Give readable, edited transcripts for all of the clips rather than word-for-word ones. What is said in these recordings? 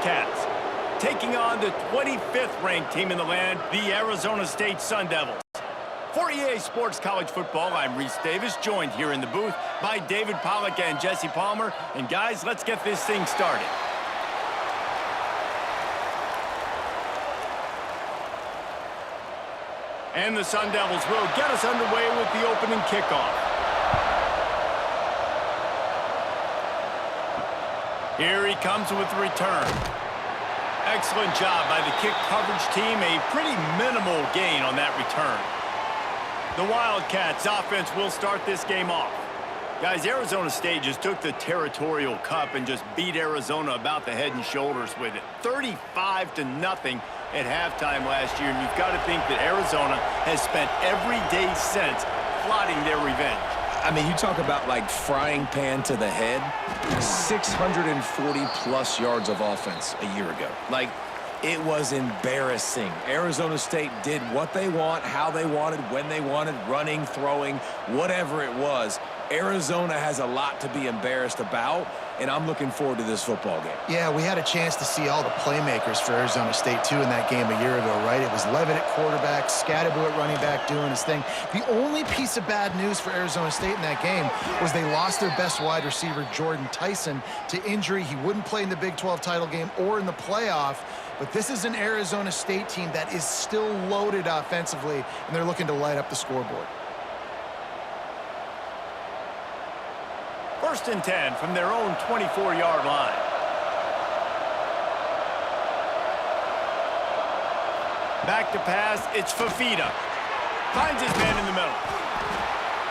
Wildcats, taking on the 25th ranked team in the land, the Arizona State Sun Devils. For EA Sports College Football, I'm Reese Davis, joined here in the booth by David Pollack and Jesse Palmer. And guys, let's get this thing started. And the Sun Devils will get us underway with the opening kickoff. Here he comes with the return. Excellent job by the kick coverage team. A pretty minimal gain on that return. The Wildcats offense will start this game off. Guys, Arizona State just took the Territorial Cup and just beat Arizona about the head and shoulders with it. 35-0 at halftime last year, and you've got to think that Arizona has spent every day since plotting their revenge. I mean, you talk about like frying pan to the head, 640-plus yards of offense a year ago. Like, it was embarrassing. Arizona State did what they want, how they wanted, when they wanted, running, throwing, whatever it was. Arizona has a lot to be embarrassed about, and I'm looking forward to this football game. Yeah, we had a chance to see all the playmakers for Arizona State, too, in that game a year ago, right? It was Levitt at quarterback, Scadaboo at running back doing his thing. The only piece of bad news for Arizona State in that game was they lost their best wide receiver, Jordan Tyson, to injury. He wouldn't play in the Big 12 title game or in the playoff. But this is an Arizona State team that is still loaded offensively, and they're looking to light up the scoreboard. 1st and 10 from their own 24-yard line. Back to pass, it's Fafita. Finds his man in the middle.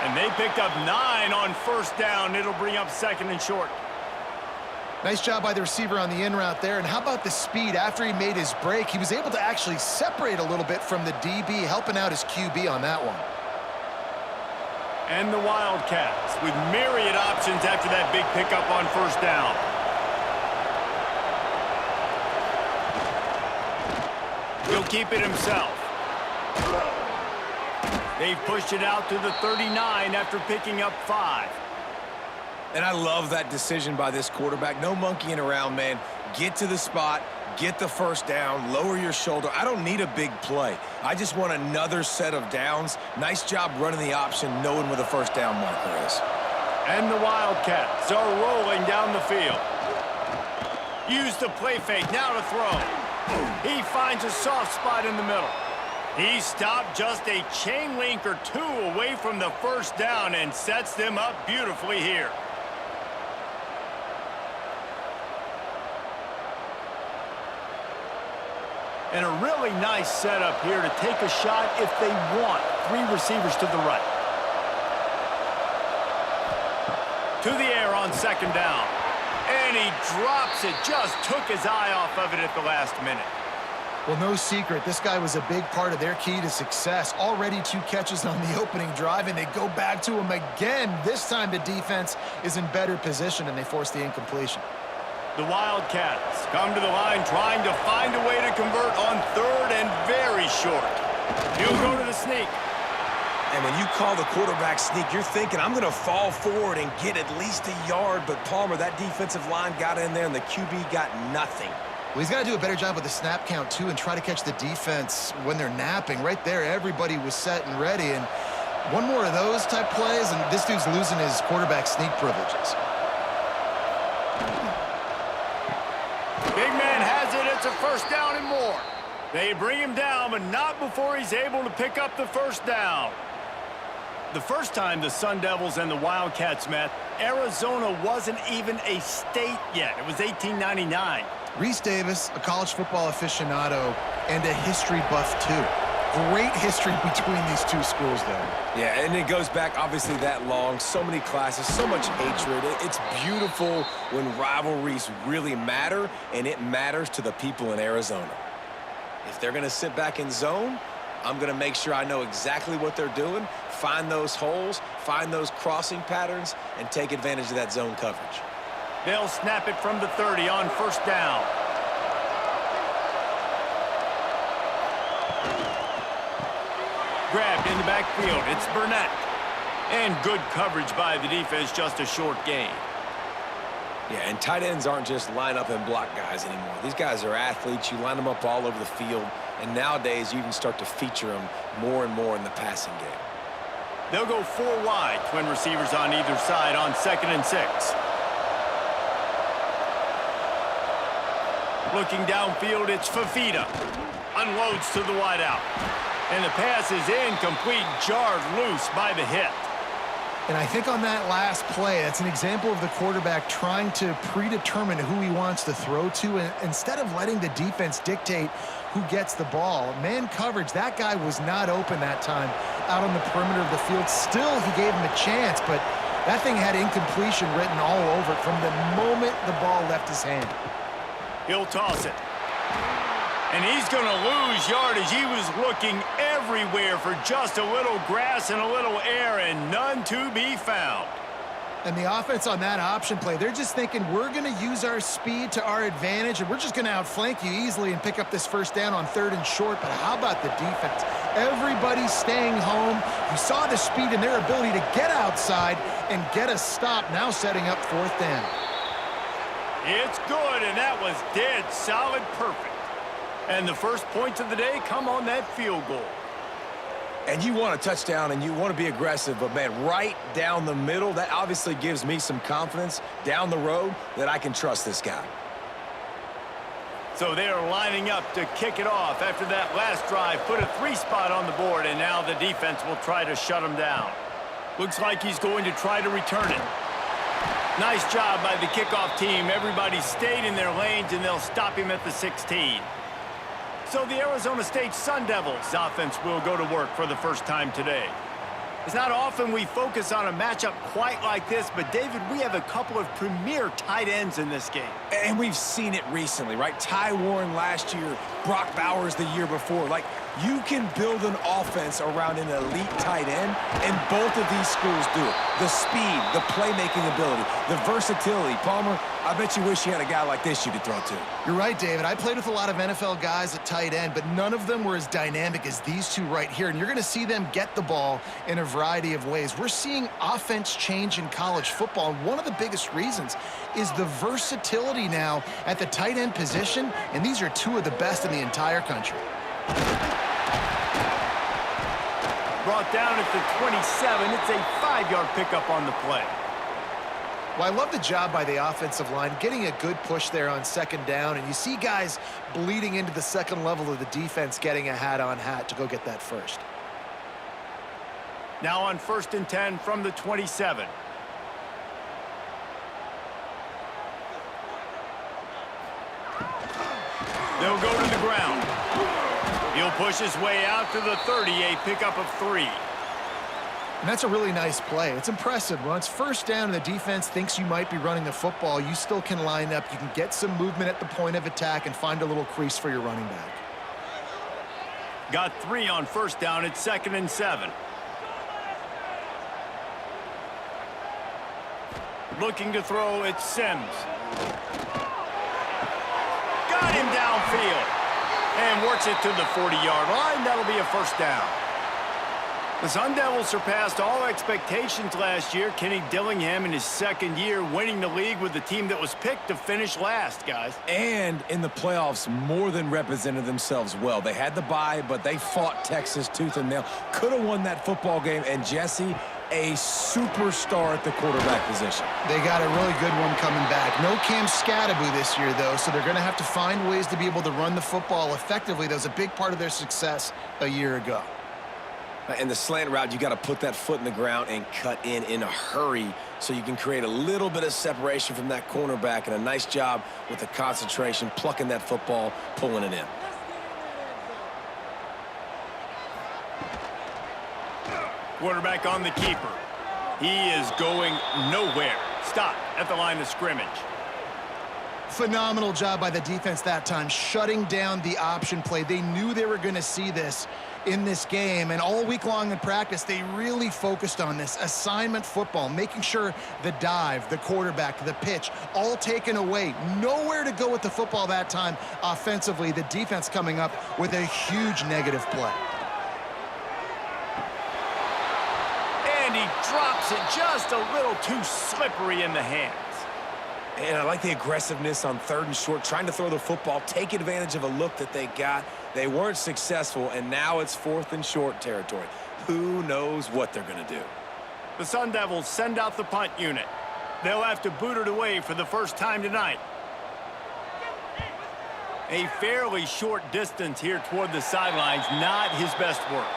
And they picked up 9 on 1st down. It'll bring up 2nd and short. Nice job by the receiver on the in route there. And how about the speed? After he made his break, he was able to actually separate a little bit from the DB, helping out his QB on that one. And the Wildcats with myriad options after that big pickup on 1st down. He'll keep it himself. They've pushed it out to the 39 after picking up 5. And I love that decision by this quarterback. No monkeying around, man. Get to the spot, get the 1st down, lower your shoulder. I don't need a big play. I just want another set of downs. Nice job running the option, knowing where the 1st down marker is. And the Wildcats are rolling down the field. Use the play fake, now to throw. He finds a soft spot in the middle. He stopped just a chain link or 2 away from the 1st down and sets them up beautifully here. And a really nice setup here to take a shot if they want. 3 receivers to the right. To the air on 2nd down. And he drops it. Just took his eye off of it at the last minute. Well, no secret, this guy was a big part of their key to success. Already 2 catches on the opening drive, and they go back to him again. This time the defense is in better position, and they force the incompletion. The Wildcats come to the line trying to find a way to convert on 3rd and very short. He'll go to the sneak. And when you call the quarterback sneak, you're thinking, I'm going to fall forward and get at least a yard. But Palmer, that defensive line got in there, and the QB got nothing. Well, he's got to do a better job with the snap count, too, and try to catch the defense when they're napping. Right there, everybody was set and ready. And one more of those type plays, and this dude's losing his quarterback sneak privileges. Big man has it. It's a 1st down and more. They bring him down, but not before he's able to pick up the 1st down. The first time the Sun Devils and the Wildcats met, Arizona wasn't even a state yet. It was 1899. Reese Davis, a college football aficionado, and a history buff, too. Great history between these 2 schools, though. Yeah, and it goes back, obviously, that long. So many classes, so much hatred. It's beautiful when rivalries really matter, and it matters to the people in Arizona. If they're going to sit back in zone, I'm going to make sure I know exactly what they're doing, find those holes, find those crossing patterns, and take advantage of that zone coverage. They'll snap it from the 30 on 1st down. Grabbed in the backfield. It's Burnett. And good coverage by the defense, just a short gain. Yeah, and tight ends aren't just line up and block guys anymore. These guys are athletes. You line them up all over the field, and nowadays you even start to feature them more and more in the passing game. They'll go 4 wide, twin receivers on either side on 2nd and 6. Looking downfield, it's Fafita. Unloads to the wideout. And the pass is incomplete, jarred loose by the hit. And I think on that last play, that's an example of the quarterback trying to predetermine who he wants to throw to, and instead of letting the defense dictate who gets the ball. Man coverage, that guy was not open that time out on the perimeter of the field. Still, he gave him a chance, but that thing had incompletion written all over it from the moment the ball left his hand. He'll toss it. And he's going to lose yardage. He was looking everywhere for just a little grass and a little air, and none to be found. And the offense on that option play, they're just thinking we're going to use our speed to our advantage, and we're just going to outflank you easily and pick up this first down on 3rd and short. But how about the defense? Everybody's staying home. You saw the speed and their ability to get outside and get a stop, now setting up 4th down. It's good, and that was dead solid perfect. And the first points of the day come on that field goal. And you want a touchdown and you want to be aggressive, but man, right down the middle, that obviously gives me some confidence down the road that I can trust this guy. So they're lining up to kick it off after that last drive. Put a 3-spot on the board, and now the defense will try to shut him down. Looks like he's going to try to return it. Nice job by the kickoff team. Everybody stayed in their lanes, and they'll stop him at the 16. So the Arizona State Sun Devils offense will go to work for the first time today. It's not often we focus on a matchup quite like this, but David, we have a couple of premier tight ends in this game. And we've seen it recently, right? Ty Warren last year, Brock Bowers the year before. Like, you can build an offense around an elite tight end, and both of these schools do it. The speed, the playmaking ability, the versatility. Palmer, I bet you wish you had a guy like this you could throw to. You're right, David. I played with a lot of NFL guys at tight end, but none of them were as dynamic as these two right here. And you're going to see them get the ball in a variety of ways. We're seeing offense change in college football, and one of the biggest reasons is the versatility now at the tight end position, and these are two of the best in the entire country. Brought down at the 27. It's a 5-yard pickup on the play. Well, I love the job by the offensive line, getting a good push there on 2nd down, and you see guys bleeding into the second level of the defense getting a hat-on-hat to go get that first. Now on 1st and 10 from the 27. They'll go to the ground. He'll push his way out to the 30, a pickup of 3. And that's a really nice play. It's impressive. When it's 1st down and the defense thinks you might be running the football, you still can line up. You can get some movement at the point of attack and find a little crease for your running back. Got 3 on 1st down. It's 2nd and 7. Looking to throw, it's Sims. Got him downfield. And works it to the 40-yard line. That'll be a 1st down. The Sun Devils surpassed all expectations last year. Kenny Dillingham in his 2nd year winning the league with the team that was picked to finish last, guys. And in the playoffs, more than represented themselves well. They had the bye, but they fought Texas tooth and nail. Could have won that football game. And Jesse, a superstar at the quarterback position. They got a really good one coming back. No Cam Scattaboo this year, though, so they're going to have to find ways to be able to run the football effectively. That was a big part of their success a year ago. And the slant route, you got to put that foot in the ground and cut in a hurry so you can create a little bit of separation from that cornerback, and a nice job with the concentration, plucking that football, pulling it in. Quarterback on the keeper. He is going nowhere. Stop at the line of scrimmage. Phenomenal job by the defense that time, shutting down the option play. They knew they were going to see this in this game, and all week long in practice, they really focused on this assignment football, making sure the dive, the quarterback, the pitch, all taken away. Nowhere to go with the football that time offensively. The defense coming up with a huge negative play. And he drops it just a little too slippery in the hands. And I like the aggressiveness on 3rd and short, trying to throw the football, take advantage of a look that they got. They weren't successful, and now it's 4th and short territory. Who knows what they're going to do? The Sun Devils send out the punt unit. They'll have to boot it away for the first time tonight. A fairly short distance here toward the sidelines, not his best work.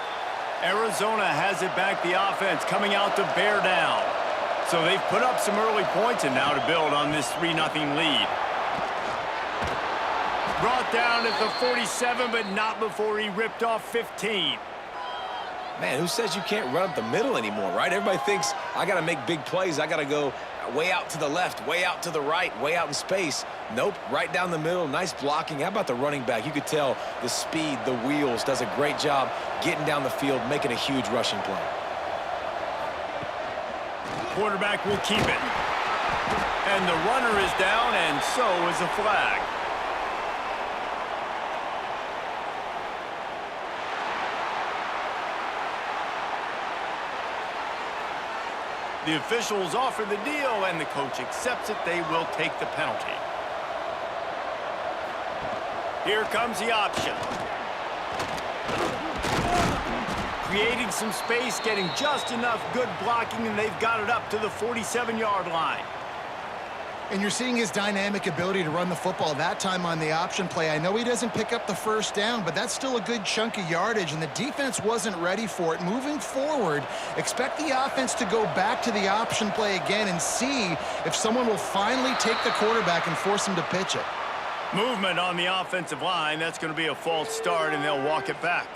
Arizona has it back, the offense coming out to bear down. So they've put up some early points and now to build on this 3-0 lead. Brought down at the 47, but not before he ripped off 15. Man, who says you can't run up the middle anymore, right? Everybody thinks I got to make big plays. I got to go way out to the left, way out to the right, way out in space. Nope, right down the middle. Nice blocking. How about the running back? You could tell the speed, the wheels, does a great job getting down the field, making a huge rushing play. Quarterback will keep it. And the runner is down, and so is a flag. The officials offer the deal, and the coach accepts it. They will take the penalty. Here comes the option. Creating some space, getting just enough good blocking, and they've got it up to the 47-yard line. And you're seeing his dynamic ability to run the football that time on the option play. I know he doesn't pick up the first down, but that's still a good chunk of yardage, and the defense wasn't ready for it. Moving forward, expect the offense to go back to the option play again and see if someone will finally take the quarterback and force him to pitch it. Movement on the offensive line. That's going to be a false start, and they'll walk it back.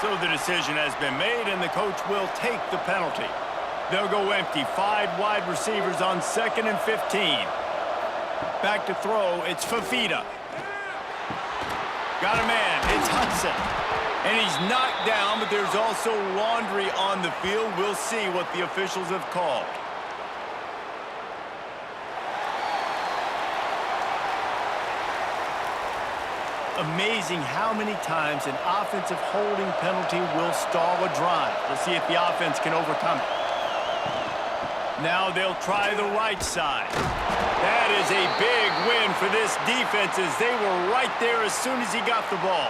So the decision has been made, and the coach will take the penalty. They'll go empty. 5 wide receivers on 2nd and 15. Back to throw. It's Fafita. Got a man. It's Hudson. And he's knocked down, but there's also Laundry on the field. We'll see what the officials have called. Amazing how many times an offensive holding penalty will stall a drive. We'll see if the offense can overcome it. Now they'll try the right side. That is a big win for this defense as they were right there as soon as he got the ball.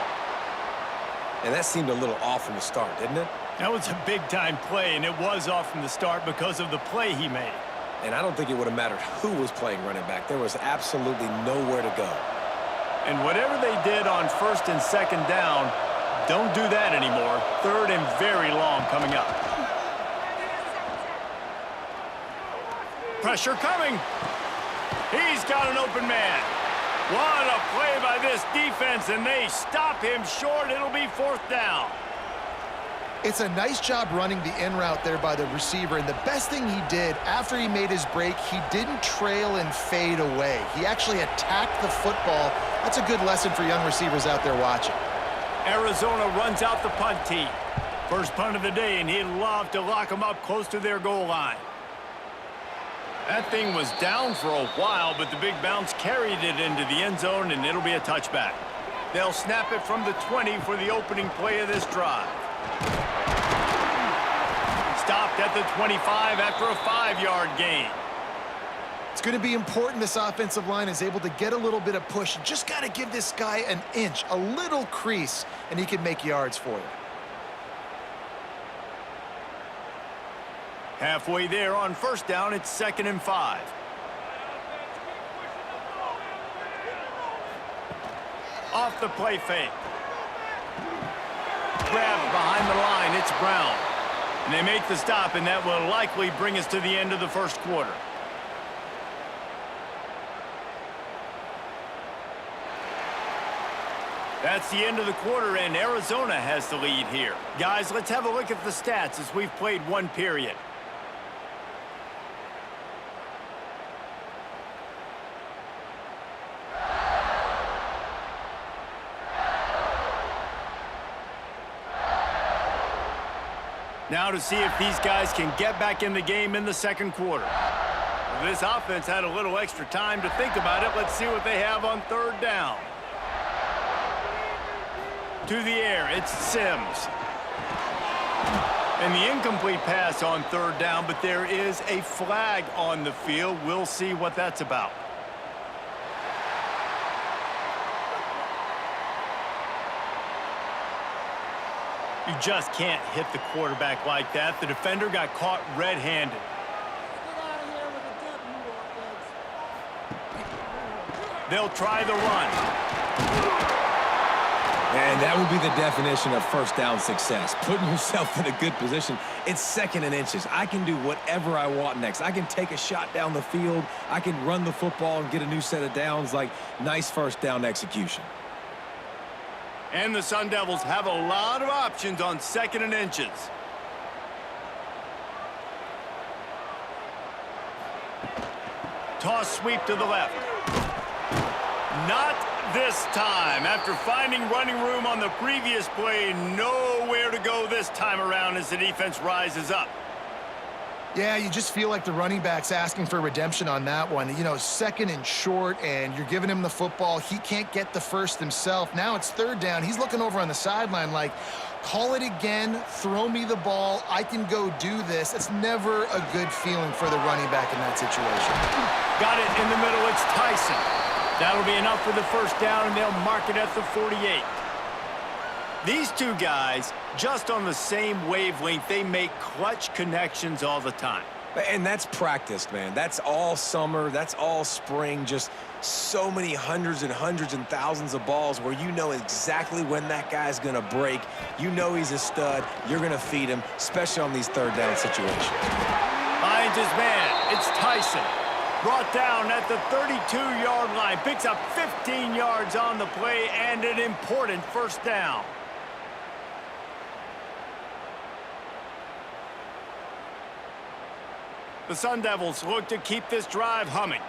And that seemed a little off from the start, didn't it? That was a big-time play, and it was off from the start because of the play he made. And I don't think it would have mattered who was playing running back. There was absolutely nowhere to go. And whatever they did on 1st and 2nd down, don't do that anymore. 3rd and very long coming up. Pressure coming. He's got an open man. What a play by this defense, and they stop him short. It'll be 4th down. It's a nice job running the in route there by the receiver, and the best thing he did after he made his break, he didn't trail and fade away. He actually attacked the football. That's a good lesson for young receivers out there watching. Arizona runs out the punt team. First punt of the day, and he'd love to lock them up close to their goal line. That thing was down for a while, but the big bounce carried it into the end zone, and it'll be a touchback. They'll snap it from the 20 for the opening play of this drive. Stopped at the 25 after a 5-yard gain. It's going to be important this offensive line is able to get a little bit of push. You just got to give this guy an inch, a little crease, and he can make yards for you. Halfway there on 1st down, it's 2nd and 5. Off the play fake. Grabbed behind the line, it's Brown. And they make the stop, and that will likely bring us to the end of the 1st quarter. That's the end of the quarter, and Arizona has the lead here. Guys, let's have a look at the stats as we've played 1 period. Now to see if these guys can get back in the game in the 2nd quarter. Well, this offense had a little extra time to think about it. Let's see what they have on 3rd down. To the air, it's Sims. And the incomplete pass on third down, but there is a flag on the field. We'll see what that's about. You just can't hit the quarterback like that. The defender got caught red-handed. They'll try the run. And that would be the definition of first down success. Putting yourself in a good position. It's 2nd and inches. I can do whatever I want next. I can take a shot down the field. I can run the football and get a new set of downs. Like, nice first down execution. And the Sun Devils have a lot of options on 2nd and inches. Toss sweep to the left. Not this time. After finding running room on the previous play, nowhere to go this time around as the defense rises up. Yeah, you just feel like the running back's asking for redemption on that one. You know, 2nd and short, and you're giving him the football. He can't get the first himself. Now it's 3rd down. He's looking over on the sideline like, call it again, throw me the ball, I can go do this. It's never a good feeling for the running back in that situation. Got it in the middle. It's Tyson. That'll be enough for the first down, and they'll mark it at the 48. These two guys, just on the same wavelength, they make clutch connections all the time. And that's practiced, man. That's all summer. That's all spring. Just so many hundreds and hundreds and thousands of balls where you know exactly when that guy's going to break. You know he's a stud. You're going to feed him, especially on these 3rd down situations. Finds his man. It's Tyson. Brought down at the 32-yard line. Picks up 15 yards on the play and an important first down. The Sun Devils look to keep this drive humming.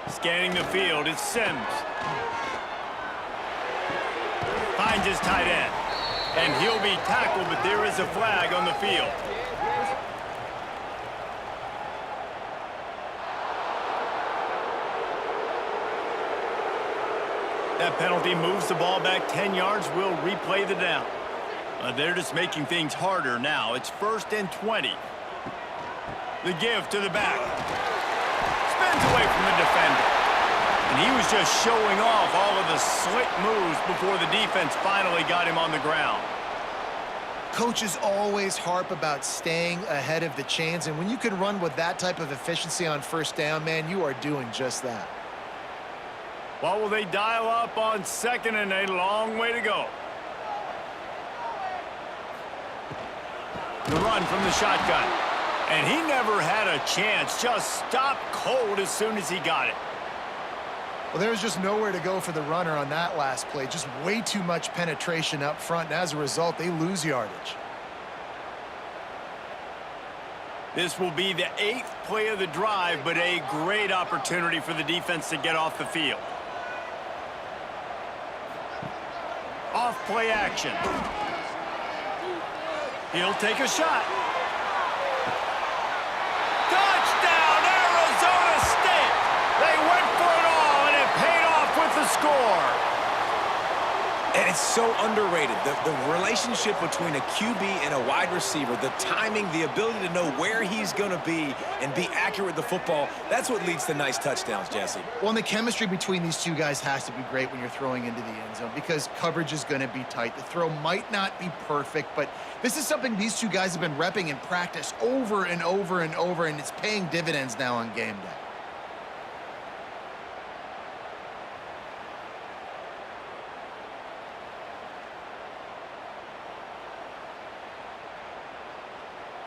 Scanning the field, it's Sims. Finds his tight end. And he'll be tackled, but there is a flag on the field. That penalty moves the ball back 10 yards. We'll replay the down. They're just making things harder now. It's 1st and 20. The give to the back. Spins away from the defender. And he was just showing off all of the slick moves before the defense finally got him on the ground. Coaches always harp about staying ahead of the chains, and when you can run with that type of efficiency on first down, man, you are doing just that. What will they dial up on 2nd and a long way to go? The run from the shotgun. And he never had a chance. Just stopped cold as soon as he got it. Well, there was just nowhere to go for the runner on that last play. Just way too much penetration up front, and as a result, they lose yardage. This will be the 8th play of the drive, but a great opportunity for the defense to get off the field. Off play action. He'll take a shot. Touchdown, Arizona State! They went for it all, and it paid off with the score. And it's so underrated. The relationship between a QB and a wide receiver, the timing, the ability to know where he's going to be and be accurate with the football, that's what leads to nice touchdowns, Jesse. Well, and the chemistry between these two guys has to be great when you're throwing into the end zone because coverage is going to be tight. The throw might not be perfect, but this is something these two guys have been repping in practice over and over and over, and it's paying dividends now on game day.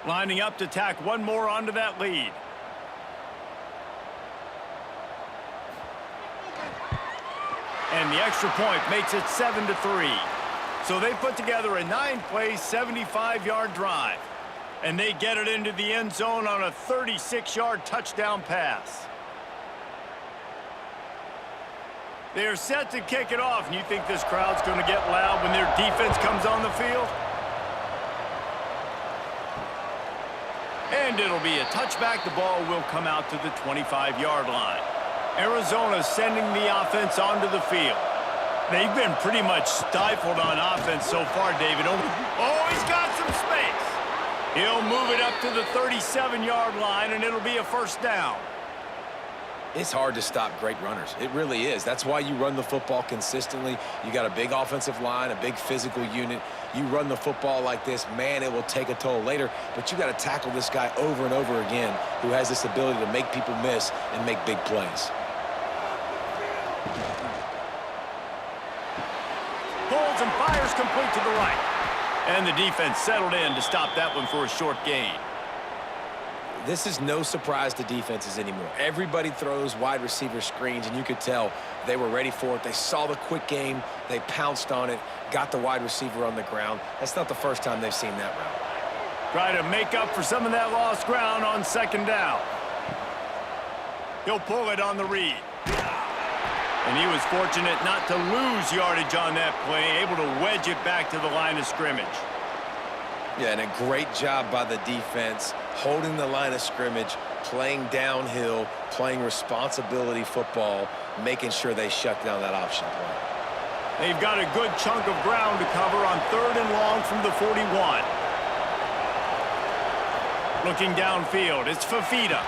Lining up to tack one more onto that lead. And the extra point makes it 7-3. So they put together a 9-play, 75-yard drive. And they get it into the end zone on a 36-yard touchdown pass. They're set to kick it off, and you think this crowd's going to get loud when their defense comes on the field? And it'll be a touchback. The ball will come out to the 25-yard line. Arizona sending the offense onto the field. They've been pretty much stifled on offense so far, David. Oh, he's got some space. He'll move it up to the 37-yard line, and it'll be a first down. It's hard to stop great runners. It really is. That's why you run the football consistently. You got a big offensive line, a big physical unit. You run the football like this, man, it will take a toll later. But you got to tackle this guy over and over again who has this ability to make people miss and make big plays. Pulls and fires complete to the right. And the defense settled in to stop that one for a short gain. This is no surprise to defenses anymore. Everybody throws wide receiver screens, and you could tell they were ready for it. They saw the quick game. They pounced on it, got the wide receiver on the ground. That's not the first time they've seen that route. Try to make up for some of that lost ground on second down. He'll pull it on the read. And he was fortunate not to lose yardage on that play, able to wedge it back to the line of scrimmage. Yeah, and a great job by the defense, holding the line of scrimmage, playing downhill, playing responsibility football, making sure they shut down that option play. They've got a good chunk of ground to cover on 3rd and long from the 41. Looking downfield, it's Fafita.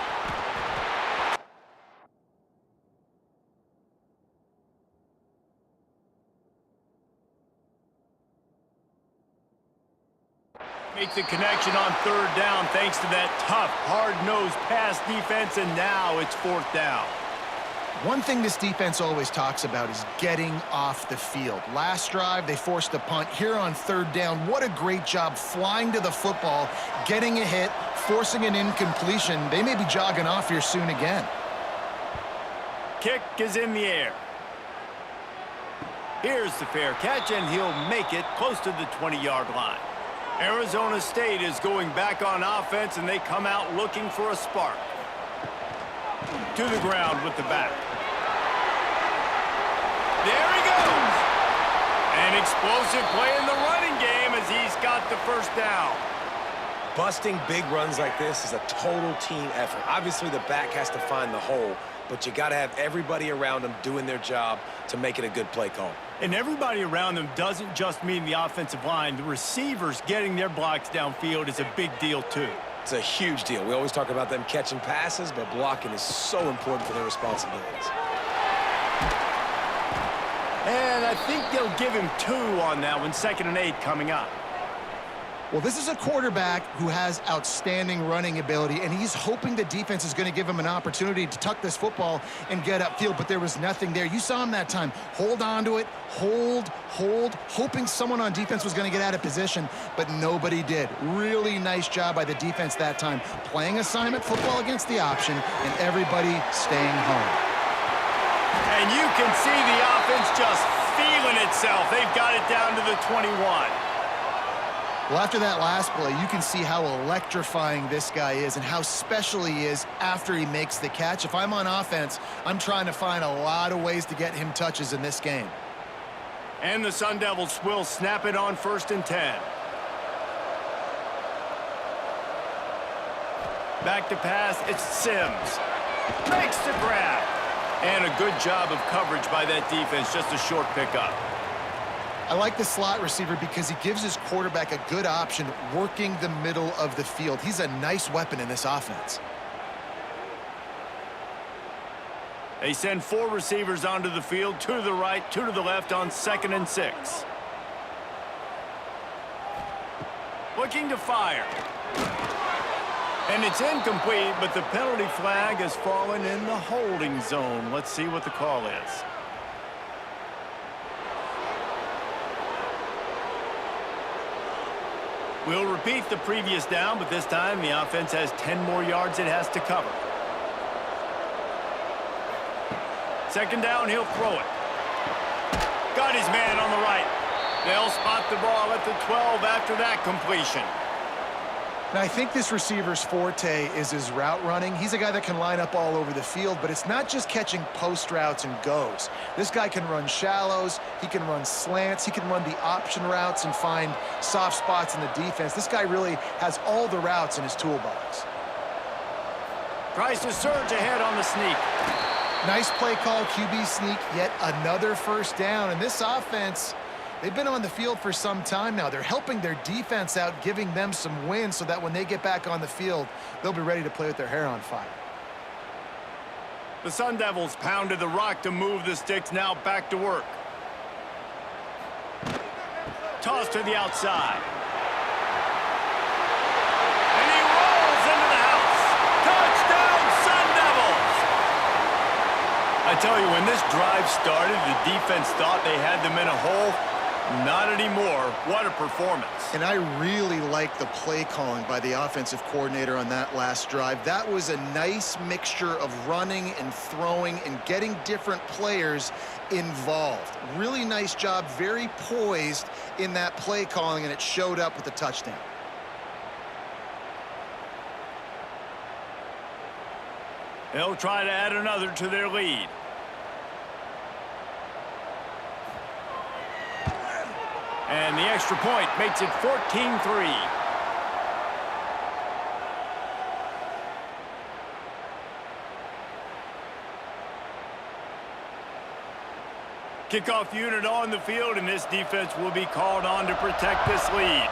Make the connection on 3rd down thanks to that tough, hard-nosed pass defense, and now it's 4th down. One thing this defense always talks about is getting off the field. Last drive, they forced a punt. Here on 3rd down, what a great job flying to the football, getting a hit, forcing an incompletion. They may be jogging off here soon again. Kick is in the air. Here's the fair catch, and he'll make it close to the 20-yard line. Arizona State is going back on offense, and they come out looking for a spark. To the ground with the back. There he goes! An explosive play in the running game as he's got the first down. Busting big runs like this is a total team effort. Obviously, the back has to find the hole, but you got to have everybody around them doing their job to make it a good play call. And everybody around them doesn't just mean the offensive line. The receivers getting their blocks downfield is a big deal, too. It's a huge deal. We always talk about them catching passes, but blocking is so important for their responsibilities. And I think they'll give him 2 on that one. 2nd and 8 coming up. Well, this is a quarterback who has outstanding running ability, and he's hoping the defense is going to give him an opportunity to tuck this football and get upfield, but there was nothing there. You saw him that time. Hold on to it, hold, hoping someone on defense was going to get out of position, but nobody did. Really nice job by the defense that time, playing assignment football against the option, and everybody staying home. And you can see the offense just feeling itself. They've got it down to the 21. Well, after that last play, you can see how electrifying this guy is and how special he is after he makes the catch. If I'm on offense, I'm trying to find a lot of ways to get him touches in this game. And the Sun Devils will snap it on 1st and 10. Back to pass, it's Sims. Makes the grab. And a good job of coverage by that defense, just a short pickup. I like the slot receiver because he gives his quarterback a good option working the middle of the field. He's a nice weapon in this offense. They send 4 receivers onto the field, 2 to the right, 2 to the left on 2nd and 6. Looking to fire. And it's incomplete, but the penalty flag has fallen in the holding zone. Let's see what the call is. We'll repeat the previous down, but this time the offense has 10 more yards it has to cover. 2nd down, he'll throw it. Got his man on the right. They'll spot the ball at the 12 after that completion. Now, I think this receiver's forte is his route running. He's a guy that can line up all over the field, but it's not just catching post routes and goes. This guy can run shallows, he can run slants, he can run the option routes and find soft spots in the defense. This guy really has all the routes in his toolbox. Tries to surge ahead on the sneak. Nice play call, QB sneak, yet another first down. And this offense, they've been on the field for some time now. They're helping their defense out, giving them some wins so that when they get back on the field, they'll be ready to play with their hair on fire. The Sun Devils pounded the rock to move the sticks, now back to work. Toss to the outside. And he rolls into the house. Touchdown, Sun Devils! I tell you, when this drive started, the defense thought they had them in a hole. Not anymore. What a performance. And I really like the play calling by the offensive coordinator on that last drive. That was a nice mixture of running and throwing and getting different players involved. Really nice job, very poised in that play calling, and it showed up with the touchdown. They'll try to add another to their lead. And the extra point makes it 14-3. Kickoff unit on the field, and this defense will be called on to protect this lead.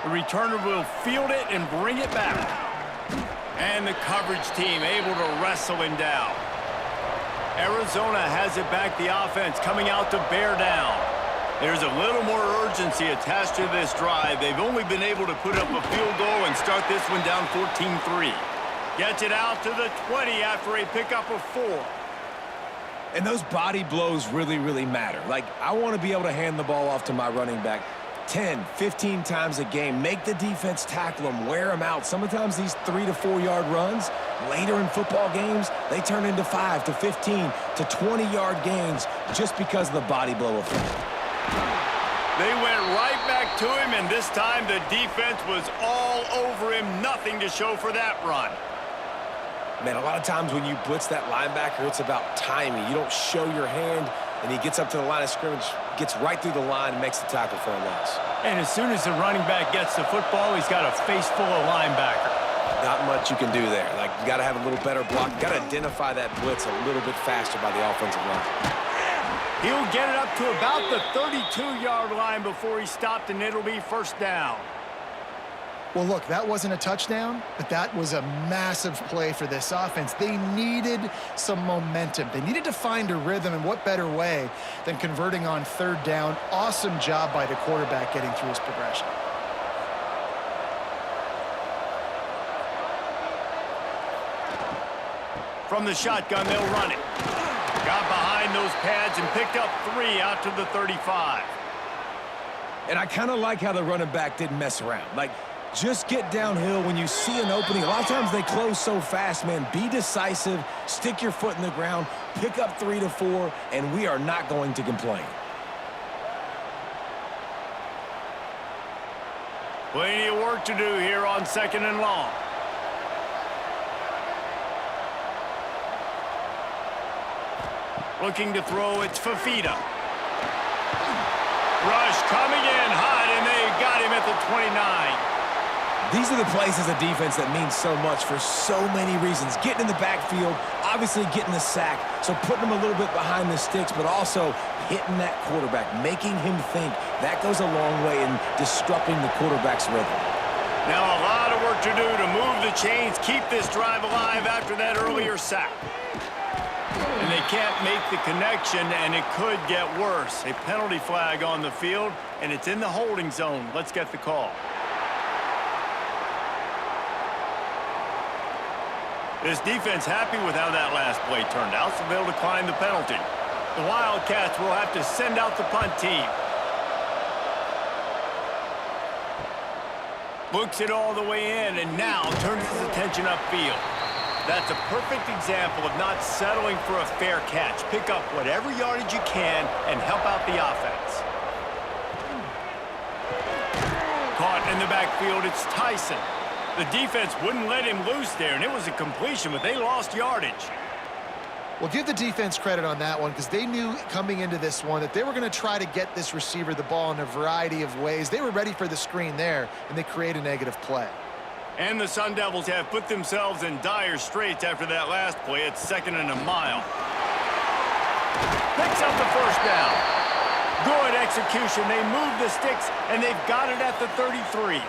The returner will field it and bring it back. And the coverage team able to wrestle him down. Arizona has it back, the offense coming out to bear down. There's a little more urgency attached to this drive. They've only been able to put up a field goal and start this one down 14-3. Gets it out to the 20 after a pickup of 4. And those body blows really, really matter. Like, I want to be able to hand the ball off to my running back 10, 15 times a game. Make the defense tackle them, wear them out. Sometimes these 3 to 4 yard runs, later in football games, they turn into 5 to 15 to 20 yard gains just because of the body blow effect. They went right back to him, and this time the defense was all over him. Nothing to show for that run. Man, a lot of times when you blitz that linebacker, it's about timing. You don't show your hand, and he gets up to the line of scrimmage, gets right through the line, and makes the tackle for a loss. And as soon as the running back gets the football, he's got a face full of linebacker. Not much you can do there. Like, you got to have a little better block. You got to identify that blitz a little bit faster by the offensive line. He'll get it up to about the 32-yard line before he stopped, and it'll be first down. Well, look, that wasn't a touchdown, but that was a massive play for this offense. They needed some momentum. They needed to find a rhythm, and what better way than converting on third down. Awesome job by the quarterback getting through his progression. From the shotgun, they'll run it. Got behind those pads and picked up 3 out to the 35. And I kind of like how the running back didn't mess around. Like, just get downhill when you see an opening. A lot of times they close so fast, man. Be decisive, stick your foot in the ground, pick up 3 to 4, and we are not going to complain. Plenty of work to do here on 2nd and long. Looking to throw, it's Fafita. Rush coming in hot, and they got him at the 29. These are the plays as a defense that mean so much for so many reasons. Getting in the backfield, obviously getting the sack, so putting them a little bit behind the sticks, but also hitting that quarterback, making him think. That goes a long way in disrupting the quarterback's rhythm. Now a lot of work to do to move the chains, keep this drive alive after that earlier sack. And they can't make the connection, and it could get worse. A penalty flag on the field, and it's in the holding zone. Let's get the call. This defense happy with how that last play turned out, so they'll decline the penalty. The Wildcats will have to send out the punt team. Looks it all the way in, and now turns his attention upfield. That's a perfect example of not settling for a fair catch. Pick up whatever yardage you can and help out the offense. Caught in the backfield, it's Tyson. The defense wouldn't let him loose there, and it was a completion, but they lost yardage. Well, give the defense credit on that one because they knew coming into this one that they were going to try to get this receiver the ball in a variety of ways. They were ready for the screen there, and they create a negative play. And the Sun Devils have put themselves in dire straits after that last play. It's 2nd and a mile. Picks up the first down. Good execution. They move the sticks, and they've got it at the 33.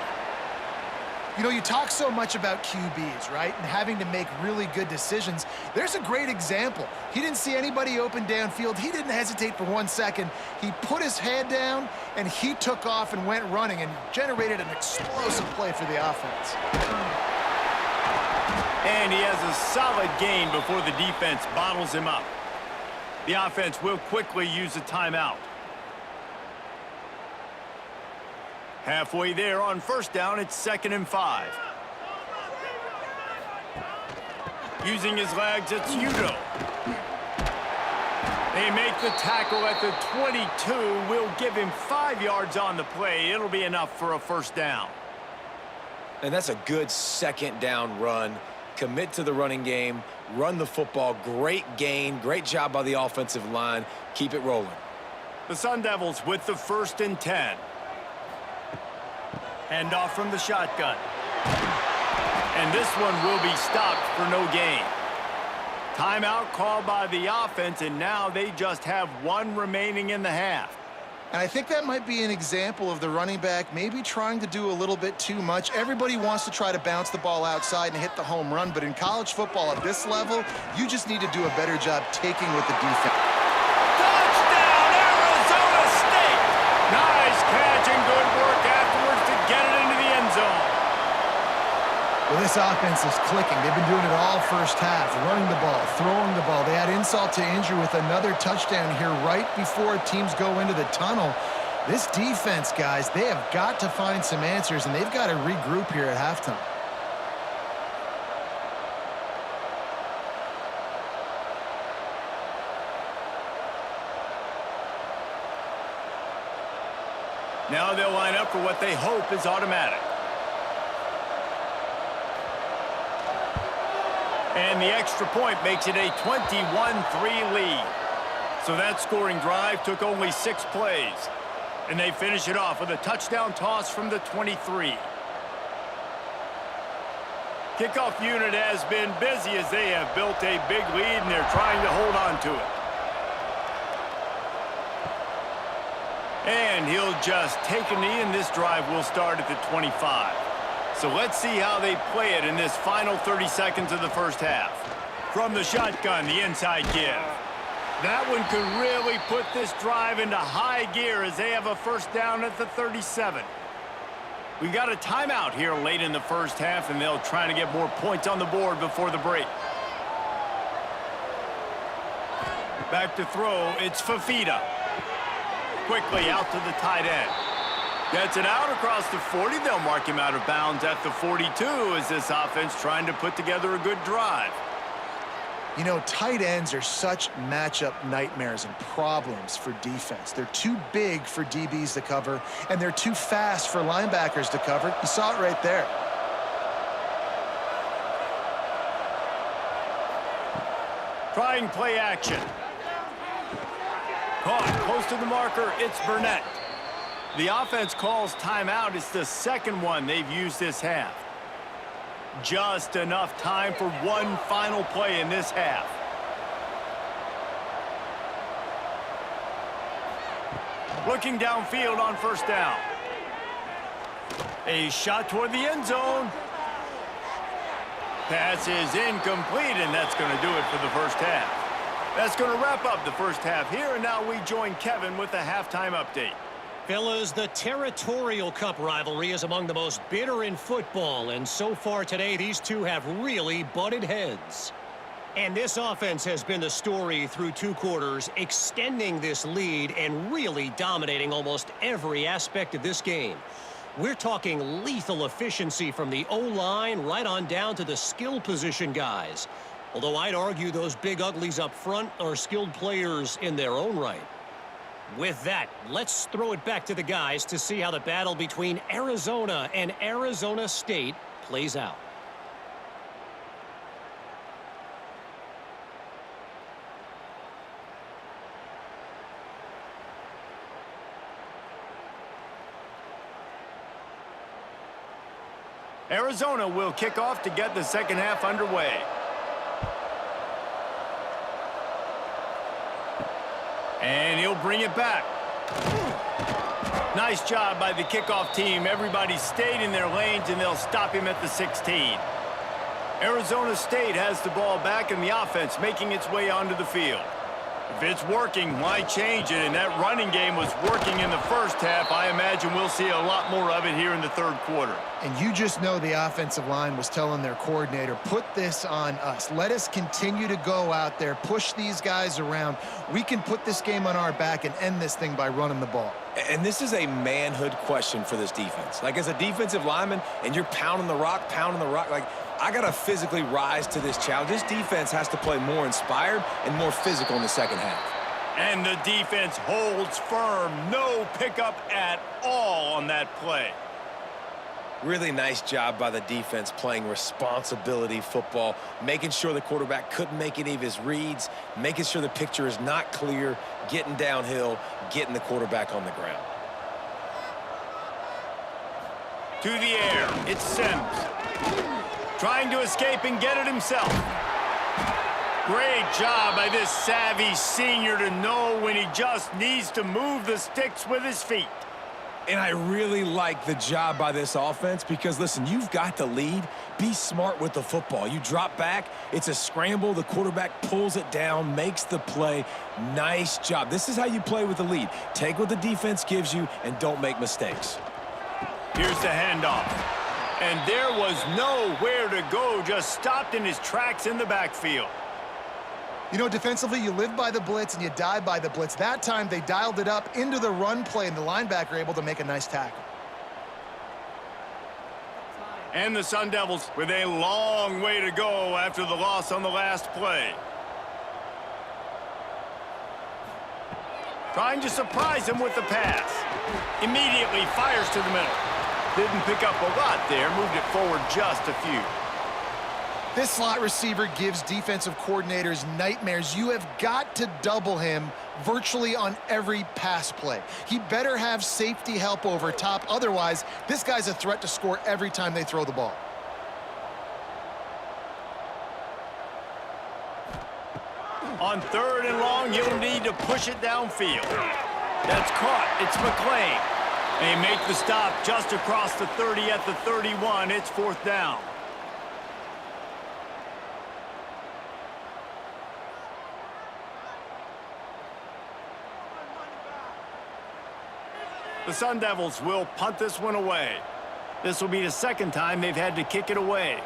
You know, you talk so much about QBs, right? And having to make really good decisions. There's a great example. He didn't see anybody open downfield. He didn't hesitate for 1 second. He put his head down, and he took off and went running and generated an explosive play for the offense. And he has a solid gain before the defense bottles him up. The offense will quickly use a timeout. Halfway there on first down, it's 2nd and 5. Using his legs, it's Udo. They make the tackle at the 22. Will give him 5 yards on the play. It'll be enough for a first down. And that's a good 2nd down run. Commit to the running game, run the football. Great gain, great job by the offensive line. Keep it rolling. The Sun Devils with the 1st and 10. Hand off from the shotgun. And this one will be stopped for no gain. Timeout called by the offense, and now they just have 1 remaining in the half. And I think that might be an example of the running back maybe trying to do a little bit too much. Everybody wants to try to bounce the ball outside and hit the home run, but in college football at this level, you just need to do a better job taking with the defense. Touchdown, Arizona State! Nice catch and good work afterwards to get it into the end zone. Well, this offense is clicking. They've been doing it all first half, running the ball, throwing the ball. They had insult to injury with another touchdown here right before teams go into the tunnel. This defense, guys, they have got to find some answers, and they've got to regroup here at halftime. Now they'll line up for what they hope is automatic. And the extra point makes it a 21-3 lead. So that scoring drive took only 6 plays. And they finish it off with a touchdown toss from the 23. Kickoff unit has been busy as they have built a big lead and they're trying to hold on to it. And he'll just take a knee, and this drive will start at the 25. So let's see how they play it in this final 30 seconds of the first half. From the shotgun, the inside give. That one could really put this drive into high gear as they have a first down at the 37. We got a timeout here late in the first half, and they'll try to get more points on the board before the break. Back to throw, it's Fafita. Quickly out to the tight end. Gets it out across the 40. They'll mark him out of bounds at the 42 as this offense trying to put together a good drive. You know, tight ends are such matchup nightmares and problems for defense. They're too big for DBs to cover, and they're too fast for linebackers to cover. You saw it right there. Trying play action. Caught close to the marker, it's Burnett. The offense calls timeout. It's the second one they've used this half. Just enough time for one final play in this half. Looking downfield on first down. A shot toward the end zone. Pass is incomplete, and that's going to do it for the first half. That's going to wrap up the first half here, and now we join Kevin with the halftime update. Fellas, the Territorial Cup rivalry is among the most bitter in football, and so far today, these two have really butted heads. And this offense has been the story through 2 quarters, extending this lead and really dominating almost every aspect of this game. We're talking lethal efficiency from the O-line right on down to the skill position guys. Although I'd argue those big uglies up front are skilled players in their own right. With that, let's throw it back to the guys to see how the battle between Arizona and Arizona State plays out. Arizona will kick off to get the second half underway. And he'll bring it back. Nice job by the kickoff team. Everybody stayed in their lanes, and they'll stop him at the 16. Arizona State has the ball back in the offense, making its way onto the field. If it's working, why change it? And that running game was working in the first half. I imagine we'll see a lot more of it here in the third quarter. And you just know the offensive line was telling their coordinator, put this on us. Let us continue to go out there, push these guys around. We can put this game on our back and end this thing by running the ball. And this is a manhood question for this defense. Like, as a defensive lineman, and you're pounding the rock, like, I got to physically rise to this challenge. This defense has to play more inspired and more physical in the second half. And the defense holds firm. No pickup at all on that play. Really nice job by the defense playing responsibility football, making sure the quarterback couldn't make any of his reads, making sure the picture is not clear, getting downhill, getting the quarterback on the ground. To the air, it's Sims. Trying to escape and get it himself. Great job by this savvy senior to know when he just needs to move the sticks with his feet. And I really like the job by this offense because, listen, you've got the lead. Be smart with the football. You drop back, it's a scramble. The quarterback pulls it down, makes the play. Nice job. This is how you play with the lead. Take what the defense gives you and don't make mistakes. Here's the handoff. And there was nowhere to go, just stopped in his tracks in the backfield. You know, defensively, you live by the blitz and you die by the blitz. That time, they dialed it up into the run play, and the linebacker able to make a nice tackle. And the Sun Devils with a long way to go after the loss on the last play. Trying to surprise him with the pass. Immediately fires to the middle. Didn't pick up a lot there, moved it forward just a few. This slot receiver gives defensive coordinators nightmares. You have got to double him virtually on every pass play. He better have safety help over top. Otherwise, this guy's a threat to score every time they throw the ball. On 3rd and long, you'll need to push it downfield. That's caught. It's McClain. They make the stop just across the 30 at the 31. It's 4th down. The Sun Devils will punt this one away. This will be the second time they've had to kick it away.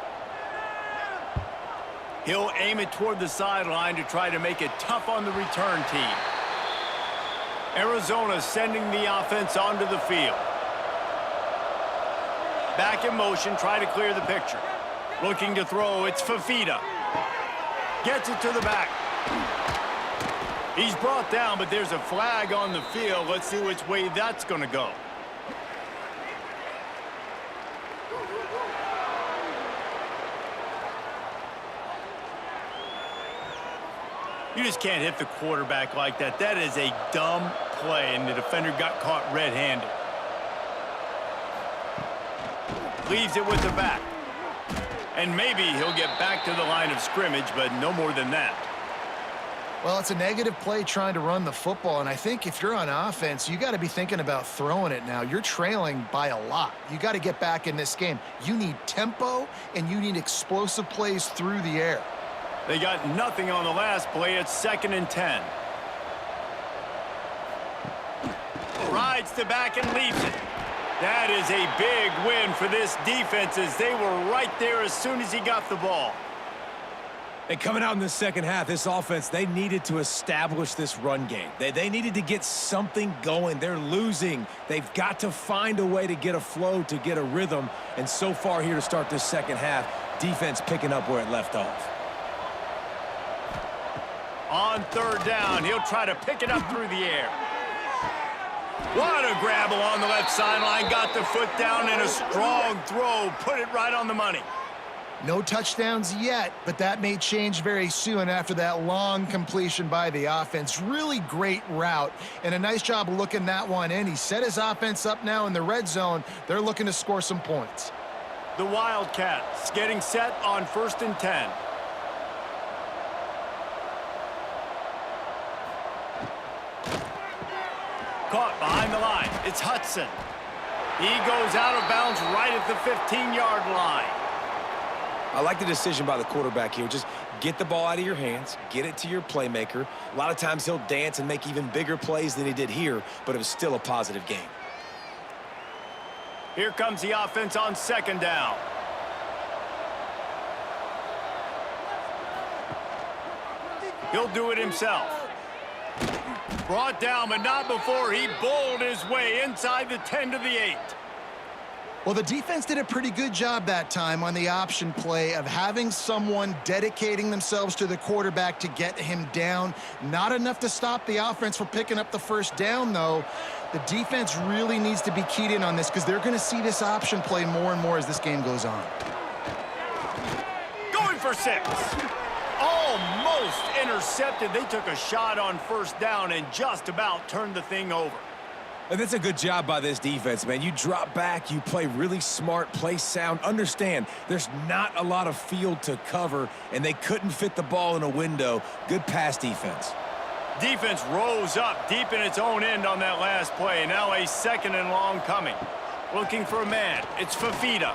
He'll aim it toward the sideline to try to make it tough on the return team. Arizona sending the offense onto the field. Back in motion, try to clear the picture. Looking to throw, it's Fafita. Gets it to the back. He's brought down, but there's a flag on the field. Let's see which way that's going to go. You just can't hit the quarterback like that. That is a dumb play, and the defender got caught red-handed. Leaves it with the back. And maybe he'll get back to the line of scrimmage, but no more than that. Well, it's a negative play trying to run the football, and I think if you're on offense, you got to be thinking about throwing it now. You're trailing by a lot. You got to get back in this game. You need tempo, and you need explosive plays through the air. They got nothing on the last play. It's 2nd and 10. Rides the back and leaves it. That is a big win for this defense as they were right there as soon as he got the ball. And coming out in the second half, this offense, they needed to establish this run game. They needed to get something going. They're losing. They've got to find a way to get a flow, to get a rhythm. And so far here to start this second half, defense picking up where it left off. On 3rd down, he'll try to pick it up through the air. What a grab along the left sideline. Got the foot down and a strong throw. Put it right on the money. No touchdowns yet, but that may change very soon after that long completion by the offense. Really great route, and a nice job of looking that one in. He set his offense up now in the red zone. They're looking to score some points. The Wildcats getting set on 1st and 10. Caught behind the line. It's Hudson. He goes out of bounds right at the 15-yard line. I like the decision by the quarterback here. Just get the ball out of your hands, get it to your playmaker. A lot of times he'll dance and make even bigger plays than he did here, but it was still a positive game. Here comes the offense on 2nd down. He'll do it himself. Brought down, but not before he bowled his way inside the 10 to the 8. Well, the defense did a pretty good job that time on the option play of having someone dedicating themselves to the quarterback to get him down. Not enough to stop the offense from picking up the 1st down, though. The defense really needs to be keyed in on this because they're going to see this option play more and more as this game goes on. Going for 6. Almost intercepted. They took a shot on 1st down and just about turned the thing over. And that's a good job by this defense, man. You drop back, you play really smart, play sound. Understand, there's not a lot of field to cover, and they couldn't fit the ball in a window. Good pass defense. Defense rose up deep in its own end on that last play. Now a 2nd and long coming. Looking for a man. It's Fafita.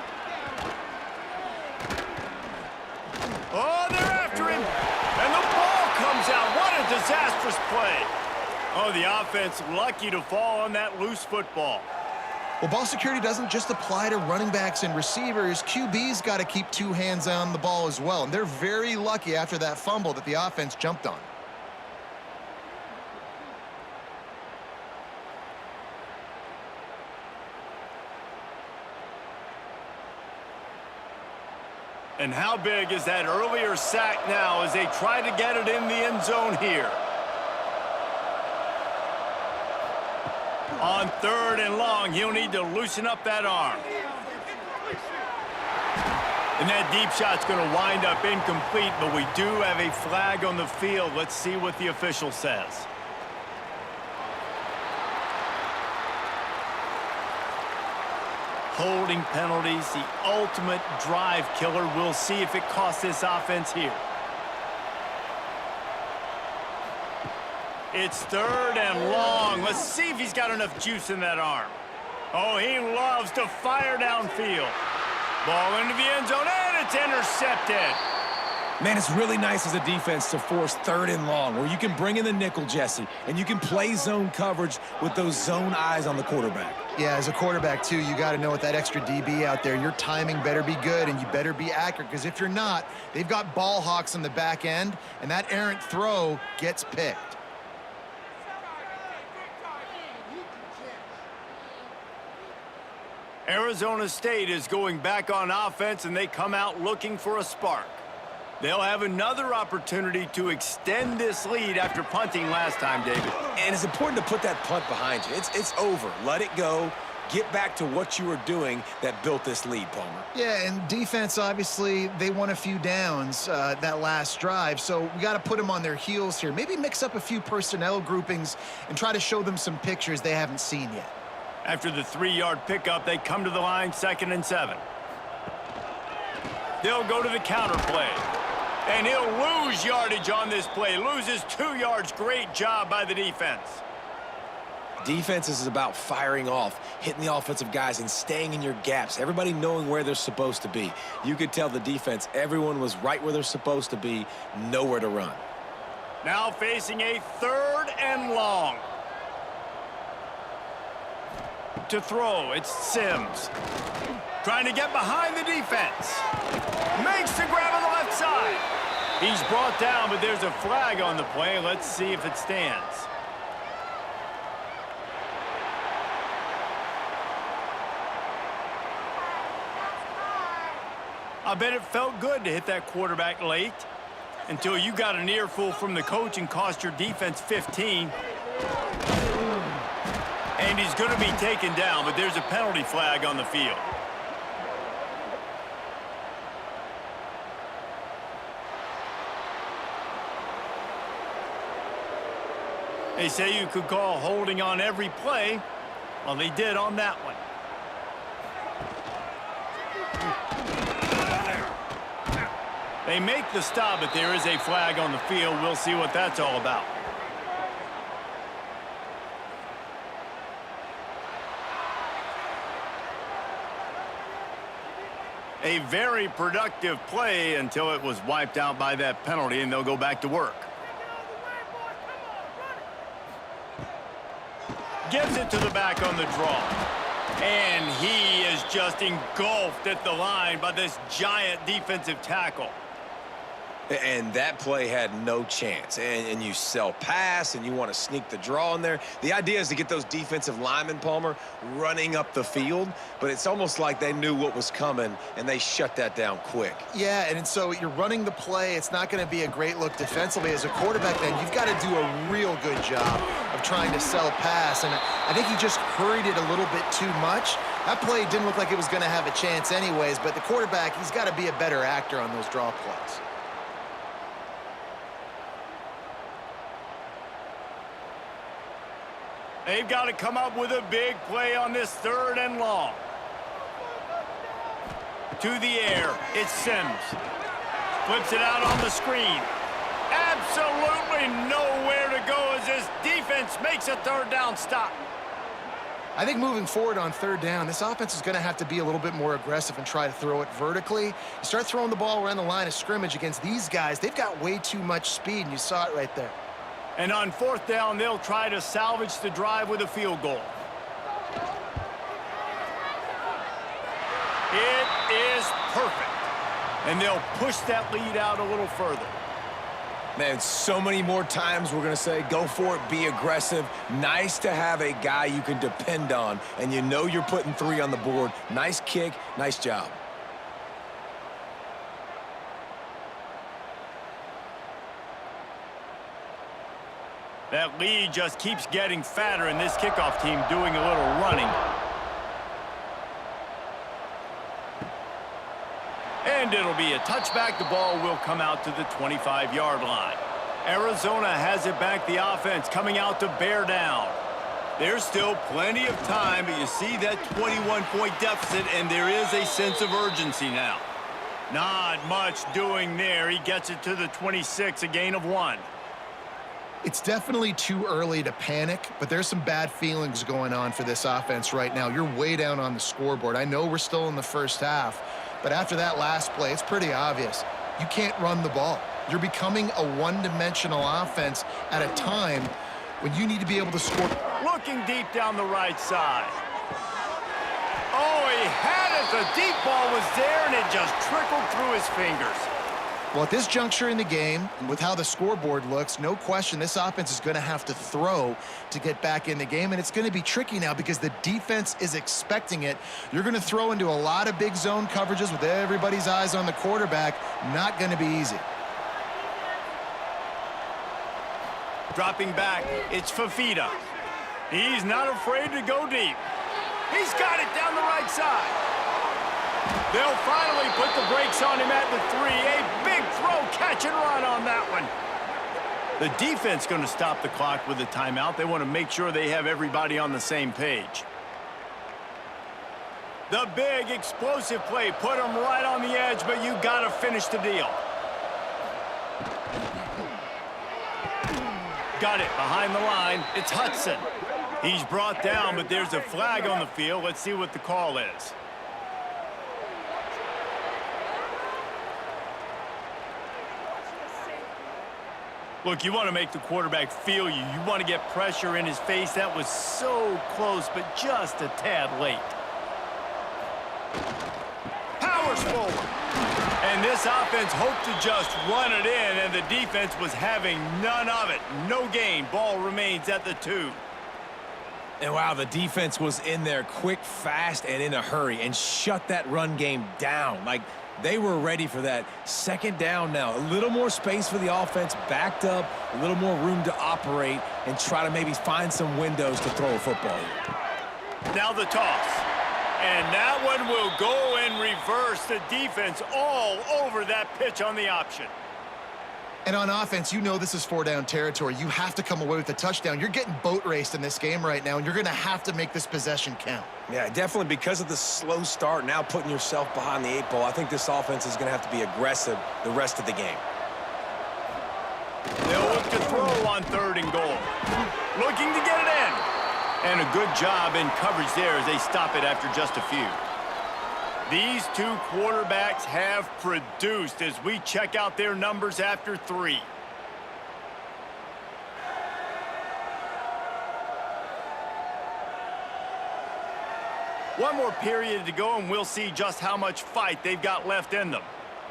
Oh, they're after him. And the ball comes out. What a disastrous play. Oh, the offense lucky to fall on that loose football. Well, ball security doesn't just apply to running backs and receivers. QB's got to keep 2 hands on the ball as well. And they're very lucky after that fumble that the offense jumped on. And how big is that earlier sack now as they try to get it in the end zone here? On 3rd and long, he'll need to loosen up that arm. And that deep shot's going to wind up incomplete, but we do have a flag on the field. Let's see what the official says. Holding penalties, the ultimate drive killer. We'll see if it costs this offense here. It's 3rd and long. Let's see if he's got enough juice in that arm. Oh, he loves to fire downfield. Ball into the end zone, and it's intercepted. Man, it's really nice as a defense to force 3rd and long, where you can bring in the nickel, Jesse, and you can play zone coverage with those zone eyes on the quarterback. Yeah, as a quarterback, too, you got to know with that extra DB out there, your timing better be good and you better be accurate, because if you're not, they've got ball hawks on the back end, and that errant throw gets picked. Arizona State is going back on offense, and they come out looking for a spark. They'll have another opportunity to extend this lead after punting last time, David. And it's important to put that punt behind you. It's over. Let it go. Get back to what you were doing that built this lead, Palmer. Yeah, and defense, obviously, they won a few downs that last drive, so we got to put them on their heels here. Maybe mix up a few personnel groupings and try to show them some pictures they haven't seen yet. After the 3-yard pickup, they come to the line, 2nd and 7. They'll go to the counter play. And he'll lose yardage on this play. Loses 2 yards. Great job by the defense. Defense is about firing off, hitting the offensive guys, and staying in your gaps. Everybody knowing where they're supposed to be. You could tell the defense, everyone was right where they're supposed to be, nowhere to run. Now facing a 3rd and long. To throw, it's Sims. Trying to get behind the defense. Makes the grab on the left side. He's brought down, but there's a flag on the play. Let's see if it stands. I bet it felt good to hit that quarterback late until you got an earful from the coach and cost your defense 15. And he's going to be taken down, but there's a penalty flag on the field. They say you could call holding on every play. Well, they did on that one. They make the stop, but there is a flag on the field. We'll see what that's all about. A very productive play until it was wiped out by that penalty, and they'll go back to work. Gives it to the back on the draw. And he is just engulfed at the line by this giant defensive tackle. And that play had no chance. And you sell pass, and you want to sneak the draw in there. The idea is to get those defensive linemen, Palmer, running up the field. But it's almost like they knew what was coming, and they shut that down quick. Yeah, and so you're running the play. It's not going to be a great look defensively. As a quarterback, then, you've got to do a real good job of trying to sell pass. And I think he just hurried it a little bit too much. That play didn't look like it was going to have a chance anyways. But the quarterback, he's got to be a better actor on those draw plays. They've got to come up with a big play on this 3rd and long. To the air, it's Sims. Flips it out on the screen. Absolutely nowhere to go as this defense makes a 3rd down stop. I think moving forward on 3rd down, this offense is going to have to be a little bit more aggressive and try to throw it vertically. You start throwing the ball around the line of scrimmage against these guys, they've got way too much speed, and you saw it right there. And on 4th down, they'll try to salvage the drive with a field goal. It is perfect. And they'll push that lead out a little further. Man, so many more times we're going to say, go for it, be aggressive. Nice to have a guy you can depend on, and you know you're putting 3 on the board. Nice kick, nice job. That lead just keeps getting fatter, and this kickoff team doing a little running. And it'll be a touchback. The ball will come out to the 25-yard line. Arizona has it back. The offense coming out to bear down. There's still plenty of time, but you see that 21-point deficit, and there is a sense of urgency now. Not much doing there. He gets it to the 26, a gain of 1. It's definitely too early to panic, but there's some bad feelings going on for this offense right now. You're way down on the scoreboard. I know we're still in the first half, but after that last play, it's pretty obvious. You can't run the ball. You're becoming a one-dimensional offense at a time when you need to be able to score. Looking deep down the right side. Oh, he had it. The deep ball was there, and it just trickled through his fingers. Well, at this juncture in the game, with how the scoreboard looks, no question this offense is going to have to throw to get back in the game, and it's going to be tricky now because the defense is expecting it. You're going to throw into a lot of big zone coverages with everybody's eyes on the quarterback. Not going to be easy. Dropping back, it's Fafita. He's not afraid to go deep. He's got it down the right side. They'll finally put the brakes on him at the 3. A big throw, catch and run on that one. The defense going to stop the clock with a timeout. They want to make sure they have everybody on the same page. The big explosive play put him right on the edge, but you got to finish the deal. Got it behind the line. It's Hudson. He's brought down, but there's a flag on the field. Let's see what the call is. Look, you want to make the quarterback feel you. You want to get pressure in his face. That was so close, but just a tad late. Powers forward. And this offense hoped to just run it in, and the defense was having none of it. No gain. Ball remains at the 2. And wow, the defense was in there quick, fast, and in a hurry and shut that run game down. Like, they were ready for that. 2nd down now. A little more space for the offense, backed up, a little more room to operate and try to maybe find some windows to throw a football. Now the toss. And that one will go in reverse. The defense all over that pitch on the option. And on offense, you know this is four-down territory. You have to come away with a touchdown. You're getting boat raced in this game right now, and you're going to have to make this possession count. Yeah, definitely because of the slow start, now putting yourself behind the 8 ball, I think this offense is going to have to be aggressive the rest of the game. They'll look to throw on 3rd and goal. Looking to get it in. And a good job in coverage there as they stop it after just a few. These two quarterbacks have produced as we check out their numbers after 3. One more period to go, and we'll see just how much fight they've got left in them.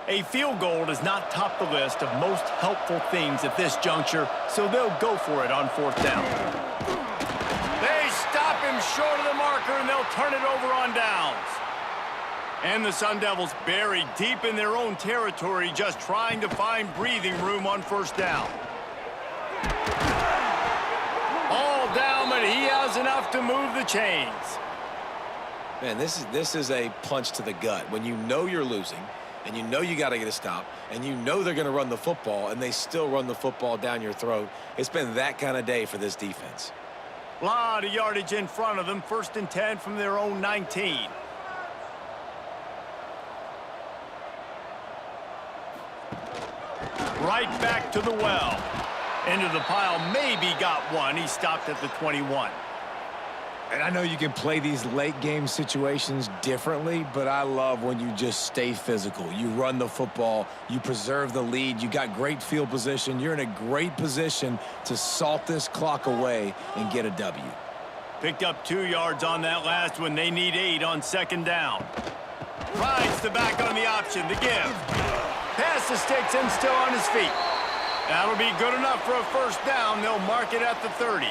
A field goal does not top the list of most helpful things at this juncture, so they'll go for it on 4th down. They stop him short of the marker, and they'll turn it over on downs. And the Sun Devils buried deep in their own territory, just trying to find breathing room on 1st down. All down, but he has enough to move the chains. Man, this is a punch to the gut. When you know you're losing, and you know you got to get a stop, and you know they're going to run the football, and they still run the football down your throat, it's been that kind of day for this defense. A lot of yardage in front of them. 1st and 10 from their own 19. Right back to the well. Into the pile, maybe got one. He stopped at the 21. And I know you can play these late game situations differently, but I love when you just stay physical. You run the football, you preserve the lead, you got great field position. You're in a great position to salt this clock away and get a W. Picked up 2 yards on that last one. They need 8 on 2nd down. Rides the back on the option, the give. Pass the sticks and still on his feet. That'll be good enough for a 1st down. They'll mark it at the 30.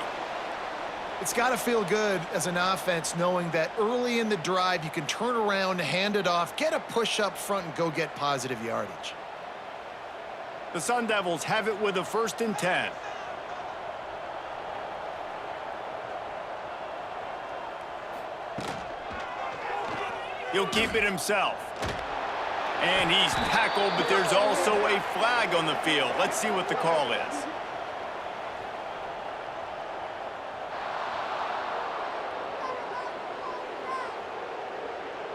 It's got to feel good as an offense knowing that early in the drive you can turn around, hand it off, get a push up front, and go get positive yardage. The Sun Devils have it with a 1st and 10. He'll keep it himself. And he's tackled, but there's also a flag on the field. Let's see what the call is.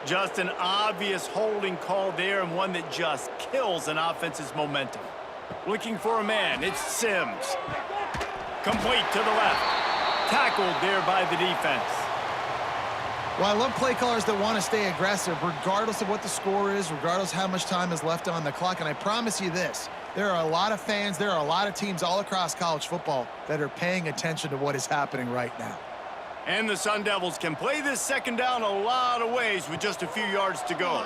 Just an obvious holding call there, and one that just kills an offense's momentum. Looking for a man, it's Sims. Complete to the left. Tackled there by the defense. Well, I love play callers that want to stay aggressive, regardless of what the score is, regardless how much time is left on the clock. And I promise you this, there are a lot of fans, there are a lot of teams all across college football that are paying attention to what is happening right now. And the Sun Devils can play this 2nd down a lot of ways with just a few yards to go.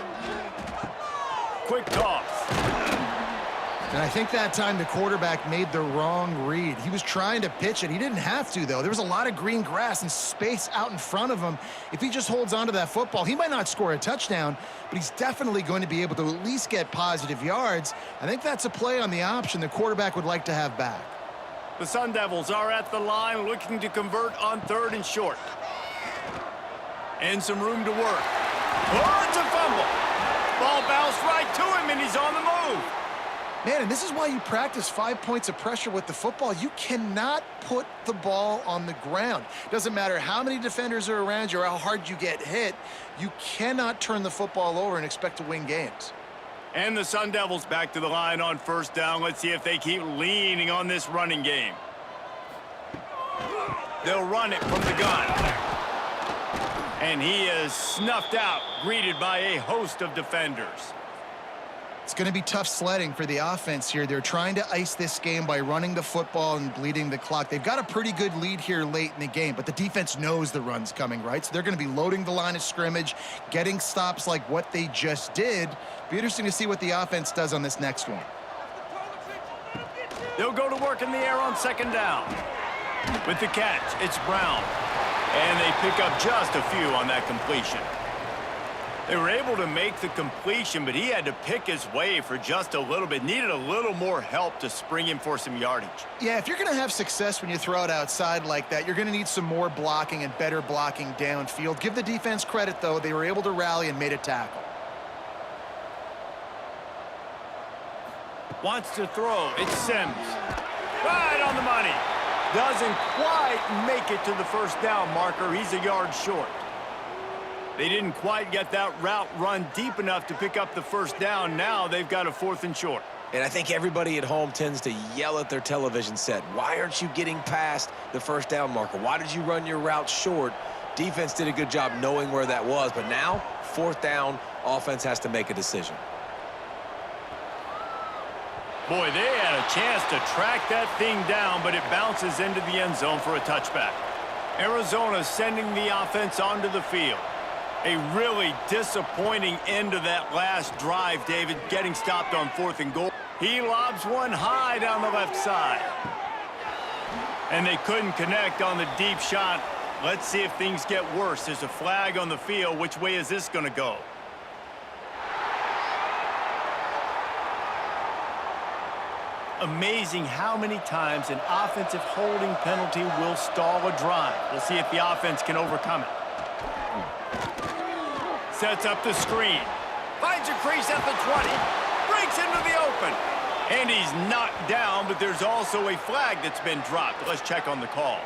Quick toss. And I think that time the quarterback made the wrong read. He was trying to pitch it. He didn't have to, though. There was a lot of green grass and space out in front of him. If he just holds on to that football, he might not score a touchdown, but he's definitely going to be able to at least get positive yards. I think that's a play on the option the quarterback would like to have back. The Sun Devils are at the line looking to convert on 3rd and short. And some room to work. Oh, it's a fumble. Ball bounced right to him, and he's on the move. Man, and this is why you practice 5 points of pressure with the football. You cannot put the ball on the ground. Doesn't matter how many defenders are around you or how hard you get hit. You cannot turn the football over and expect to win games. And the Sun Devils back to the line on 1st down. Let's see if they keep leaning on this running game. They'll run it from the gun. And he is snuffed out, greeted by a host of defenders. It's going to be tough sledding for the offense here. They're trying to ice this game by running the football and bleeding the clock. They've got a pretty good lead here late in the game, but the defense knows the run's coming, right? So they're going to be loading the line of scrimmage, getting stops like what they just did. Be interesting to see what the offense does on this next one. They'll go to work in the air on 2nd down. With the catch, it's Brown. And they pick up just a few on that completion. They were able to make the completion, but he had to pick his way for just a little bit. Needed a little more help to spring him for some yardage. Yeah, if you're going to have success when you throw it outside like that, you're going to need some more blocking and better blocking downfield. Give the defense credit, though. They were able to rally and made a tackle. Wants to throw. It's Sims. Right on the money. Doesn't quite make it to the first down marker. He's a yard short. They didn't quite get that route run deep enough to pick up the first down. Now they've got a 4th and short. And I think everybody at home tends to yell at their television set. Why aren't you getting past the first down marker? Why did you run your route short? Defense did a good job knowing where that was, but now, 4th down, offense has to make a decision. Boy, they had a chance to track that thing down, but it bounces into the end zone for a touchback. Arizona sending the offense onto the field. A really disappointing end to that last drive, David, getting stopped on 4th and goal. He lobs one high down the left side. And they couldn't connect on the deep shot. Let's see if things get worse. There's a flag on the field. Which way is this going to go? Amazing how many times an offensive holding penalty will stall a drive. We'll see if the offense can overcome it. Sets up the screen. Finds a crease at the 20. Breaks into the open. And he's knocked down, but there's also a flag that's been dropped. Let's check on the call.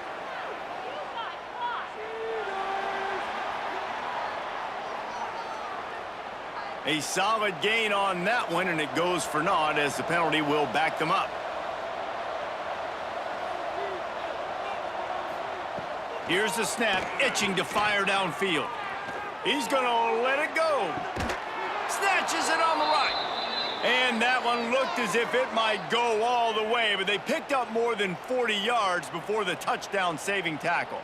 A solid gain on that one, and it goes for naught as the penalty will back them up. Here's the snap, itching to fire downfield. He's going to let it go. Snatches it on the right. And that one looked as if it might go all the way, but they picked up more than 40 yards before the touchdown-saving tackle.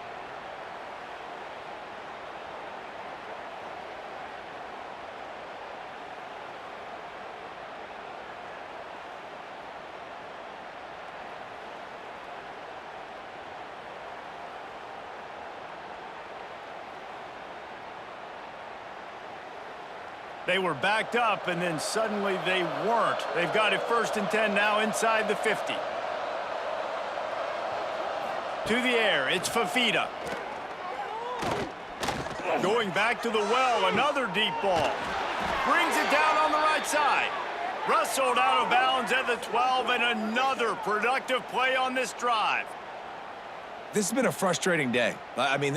They were backed up, and then suddenly they weren't. They've got it 1st and 10 now inside the 50. To the air, it's Fafita. Going back to the well, another deep ball. Brings it down on the right side. Rustled out of bounds at the 12, and another productive play on this drive. This has been a frustrating day. I mean,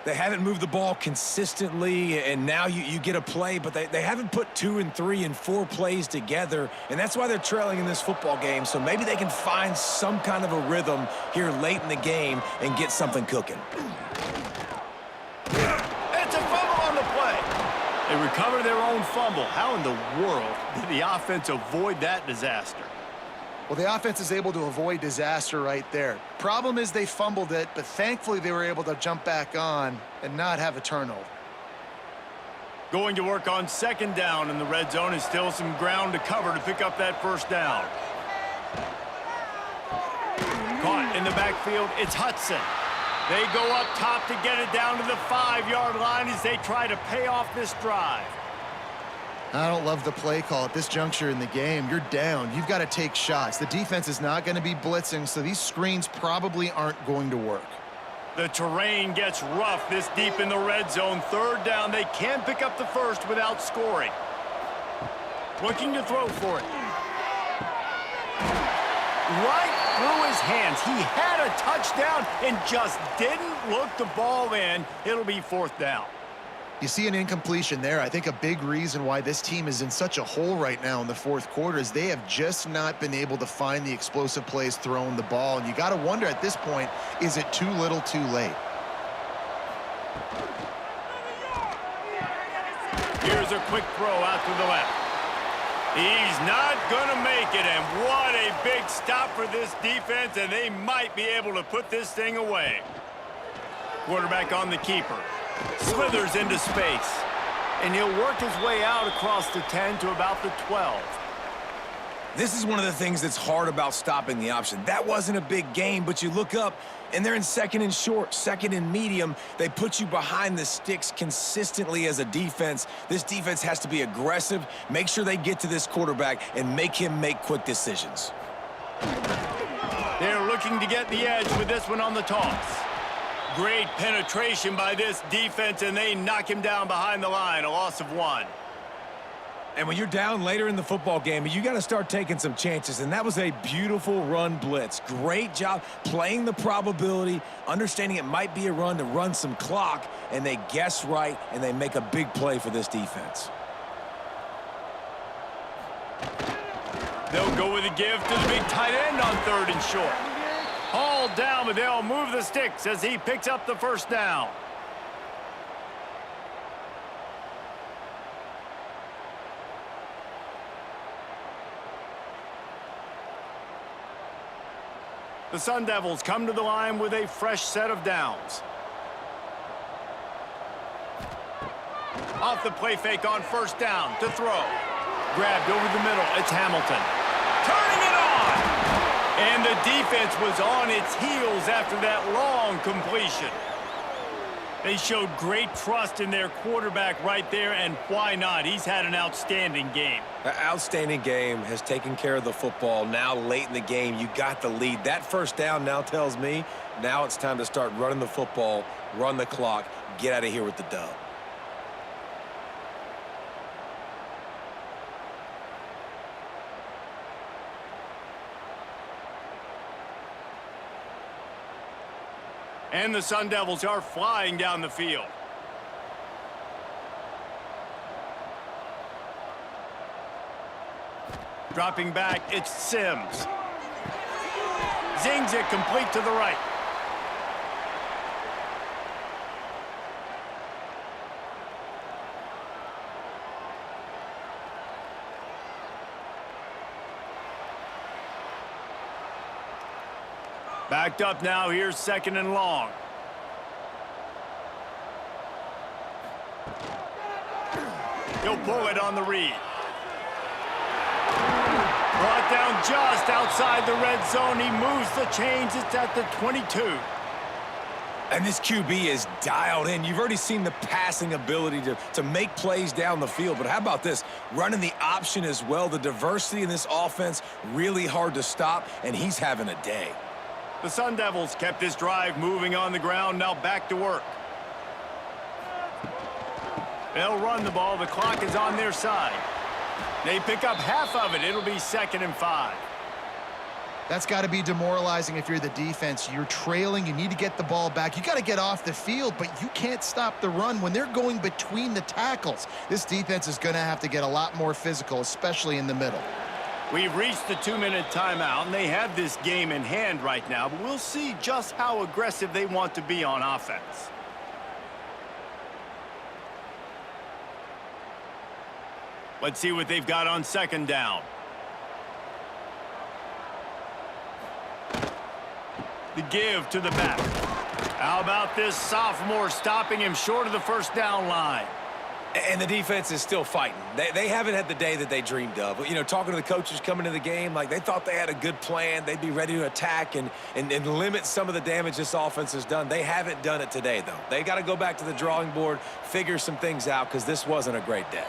they haven't moved the ball consistently, and now you get a play, but they haven't put 2 and 3 and 4 plays together, and that's why they're trailing in this football game. So maybe they can find some kind of a rhythm here late in the game and get something cooking. It's a fumble on the play. They recover their own fumble. How in the world did the offense avoid that disaster? Well, the offense is able to avoid disaster right there. Problem is they fumbled it, but thankfully they were able to jump back on and not have a turnover. Going to work on 2nd down in the red zone, and still some ground to cover to pick up that 1st down. Caught in the backfield, it's Hudson. They go up top to get it down to the 5-yard line as they try to pay off this drive. I don't love the play call at this juncture in the game. You're down. You've got to take shots. The defense is not going to be blitzing, so these screens probably aren't going to work. The terrain gets rough this deep in the red zone. 3rd down. They can pick up the 1st without scoring. Looking to throw for it. Right through his hands. He had a touchdown and just didn't look the ball in. It'll be 4th down. You see an incompletion there. I think a big reason why this team is in such a hole right now in the 4th quarter is they have just not been able to find the explosive plays throwing the ball. And you got to wonder at this point, is it too little too late? Here's a quick throw out to the left. He's not going to make it, and what a big stop for this defense, and they might be able to put this thing away. Quarterback on the keeper. Slithers into space, and he'll work his way out across the 10 to about the 12. This is one of the things that's hard about stopping the option. That wasn't a big game, but you look up, and they're in 2nd and short, 2nd and medium. They put you behind the sticks consistently as a defense. This defense has to be aggressive, make sure they get to this quarterback, and make him make quick decisions. They're looking to get the edge with this one on the toss. Great penetration by this defense, and they knock him down behind the line, a loss of 1. And when you're down later in the football game, you got to start taking some chances, and that was a beautiful run blitz. Great job playing the probability, understanding it might be a run to run some clock, and they guess right, and they make a big play for this defense. They'll go with a give to the big tight end on 3rd and short. Hauled down, but they'll move the sticks as he picks up the first down. The Sun Devils come to the line with a fresh set of downs. Off the play fake on 1st down to throw. Grabbed over the middle, it's Hamilton. Turning it on! And the defense was on its heels after that long completion. They showed great trust in their quarterback right there, and why not? He's had an outstanding game. An outstanding game, has taken care of the football. Now late in the game, you got the lead. That 1st down now tells me now it's time to start running the football, run the clock, get out of here with the dub. And the Sun Devils are flying down the field. Dropping back, it's Sims. Zings it complete to the right. Backed up now, here's 2nd and long. He'll pull it on the read. Brought down just outside the red zone. He moves the chains. It's at the 22. And this QB is dialed in. You've already seen the passing ability to make plays down the field. But how about this? Running the option as well. The diversity in this offense, really hard to stop, and he's having a day. The Sun Devils kept this drive moving on the ground, now back to work. They'll run the ball. The clock is on their side. They pick up half of it. It'll be 2nd and 5. That's got to be demoralizing if you're the defense. You're trailing. You need to get the ball back. You got to get off the field, but you can't stop the run when they're going between the tackles. This defense is going to have to get a lot more physical, especially in the middle. We've reached the 2-minute timeout, and they have this game in hand right now, but we'll see just how aggressive they want to be on offense. Let's see what they've got on 2nd down. The give to the back. How about this sophomore stopping him short of the 1st down line? And the defense is still fighting. They haven't had the day that they dreamed of. You know, talking to the coaches coming into the game, like they thought they had a good plan. They'd be ready to attack and limit some of the damage this offense has done. They haven't done it today, though. They got to go back to the drawing board, figure some things out, because this wasn't a great day.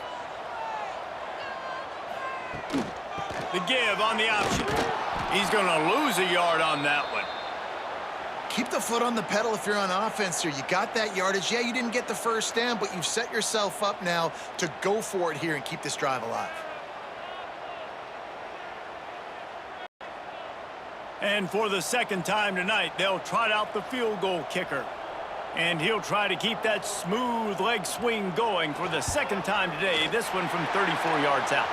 The give on the option. He's going to lose a yard on that one. Keep the foot on the pedal if you're on offense here. You got that yardage. Yeah, you didn't get the 1st down, but you've set yourself up now to go for it here and keep this drive alive. And for the 2nd time tonight, they'll trot out the field goal kicker. And he'll try to keep that smooth leg swing going for the 2nd time today, this one from 34 yards out.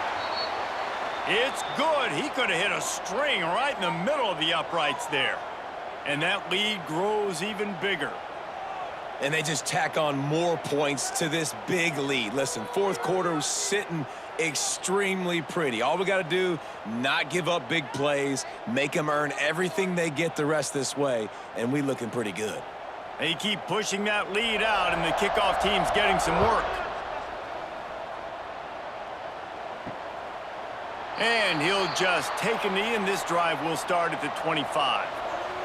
It's good. He could have hit a string right in the middle of the uprights there. And that lead grows even bigger. And they just tack on more points to this big lead. Listen, 4th quarter was sitting extremely pretty. All we got to do, not give up big plays, make them earn everything they get the rest this way, and we looking pretty good. They keep pushing that lead out, and the kickoff team's getting some work. And he'll just take a knee, and this drive will start at the 25.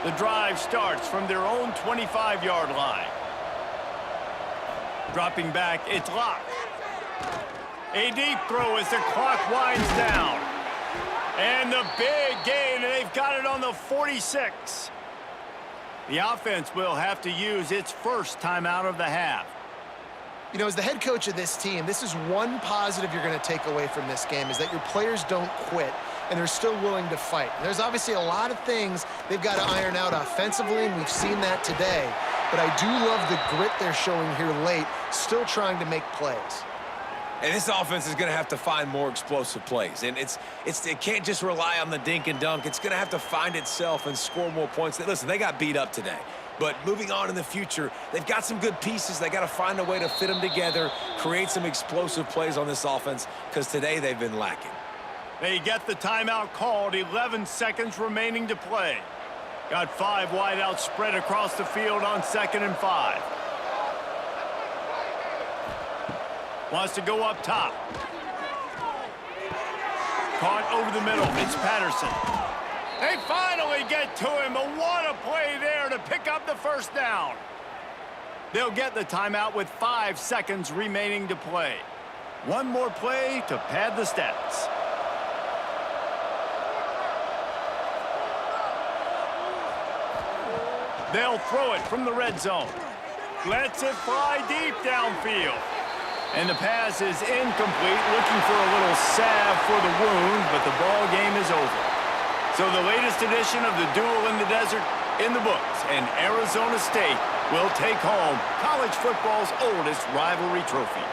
The drive starts from their own 25-yard line. Dropping back, it's Locke. A deep throw as the clock winds down. And the big gain, and they've got it on the 46. The offense will have to use its first timeout of the half. You know, as the head coach of this team, this is one positive you're going to take away from this game, is that your players don't quit and they're still willing to fight. And there's obviously a lot of things they've got to iron out offensively, and we've seen that today. But I do love the grit they're showing here late, still trying to make plays. And this offense is going to have to find more explosive plays. And it can't just rely on the dink and dunk. It's going to have to find itself and score more points. Listen, they got beat up today. But moving on in the future, they've got some good pieces. They got to find a way to fit them together, create some explosive plays on this offense, because today they've been lacking. They get the timeout called, 11 seconds remaining to play. Got 5 wideouts spread across the field on 2nd and 5. Wants to go up top. Caught over the middle, it's Patterson. They finally get to him, but what a play there to pick up the first down. They'll get the timeout with 5 seconds remaining to play. One more play to pad the stats. They'll throw it from the red zone. Lets it fly deep downfield. And the pass is incomplete, looking for a little salve for the wound, but the ball game is over. So the latest edition of the Duel in the Desert in the books, and Arizona State will take home college football's oldest rivalry trophy.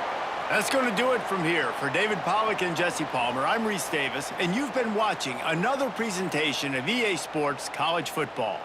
That's going to do it from here. For David Pollack and Jesse Palmer, I'm Reese Davis, and you've been watching another presentation of EA Sports College Football.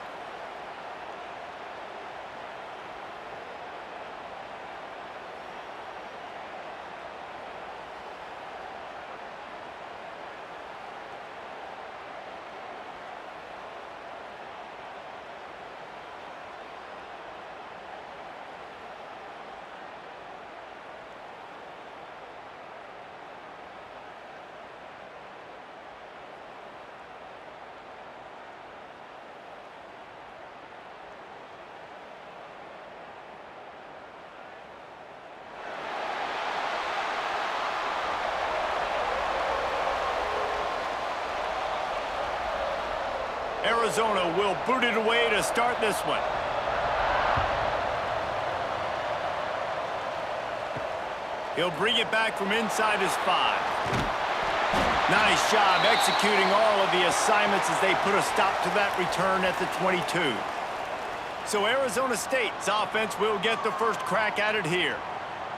Arizona will boot it away to start this one. He'll bring it back from inside his 5. Nice job executing all of the assignments as they put a stop to that return at the 22. So Arizona State's offense will get the first crack at it here.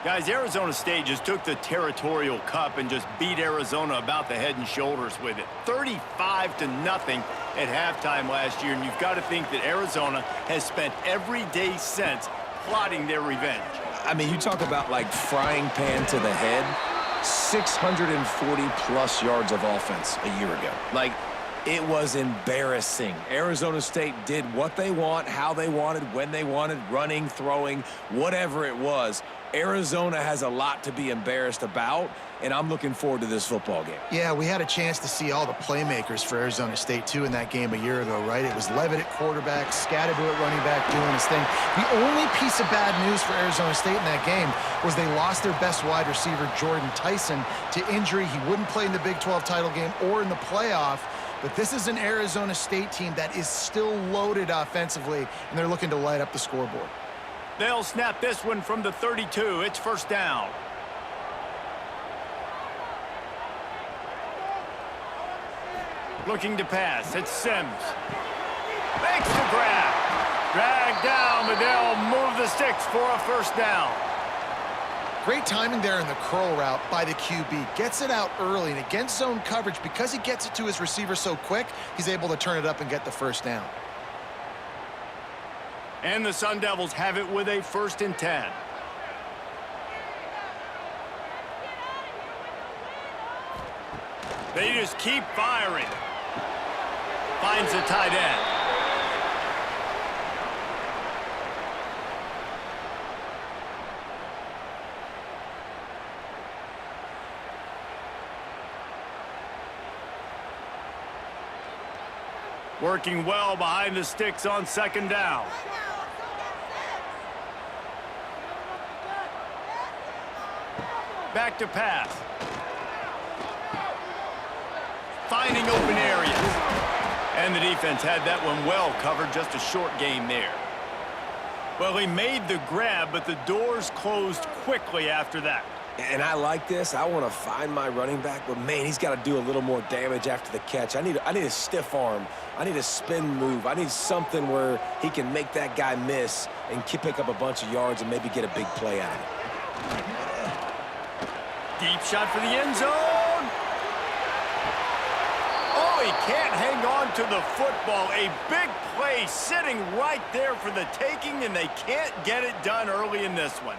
Guys, Arizona State just took the Territorial Cup and just beat Arizona about the head and shoulders with it. 35-0 at halftime last year, and you've got to think that Arizona has spent every day since plotting their revenge. I mean, you talk about like frying pan to the head, 640-plus yards of offense a year ago. Like, it was embarrassing. Arizona State did what they want, how they wanted, when they wanted, running, throwing, whatever it was. Arizona has a lot to be embarrassed about, and I'm looking forward to this football game. Yeah, we had a chance to see all the playmakers for Arizona State, too, in that game a year ago, right? It was Levitt at quarterback, Scadaboo at running back doing his thing. The only piece of bad news for Arizona State in that game was they lost their best wide receiver, Jordan Tyson, to injury. He wouldn't play in the Big 12 title game or in the playoff. But this is an Arizona State team that is still loaded offensively, and they're looking to light up the scoreboard. They'll snap this one from the 32. It's first down. Looking to pass. It's Sims. Makes the grab. Dragged down, but they'll move the sticks for a first down. Great timing there in the curl route by the QB. Gets it out early, and against zone coverage, because he gets it to his receiver so quick, he's able to turn it up and get the first down. And the Sun Devils have it with a 1st and 10. They just keep firing. Finds the tight end. Working well behind the sticks on 2nd down. Back to pass. Finding open areas. And the defense had that one well covered. Just a short gain there. Well, he made the grab, but the doors closed quickly after that. And I like this. I want to find my running back, but man, he's got to do a little more damage after the catch. I need a stiff arm. I need a spin move. I need something where he can make that guy miss and pick up a bunch of yards and maybe get a big play out of it. Deep shot for the end zone. Oh, he can't hang on to the football. A big play sitting right there for the taking, and they can't get it done early in this one.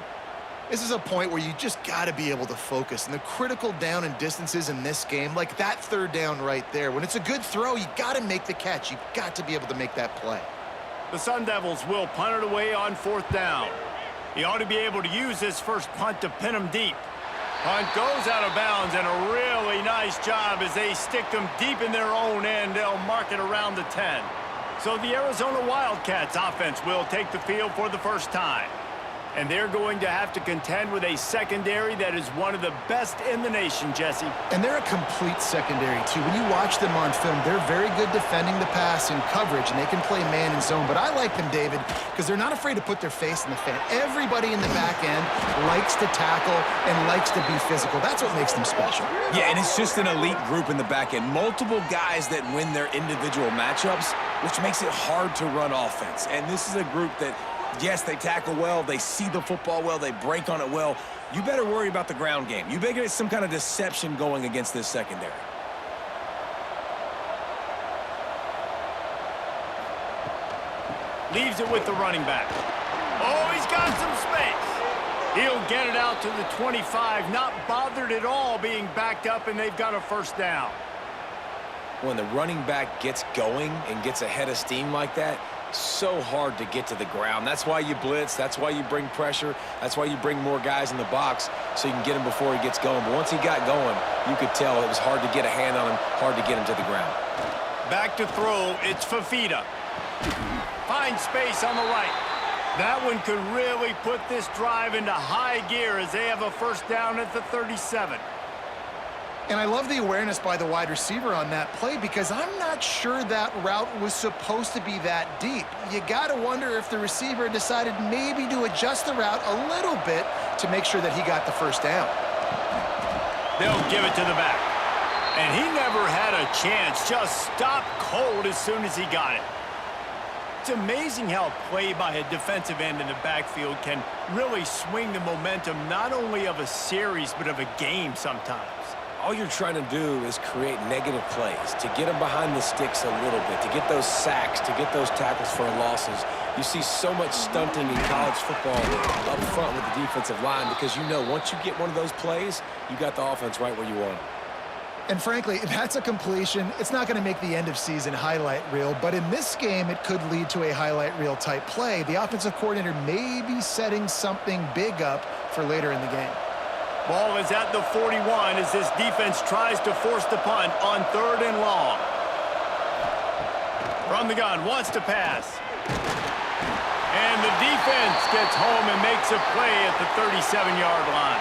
This is a point where you just got to be able to focus. And the critical down and distances in this game, like that third down right there, when it's a good throw, you got to make the catch. You've got to be able to make that play. The Sun Devils will punt it away on 4th down. He ought to be able to use this first punt to pin him deep. Punt goes out of bounds, and a really nice job as they stick them deep in their own end. They'll mark it around the 10. So the Arizona Wildcats offense will take the field for the first time. And they're going to have to contend with a secondary that is one of the best in the nation, Jesse. And they're a complete secondary, too. When you watch them on film, they're very good defending the pass and coverage, and they can play man and zone. But I like them, David, because they're not afraid to put their face in the fan. Everybody in the back end likes to tackle and likes to be physical. That's what makes them special. Yeah, and it's just an elite group in the back end. Multiple guys that win their individual matchups, which makes it hard to run offense. And this is a group that, yes, they tackle well, they see the football well, they break on it well. You better worry about the ground game. You better get some kind of deception going against this secondary. Leaves it with the running back. Oh, he's got some space. He'll get it out to the 25, not bothered at all being backed up, and they've got a first down. When the running back gets going and gets ahead of steam like that, so hard to get to the ground. That's why you blitz. That's why you bring pressure. That's why you bring more guys in the box so you can get him before he gets going. But once he got going, you could tell it was hard to get a hand on him, hard to get him to the ground. Back to throw, it's Fafita. Finds space on the right. That one could really put this drive into high gear as they have a first down at the 37. And I love the awareness by the wide receiver on that play because I'm not sure that route was supposed to be that deep. You got to wonder if the receiver decided maybe to adjust the route a little bit to make sure that he got the first down. They'll give it to the back. And he never had a chance, just stopped cold as soon as he got it. It's amazing how play by a defensive end in the backfield can really swing the momentum not only of a series but of a game sometimes. All you're trying to do is create negative plays, to get them behind the sticks a little bit, to get those sacks, to get those tackles for losses. You see so much stunting in college football up front with the defensive line because you know once you get one of those plays, you got the offense right where you want it. And frankly, if that's a completion, it's not going to make the end of season highlight reel. But in this game, it could lead to a highlight reel type play. The offensive coordinator may be setting something big up for later in the game. Ball is at the 41 as this defense tries to force the punt on 3rd and long. From the gun, wants to pass. And the defense gets home and makes a play at the 37-yard line.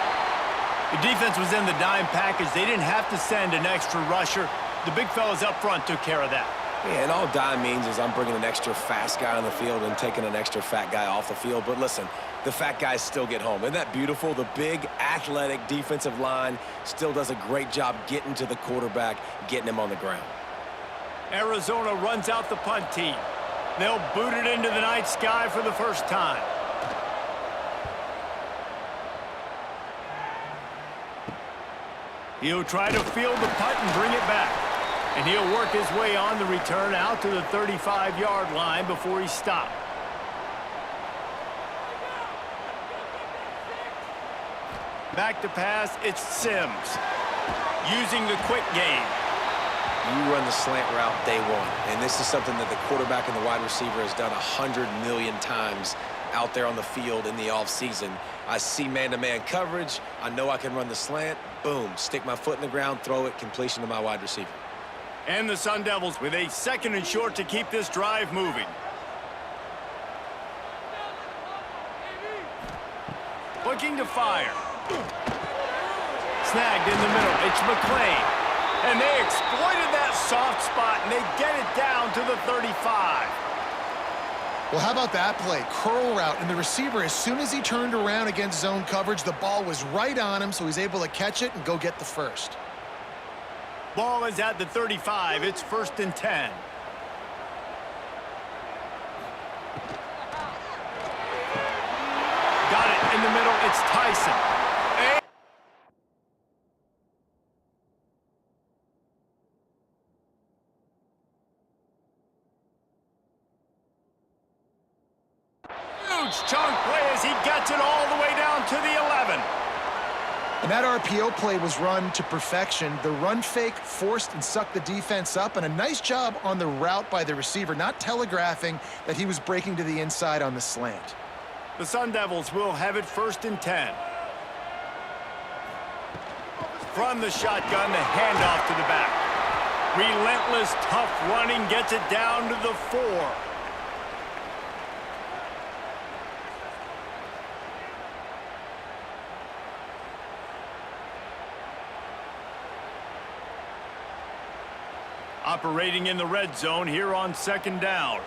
The defense was in the dime package. They didn't have to send an extra rusher. The big fellas up front took care of that. Yeah, and all dime means is I'm bringing an extra fast guy on the field and taking an extra fat guy off the field. But listen, the fat guys still get home. Isn't that beautiful? The big, athletic defensive line still does a great job getting to the quarterback, getting him on the ground. Arizona runs out the punt team. They'll boot it into the night sky for the first time. He'll try to field the punt and bring it back. And he'll work his way on the return out to the 35-yard line before he stopped. Back to pass, it's Sims. Using the quick game. You run the slant route day one. And this is something that the quarterback and the wide receiver has done 100 million times out there on the field in the offseason. I see man-to-man coverage. I know I can run the slant. Boom, stick my foot in the ground, throw it, completion to my wide receiver. And the Sun Devils with a 2nd and short to keep this drive moving. Looking to fire. Snagged in the middle. It's McClain. And they exploited that soft spot, and they get it down to the 35. Well, how about that play? Curl route, and the receiver, as soon as he turned around against zone coverage, the ball was right on him, so he's able to catch it and go get the first. Ball is at the 35. It's 1st and 10. Got it in the middle. It's Tyson. Huge chunk play as he gets it all the way down to the 11. And that RPO play was run to perfection. The run fake forced and sucked the defense up, and a nice job on the route by the receiver, not telegraphing that he was breaking to the inside on the slant. The Sun Devils will have it 1st and 10. From the shotgun, the handoff to the back. Relentless, tough running gets it down to the 4. Operating in the red zone here on 2nd down.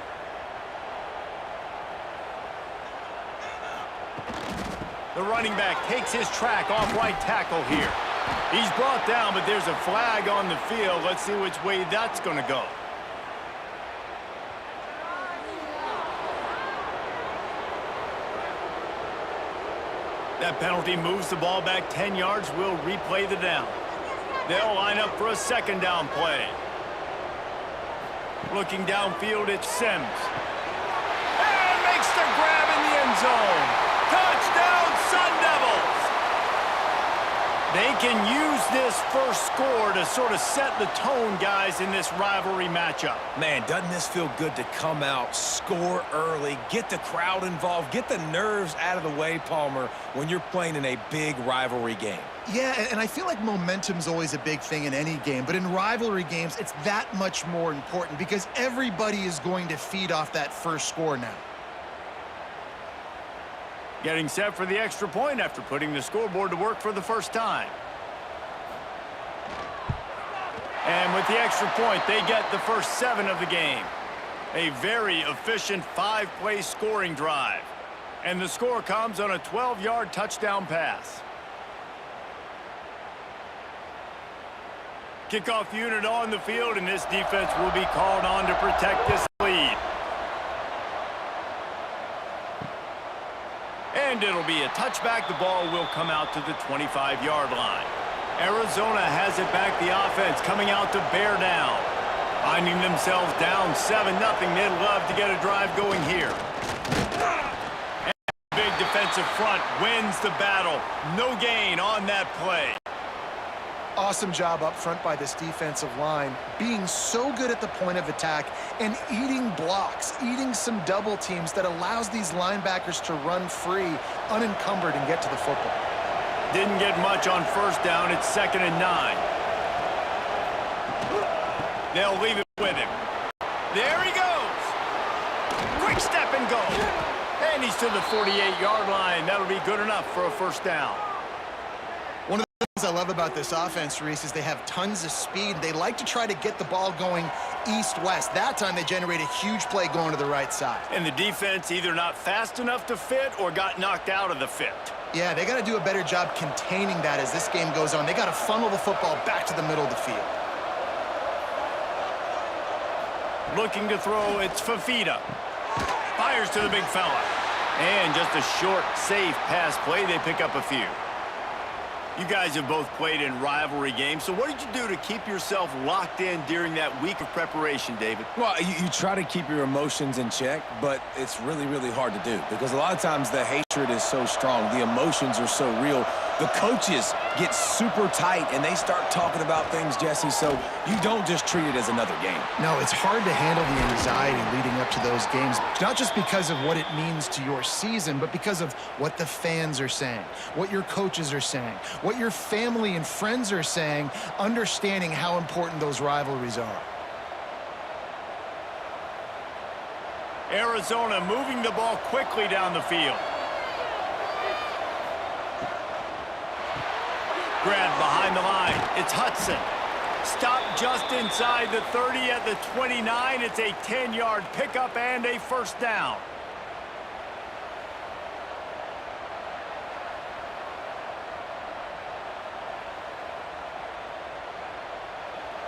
The running back takes his track off right tackle here. He's brought down, but there's a flag on the field. Let's see which way that's going to go. That penalty moves the ball back 10 yards. We'll replay the down. They'll line up for a 2nd down play. Looking downfield, it's Sims. And makes the grab in the end zone. Touchdown, Sun Devils! They can use this first score to sort of set the tone, guys, in this rivalry matchup. Man, doesn't this feel good to come out, score early, get the crowd involved, get the nerves out of the way, Palmer, when you're playing in a big rivalry game? Yeah, and I feel like momentum's always a big thing in any game, but in rivalry games, it's that much more important because everybody is going to feed off that first score now. Getting set for the extra point after putting the scoreboard to work for the first time. And with the extra point, they get the first 7 of the game. A very efficient 5-play scoring drive. And the score comes on a 12-yard touchdown pass. Kickoff unit on the field, and this defense will be called on to protect this lead. And it'll be a touchback. The ball will come out to the 25-yard line. Arizona has it back. The offense coming out to bear down. Finding themselves down 7-0. They'd love to get a drive going here. And big defensive front wins the battle. No gain on that play. Awesome job up front by this defensive line, being so good at the point of attack and eating blocks, eating some double teams that allows these linebackers to run free, unencumbered, and get to the football. Didn't get much on 1st down. It's 2nd and 9. They'll leave it with him. There he goes. Quick step and go. And he's to the 48-yard line. That'll be good enough for a 1st down. One of the things I love about this offense, Reese, is they have tons of speed. They like to try to get the ball going east-west. That time they generate a huge play going to the right side. And the defense either not fast enough to fit or got knocked out of the fit. Yeah, they got to do a better job containing that as this game goes on. They got to funnel the football back to the middle of the field. Looking to throw, it's Fafita. Fires to the big fella. And just a short, safe pass play. They pick up a few. You guys have both played in rivalry games, so what did you do to keep yourself locked in during that week of preparation, David? Well, you try to keep your emotions in check, but it's really, really hard to do because a lot of times the hatred is so strong. The emotions are so real. The coaches get super tight, and they start talking about things, Jesse, so you don't just treat it as another game. No, it's hard to handle the anxiety leading up to those games, not just because of what it means to your season, but because of what the fans are saying, what your coaches are saying, what your family and friends are saying, understanding how important those rivalries are. Arizona moving the ball quickly down the field. Grabbed behind the line. It's Hudson. Stop just inside the 30 at the 29. It's a 10-yard pickup and a first down.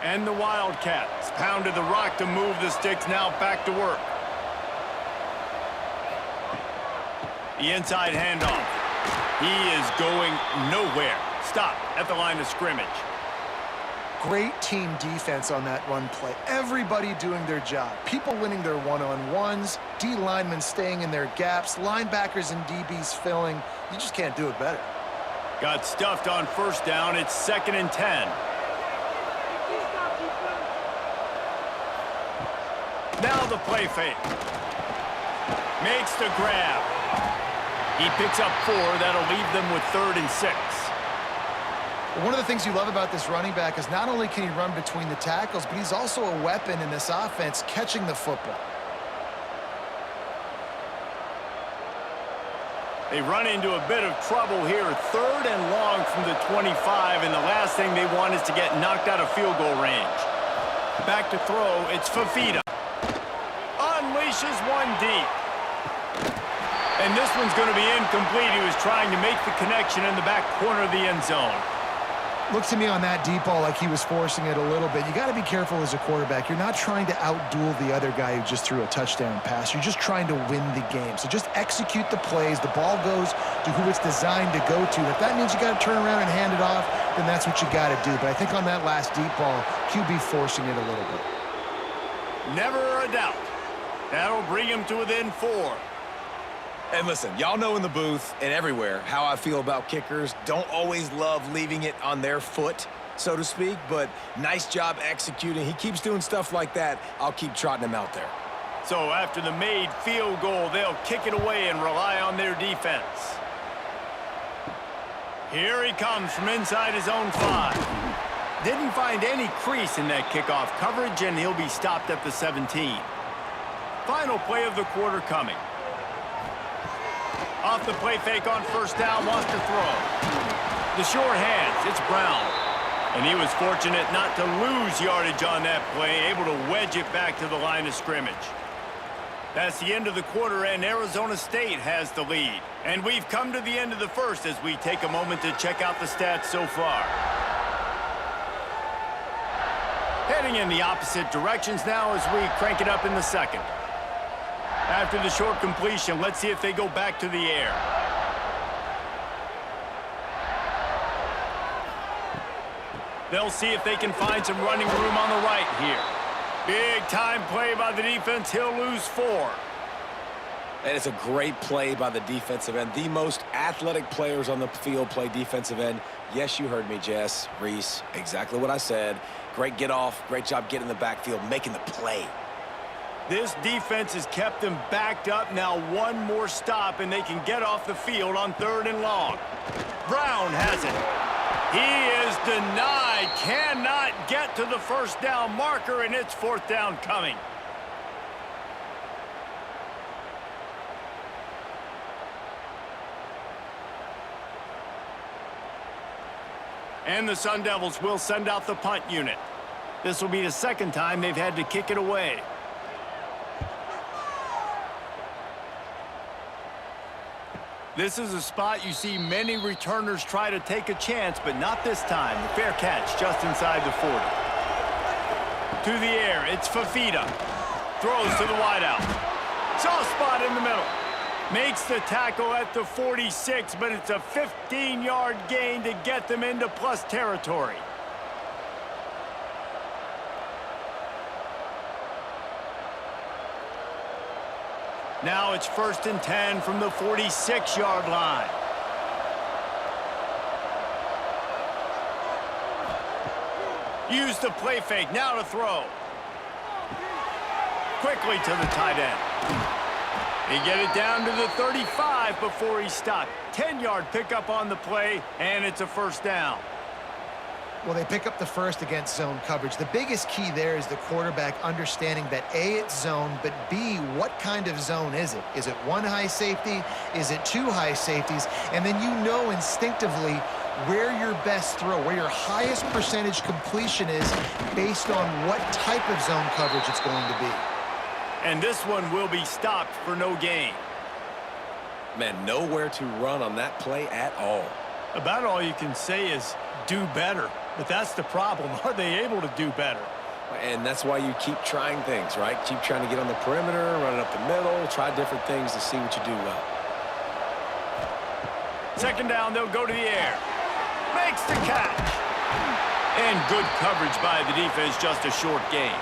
And the Wildcats pounded the rock to move the sticks, now back to work. The inside handoff. He is going nowhere. Stop at the line of scrimmage. Great team defense on that run play. Everybody doing their job. People winning their one-on-ones, D linemen staying in their gaps, linebackers and DBs filling. You just can't do it better. Got stuffed on first down. It's 2nd and 10. Now the play fake. Makes the grab. He picks up 4. That'll leave them with 3rd and 6. One of the things you love about this running back is not only can he run between the tackles, but he's also a weapon in this offense catching the football. They run into a bit of trouble here. 3rd and long from the 25, and the last thing they want is to get knocked out of field goal range. Back to throw. It's Fafita. Unleashes one deep. And this one's going to be incomplete. He was trying to make the connection in the back corner of the end zone. Looks to me on that deep ball like he was forcing it a little bit. You got to be careful as a quarterback. You're not trying to outduel the other guy who just threw a touchdown pass. You're just trying to win the game. So just execute the plays. The ball goes to who it's designed to go to. If that means you got to turn around and hand it off, then that's what you got to do. But I think on that last deep ball, QB forcing it a little bit. Never a doubt. That'll bring him to within 4. And listen, y'all know in the booth and everywhere how I feel about kickers. Don't always love leaving it on their foot, so to speak, but nice job executing. He keeps doing stuff like that. I'll keep trotting him out there. So after the made field goal, they'll kick it away and rely on their defense. Here he comes from inside his own 5. Didn't find any crease in that kickoff coverage, and he'll be stopped at the 17. Final play of the quarter coming. Off the play fake on first down, wants to throw. The sure hands, it's Brown. And he was fortunate not to lose yardage on that play, able to wedge it back to the line of scrimmage. That's the end of the quarter, and Arizona State has the lead. And we've come to the end of the first as we take a moment to check out the stats so far. Heading in the opposite directions now as we crank it up in the second. After the short completion, let's see if they go back to the air. They'll see if they can find some running room on the right here. Big time play by the defense. He'll lose 4. And it's a great play by the defensive end. The most athletic players on the field play defensive end. Yes, you heard me, Jess, Reese. Exactly what I said. Great get off. Great job getting in the backfield, making the play. This defense has kept them backed up. Now one more stop, and they can get off the field on 3rd and long. Brown has it. He is denied. Cannot get to the first down marker, and it's 4th down coming. And the Sun Devils will send out the punt unit. This will be the 2nd time they've had to kick it away. This is a spot you see many returners try to take a chance, but not this time. The fair catch just inside the 40. To the air, it's Fafita. Throws to the wideout. Soft spot in the middle. Makes the tackle at the 46, but it's a 15-yard gain to get them into plus territory. Now it's 1st and 10 from the 46-yard line. Use the play fake, now to throw. Quickly to the tight end. They get it down to the 35 before he's stopped. 10-yard pickup on the play, and it's a first down. Well, they pick up the first against zone coverage. The biggest key there is the quarterback understanding that A, it's zone, but B, what kind of zone is it? Is it one high safety? Is it two high safeties? And then you know instinctively where your best throw, where your highest percentage completion is based on what type of zone coverage it's going to be. And this one will be stopped for no gain. Man, nowhere to run on that play at all. About all you can say is do better. But that's the problem. Are they able to do better? And that's why you keep trying things, right? Keep trying to get on the perimeter, run it up the middle, try different things to see what you do well. Second down, they'll go to the air. Makes the catch. And good coverage by the defense, just a short gain.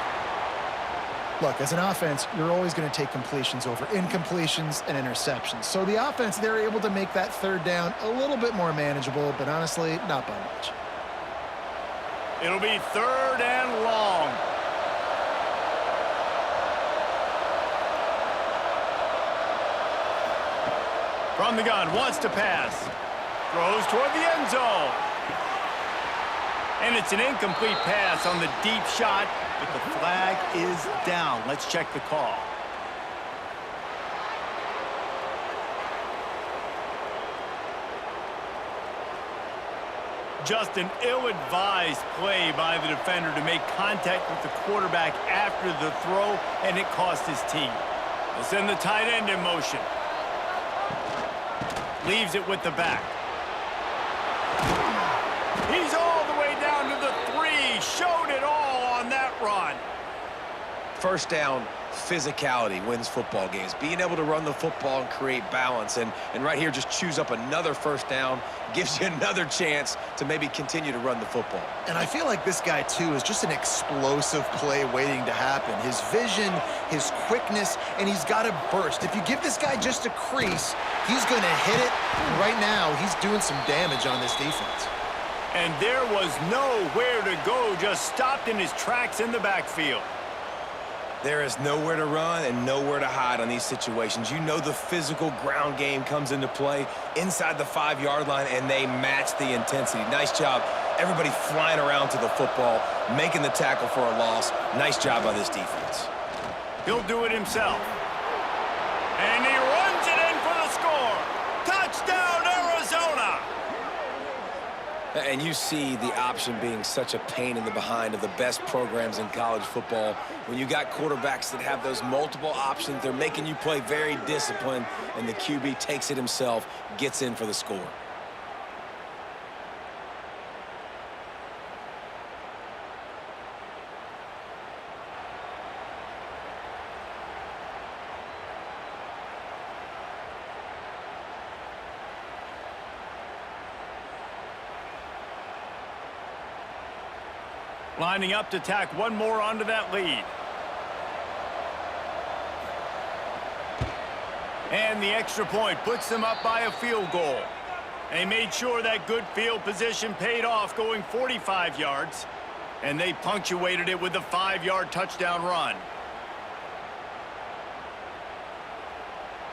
Look, as an offense, you're always going to take completions over incompletions and interceptions. So the offense, they're able to make that third down a little bit more manageable, but honestly, not by much. It'll be third and long. From the gun, wants to pass. Throws toward the end zone. And it's an incomplete pass on the deep shot, but the flag is down. Let's check the call. Just an ill-advised play by the defender to make contact with the quarterback after the throw, and it cost his team. They'll send the tight end in motion. Leaves it with the back. He's all the way down to the 3. Showed it all on that run. First down, physicality wins football games. Being able to run the football and create balance. And right here, just choose up another first down, gives you another chance to maybe continue to run the football. And I feel like this guy, too, is just an explosive play waiting to happen. His vision, his quickness, and he's got a burst. If you give this guy just a crease, he's going to hit it. And right now, he's doing some damage on this defense. And there was nowhere to go, just stopped in his tracks in the backfield. There is nowhere to run and nowhere to hide on these situations. You know the physical ground game comes into play inside the 5-yard line, and they match the intensity. Nice job. Everybody flying around to the football, making the tackle for a loss. Nice job by this defense. He'll do it himself. And he runs it in for the score. Touchdown, Arizona! And you see the option being such a pain in the behind of the best programs in college football. When you got quarterbacks that have those multiple options, they're making you play very disciplined, and the QB takes it himself, gets in for the score. Lining up to tack one more onto that lead. And the extra point puts them up by a field goal. They made sure that good field position paid off, going 45 yards. And they punctuated it with a 5-yard touchdown run.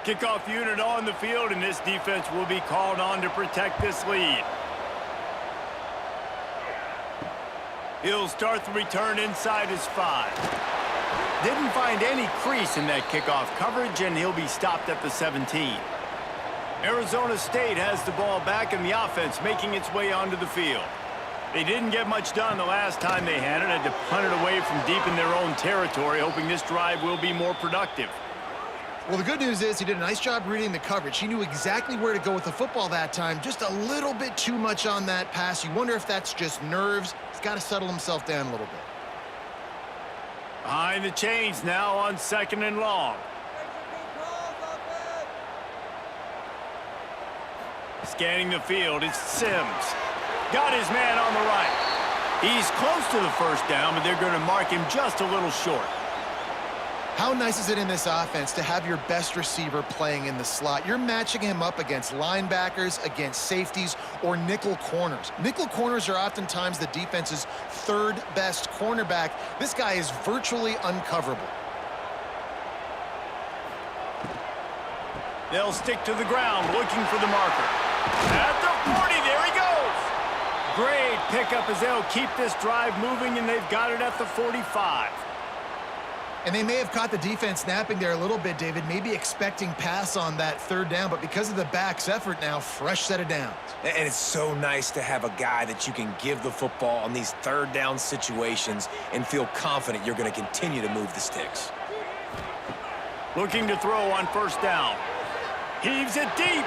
Kickoff unit on the field, and this defense will be called on to protect this lead. He'll start the return inside his 5. Didn't find any crease in that kickoff coverage, and he'll be stopped at the 17. Arizona State has the ball back, and the offense making its way onto the field. They didn't get much done the last time they had it. Had to punt it away from deep in their own territory, hoping this drive will be more productive. Well, the good news is he did a nice job reading the coverage. He knew exactly where to go with the football that time. Just a little bit too much on that pass. You wonder if that's just nerves. He's got to settle himself down a little bit. Behind the chains now on 2nd and long. Scanning the field, it's Sims. Got his man on the right. He's close to the first down, but they're going to mark him just a little short. How nice is it in this offense to have your best receiver playing in the slot? You're matching him up against linebackers, against safeties, or nickel corners. Nickel corners are oftentimes the defense's 3rd best cornerback. This guy is virtually uncoverable. They'll stick to the ground looking for the marker. At the 40, there he goes. Great pickup as they'll keep this drive moving, and they've got it at the 45. And they may have caught the defense napping there a little bit, David, maybe expecting pass on that third down, but because of the back's effort now, fresh set of downs. And it's so nice to have a guy that you can give the football on these third down situations and feel confident you're going to continue to move the sticks. Looking to throw on first down. Heaves it deep.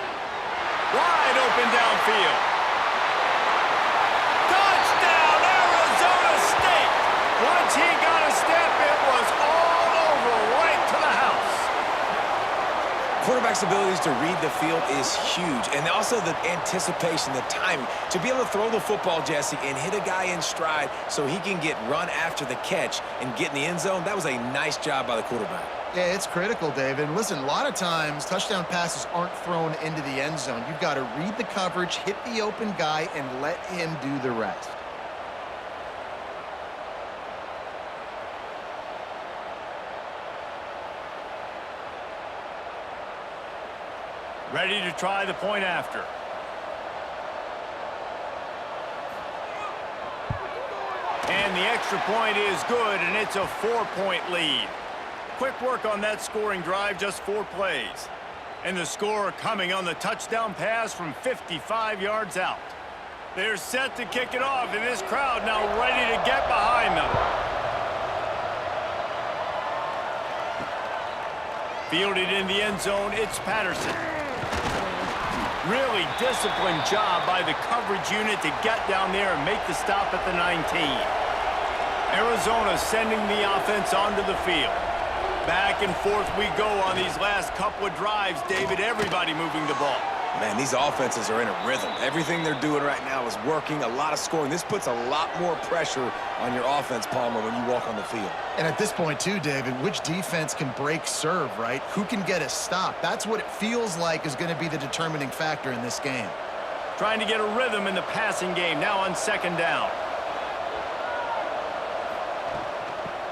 Wide open downfield. Touchdown, Arizona State! Once he got a step, it was all over, right to the house. Quarterback's abilities to read the field is huge, and also the anticipation, the timing. To be able to throw the football, Jesse, and hit a guy in stride so he can get run after the catch and get in the end zone, that was a nice job by the quarterback. Yeah, it's critical, David. And listen, a lot of times, touchdown passes aren't thrown into the end zone. You've got to read the coverage, hit the open guy, and let him do the rest. Ready to try the point after. And the extra point is good, and it's a 4-point lead. Quick work on that scoring drive, just 4 plays. And the score coming on the touchdown pass from 55 yards out. They're set to kick it off, and this crowd now ready to get behind them. Fielded in the end zone, it's Patterson. Really disciplined job by the coverage unit to get down there and make the stop at the 19. Arizona sending the offense onto the field. Back and forth we go on these last couple of drives, David. Everybody moving the ball. Man, these offenses are in a rhythm. Everything they're doing right now is working, a lot of scoring. This puts a lot more pressure on your offense, Palmer, when you walk on the field. And at this point, too, David, which defense can break serve, right? Who can get a stop? That's what it feels like is going to be the determining factor in this game. Trying to get a rhythm in the passing game, now on second down.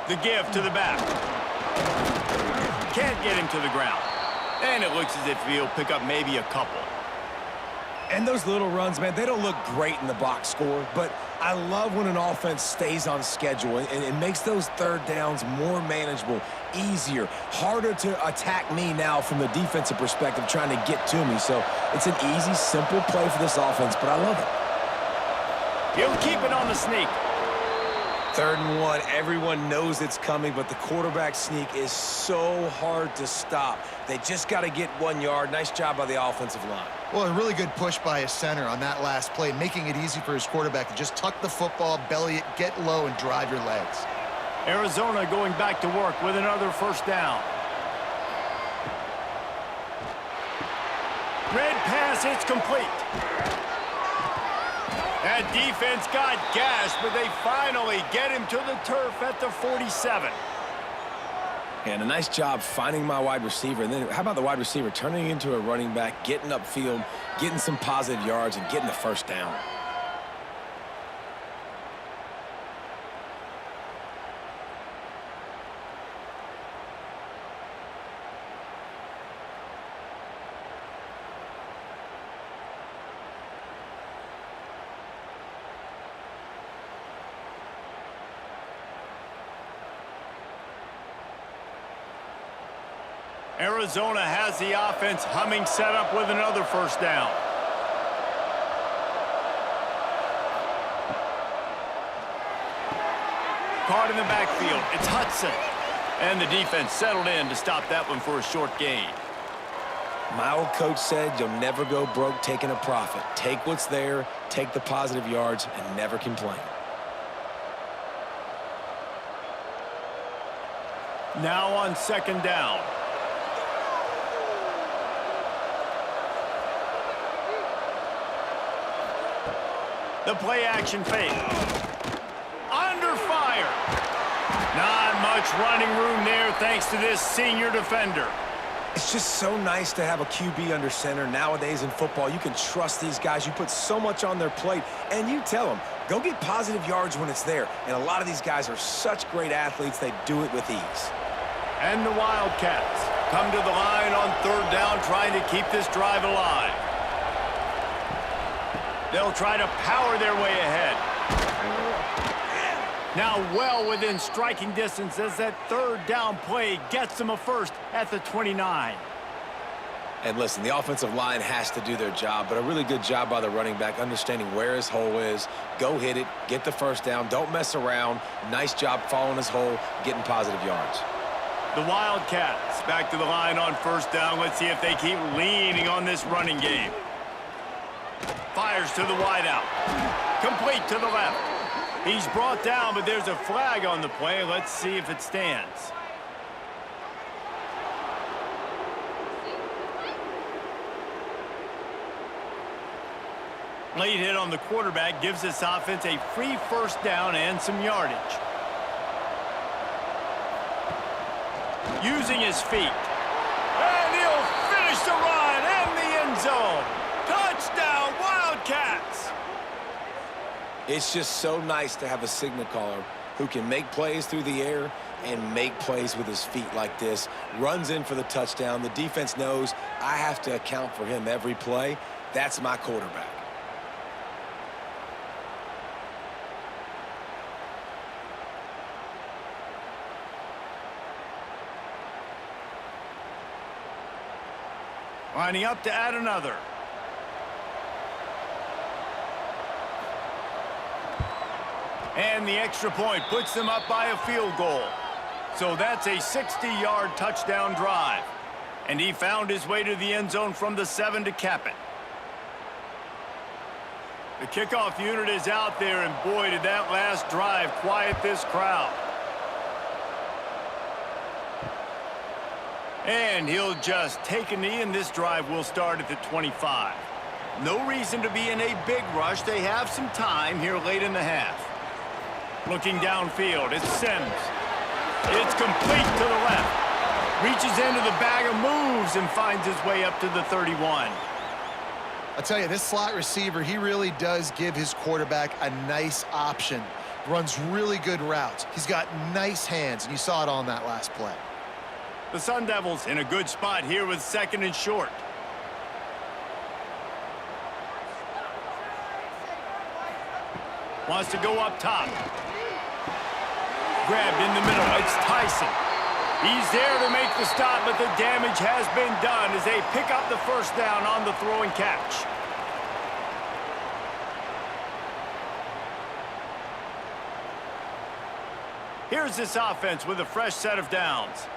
The give to the back. Can't get him to the ground. And it looks as if he'll pick up maybe a couple. And those little runs, man, they don't look great in the box score, but I love when an offense stays on schedule and it makes those third downs more manageable, easier, harder to attack me now from the defensive perspective trying to get to me. So it's an easy, simple play for this offense, but I love it. He'll keep it on the sneak. 3rd and 1, everyone knows it's coming, but the quarterback sneak is so hard to stop. They just got to get 1 yard. Nice job by the offensive line. Well, a really good push by his center on that last play, making it easy for his quarterback to just tuck the football, belly it, get low, and drive your legs. Arizona going back to work with another first down. Red pass, it's complete. That defense got gashed, but they finally get him to the turf at the 47. And a nice job finding my wide receiver. And then how about the wide receiver turning into a running back, getting upfield, getting some positive yards, and getting the first down. Arizona has the offense humming, set up with another first down. Caught in the backfield, it's Hudson. And the defense settled in to stop that one for a short gain. My old coach said you'll never go broke taking a profit. Take what's there, take the positive yards, and never complain. Now on second down. The play action fake. Under fire. Not much running room there thanks to this senior defender. It's just so nice to have a QB under center. Nowadays in football, you can trust these guys. You put so much on their plate, and you tell them, go get positive yards when it's there. And a lot of these guys are such great athletes, they do it with ease. And the Wildcats come to the line on third down, trying to keep this drive alive. They'll try to power their way ahead. Now well within striking distance as that third down play gets them a first at the 29. And listen, the offensive line has to do their job, but a really good job by the running back understanding where his hole is. Go hit it, get the first down, don't mess around. Nice job following his hole, getting positive yards. The Wildcats back to the line on first down. Let's see if they keep leaning on this running game. Fires to the wideout. Complete to the left. He's brought down, but there's a flag on the play. Let's see if it stands. Late hit on the quarterback gives this offense a free first down and some yardage. Using his feet. And he'll finish the run in the end zone. Touchdown, Wildcats! It's just so nice to have a signal caller who can make plays through the air and make plays with his feet like this. Runs in for the touchdown. The defense knows I have to account for him every play. That's my quarterback. Lining up to add another. And the extra point puts them up by a field goal. So that's a 60-yard touchdown drive. And he found his way to the end zone from the 7 to cap it. The kickoff unit is out there, and boy, did that last drive quiet this crowd. And he'll just take a knee, and this drive will start at the 25. No reason to be in a big rush. They have some time here late in the half. Looking downfield, it's Sims. It's complete to the left. Reaches into the bag of moves and finds his way up to the 31. I'll tell you, this slot receiver, he really does give his quarterback a nice option. Runs really good routes. He's got nice hands, and you saw it on that last play. The Sun Devils in a good spot here with 2nd and short. Wants to go up top. Grabbed in the middle. It's Tyson. He's there to make the stop, but the damage has been done as they pick up the first down on the throw and catch. Here's this offense with a fresh set of downs.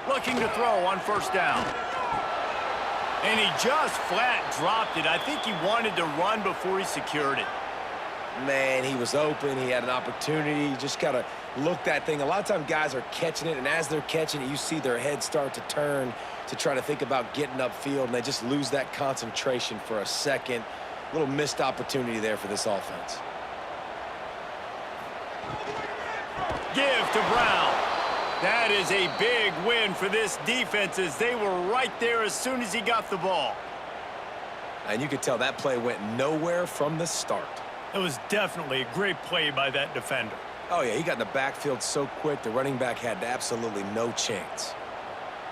Looking to throw on first down. And he just flat dropped it. I think he wanted to run before he secured it. Man, he was open. He had an opportunity. You just got to look that thing. A lot of times guys are catching it, and as they're catching it, you see their head start to turn to try to think about getting upfield, and they just lose that concentration for a second. A little missed opportunity there for this offense. Give to Brown. That is a big win for this defense as they were right there as soon as he got the ball. And you could tell that play went nowhere from the start. It was definitely a great play by that defender. Oh, yeah, he got in the backfield so quick, the running back had absolutely no chance.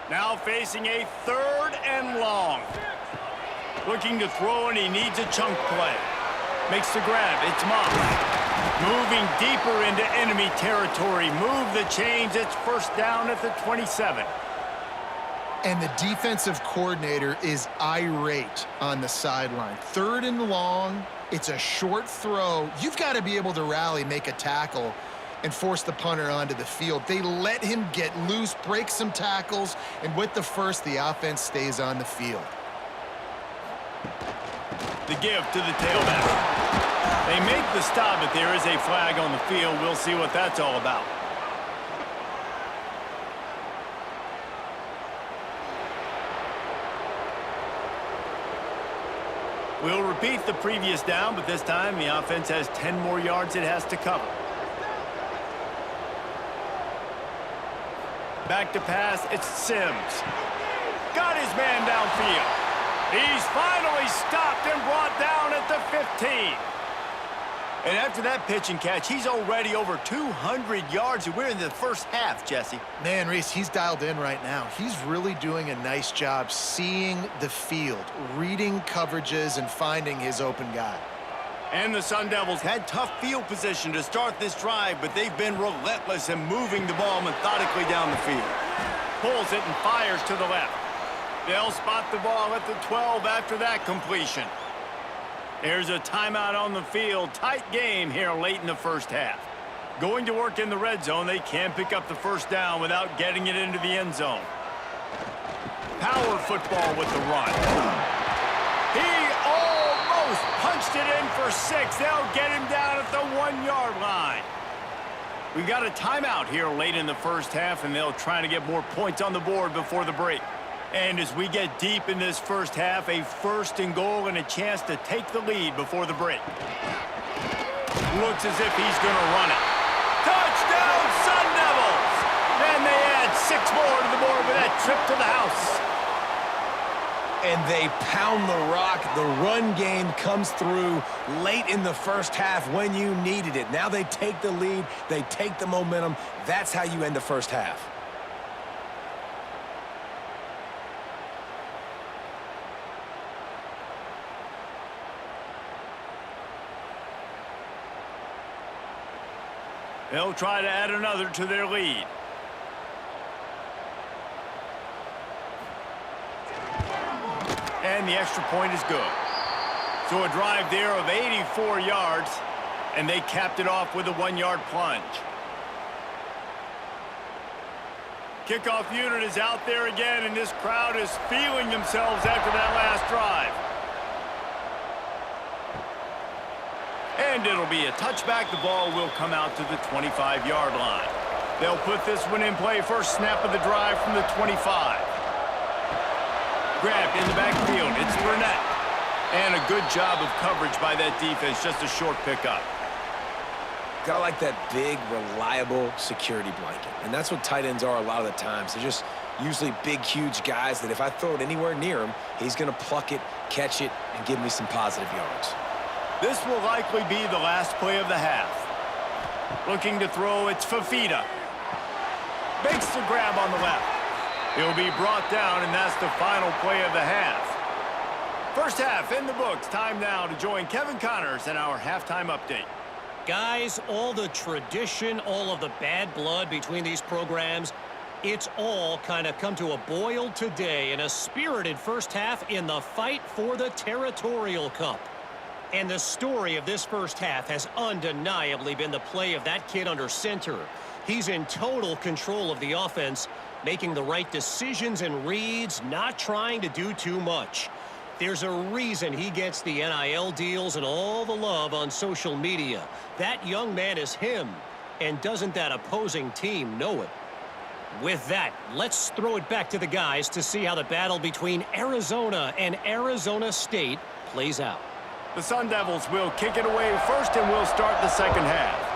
Now facing a 3rd and long. Looking to throw, and he needs a chunk play. Makes the grab. It's Moss. Moving deeper into enemy territory. Move the chains. It's first down at the 27. And the defensive coordinator is irate on the sideline. 3rd and long. It's a short throw. You've got to be able to rally, make a tackle, and force the punter onto the field. They let him get loose, break some tackles, and with the first, the offense stays on the field. The give to the tailback. They make the stop, but there is a flag on the field. We'll see what that's all about. We'll repeat the previous down, but this time the offense has 10 more yards it has to cover. Back to pass, it's Sims. Got his man downfield. He's finally stopped and brought down at the 15. And after that pitch and catch, he's already over 200 yards, and we're in the first half, Jesse. Man, Reese, he's dialed in right now. He's really doing a nice job seeing the field, reading coverages, and finding his open guy. And the Sun Devils had tough field position to start this drive, but they've been relentless in moving the ball methodically down the field. Pulls it and fires to the left. They'll spot the ball at the 12 after that completion. There's a timeout on the field. Tight game here late in the first half. Going to work in the red zone, they can't pick up the first down without getting it into the end zone. Power football with the run. He almost punched it in for 6. They'll get him down at the 1-yard line. We've got a timeout here late in the first half, and they'll try to get more points on the board before the break. And as we get deep in this first half, a 1st and goal and a chance to take the lead before the break. Looks as if he's going to run it. Touchdown, Sun Devils! And they add 6 more to the board with that trip to the house. And they pound the rock. The run game comes through late in the first half when you needed it. Now they take the lead. They take the momentum. That's how you end the first half. They'll try to add another to their lead. And the extra point is good. So a drive there of 84 yards, and they capped it off with a 1-yard plunge. Kickoff unit is out there again, and this crowd is feeling themselves after that last drive. And it'll be a touchback. The ball will come out to the 25-yard line. They'll put this one in play. First snap of the drive from the 25. Grabbed in the backfield. It's Burnett. And a good job of coverage by that defense. Just a short pickup. Gotta like that big, reliable security blanket. And that's what tight ends are a lot of the times. They're just usually big, huge guys that if I throw it anywhere near him, he's going to pluck it, catch it, and give me some positive yards. This will likely be the last play of the half. Looking to throw, it's Fafita. Makes the grab on the left. He'll be brought down, and that's the final play of the half. First half in the books. Time now to join Kevin Connors in our halftime update. Guys, all the tradition, all of the bad blood between these programs, it's all kind of come to a boil today in a spirited first half in the fight for the Territorial Cup. And the story of this first half has undeniably been the play of that kid under center. He's in total control of the offense, making the right decisions and reads, not trying to do too much. There's a reason he gets the NIL deals and all the love on social media. That young man is him, and doesn't that opposing team know it? With that, let's throw it back to the guys to see how the battle between Arizona and Arizona State plays out. The Sun Devils will kick it away first, and we'll start the second half.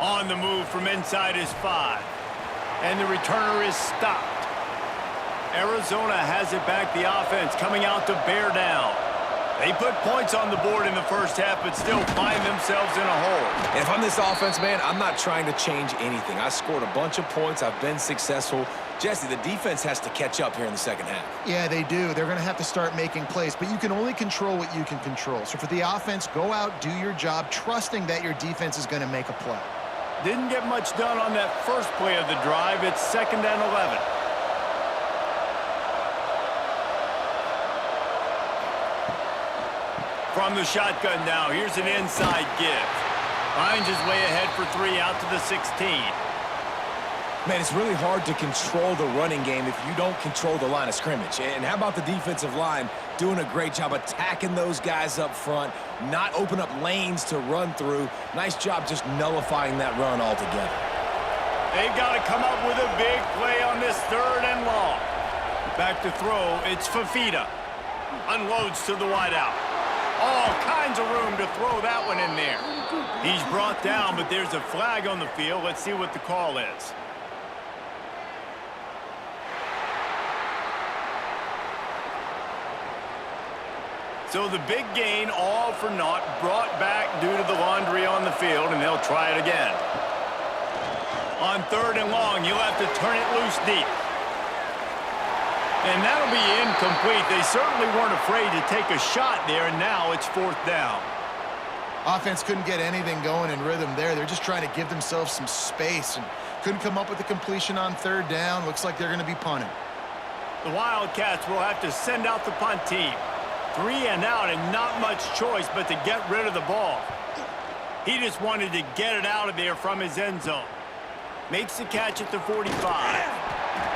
On the move from inside is 5. And the returner is stopped. Arizona has it back, the offense coming out to bear down. They put points on the board in the first half, but still find themselves in a hole. And if I'm this offense, man, I'm not trying to change anything. I scored a bunch of points. I've been successful. Jesse, the defense has to catch up here in the second half. Yeah, they do. They're going to have to start making plays, but you can only control what you can control. So for the offense, go out, do your job, trusting that your defense is going to make a play. Didn't get much done on that first play of the drive. It's 2nd and 11. From the shotgun now, here's an inside give. Finds his way ahead for 3 out to the 16. Man, it's really hard to control the running game if you don't control the line of scrimmage. And how about the defensive line doing a great job attacking those guys up front, not open up lanes to run through. Nice job just nullifying that run altogether. They got to come up with a big play on this 3rd and long. Back to throw, it's Fafita. Unloads to the wideout. All kinds of room to throw that one in there. He's brought down, but there's a flag on the field. Let's see what the call is. So the big gain, all for naught, brought back due to the laundry on the field, and they'll try it again. On 3rd and long, you'll have to turn it loose deep. And that'll be incomplete. They certainly weren't afraid to take a shot there, and now it's 4th down. Offense couldn't get anything going in rhythm there. They're just trying to give themselves some space and couldn't come up with the completion on 3rd down. Looks like they're going to be punting. The Wildcats will have to send out the punt team. 3 and out and not much choice but to get rid of the ball. He just wanted to get it out of there from his end zone. Makes the catch at the 45.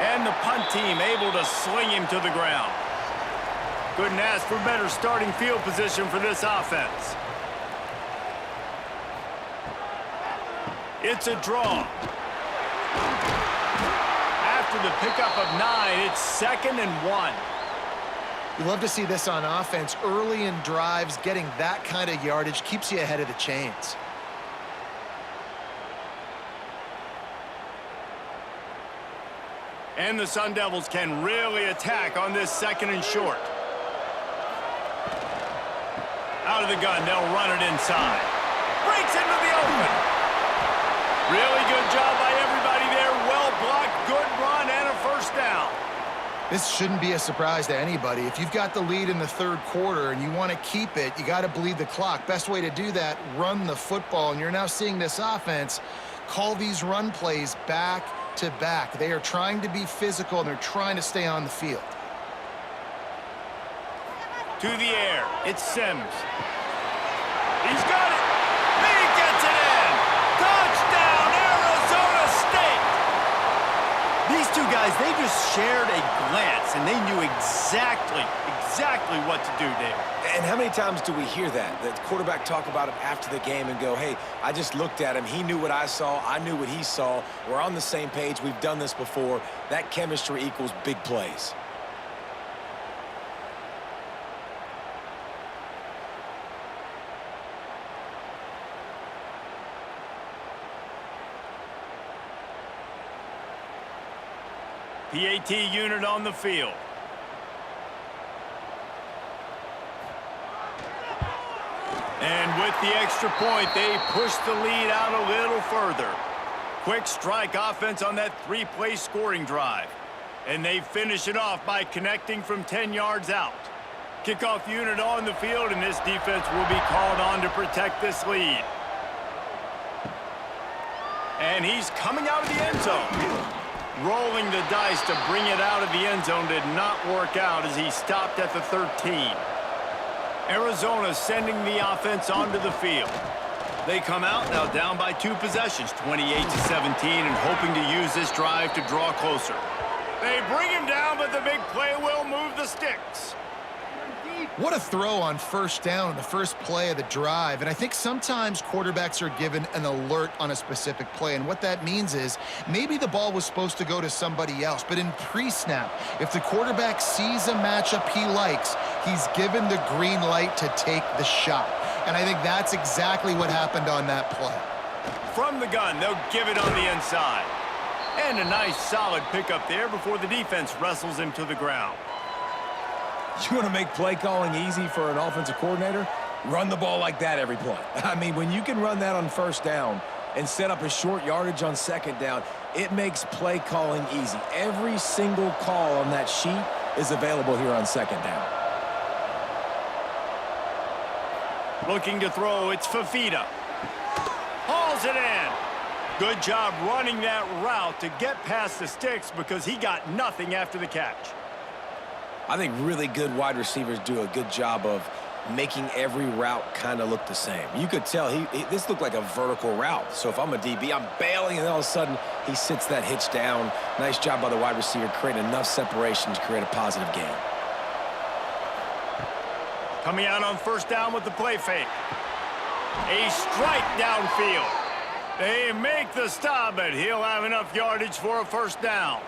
And the punt team able to sling him to the ground. Couldn't ask for better starting field position for this offense. It's a draw. After the pickup of 9, it's 2nd and 1. You love to see this on offense. Early in drives, getting that kind of yardage keeps you ahead of the chains. And the Sun Devils can really attack on this 2nd and short. Out of the gun, they'll run it inside. Breaks into the open. Really good job by everybody there. Well blocked, good run, and a 1st down. This shouldn't be a surprise to anybody. If you've got the lead in the 3rd quarter and you want to keep it, you got to bleed the clock. Best way to do that, run the football. And you're now seeing this offense call these run plays back to back. They are trying to be physical, and they're trying to stay on the field. To the air, it's Sims. He's got it. He gets it in. Touchdown, Arizona State. These two guys, they just shared a glance, and they knew exactly what to do there. And how many times do we hear that? The quarterback talk about it after the game and go, hey, I just looked at him. He knew what I saw. I knew what he saw. We're on the same page. We've done this before. That chemistry equals big plays. PAT unit on the field. And with the extra point, they push the lead out a little further. Quick strike offense on that 3-play scoring drive. And they finish it off by connecting from 10 yards out. Kickoff unit on the field, and this defense will be called on to protect this lead. And he's coming out of the end zone. Rolling the dice to bring it out of the end zone did not work out as he stopped at the 13. Arizona sending the offense onto the field. They come out now down by 2 possessions, 28-17, and hoping to use this drive to draw closer. They bring him down, but the big play will move the sticks. What a throw on 1st down, the first play of the drive. And I think sometimes quarterbacks are given an alert on a specific play. And what that means is maybe the ball was supposed to go to somebody else. But in pre-snap, if the quarterback sees a matchup he likes, he's given the green light to take the shot. And I think that's exactly what happened on that play. From the gun, they'll give it on the inside. And a nice solid pickup there before the defense wrestles him to the ground. You want to make play calling easy for an offensive coordinator? Run the ball like that every play. I mean, when you can run that on 1st down and set up a short yardage on 2nd down, it makes play calling easy. Every single call on that sheet is available here on 2nd down. Looking to throw, it's Fafita. Hauls it in. Good job running that route to get past the sticks because he got nothing after the catch. I think really good wide receivers do a good job of making every route kind of look the same. You could tell this looked like a vertical route. So if I'm a DB, I'm bailing, and then all of a sudden he sits that hitch down. Nice job by the wide receiver creating enough separation to create a positive gain. Coming out on 1st down with the play fake. A strike downfield. They make the stop, but he'll have enough yardage for a 1st down.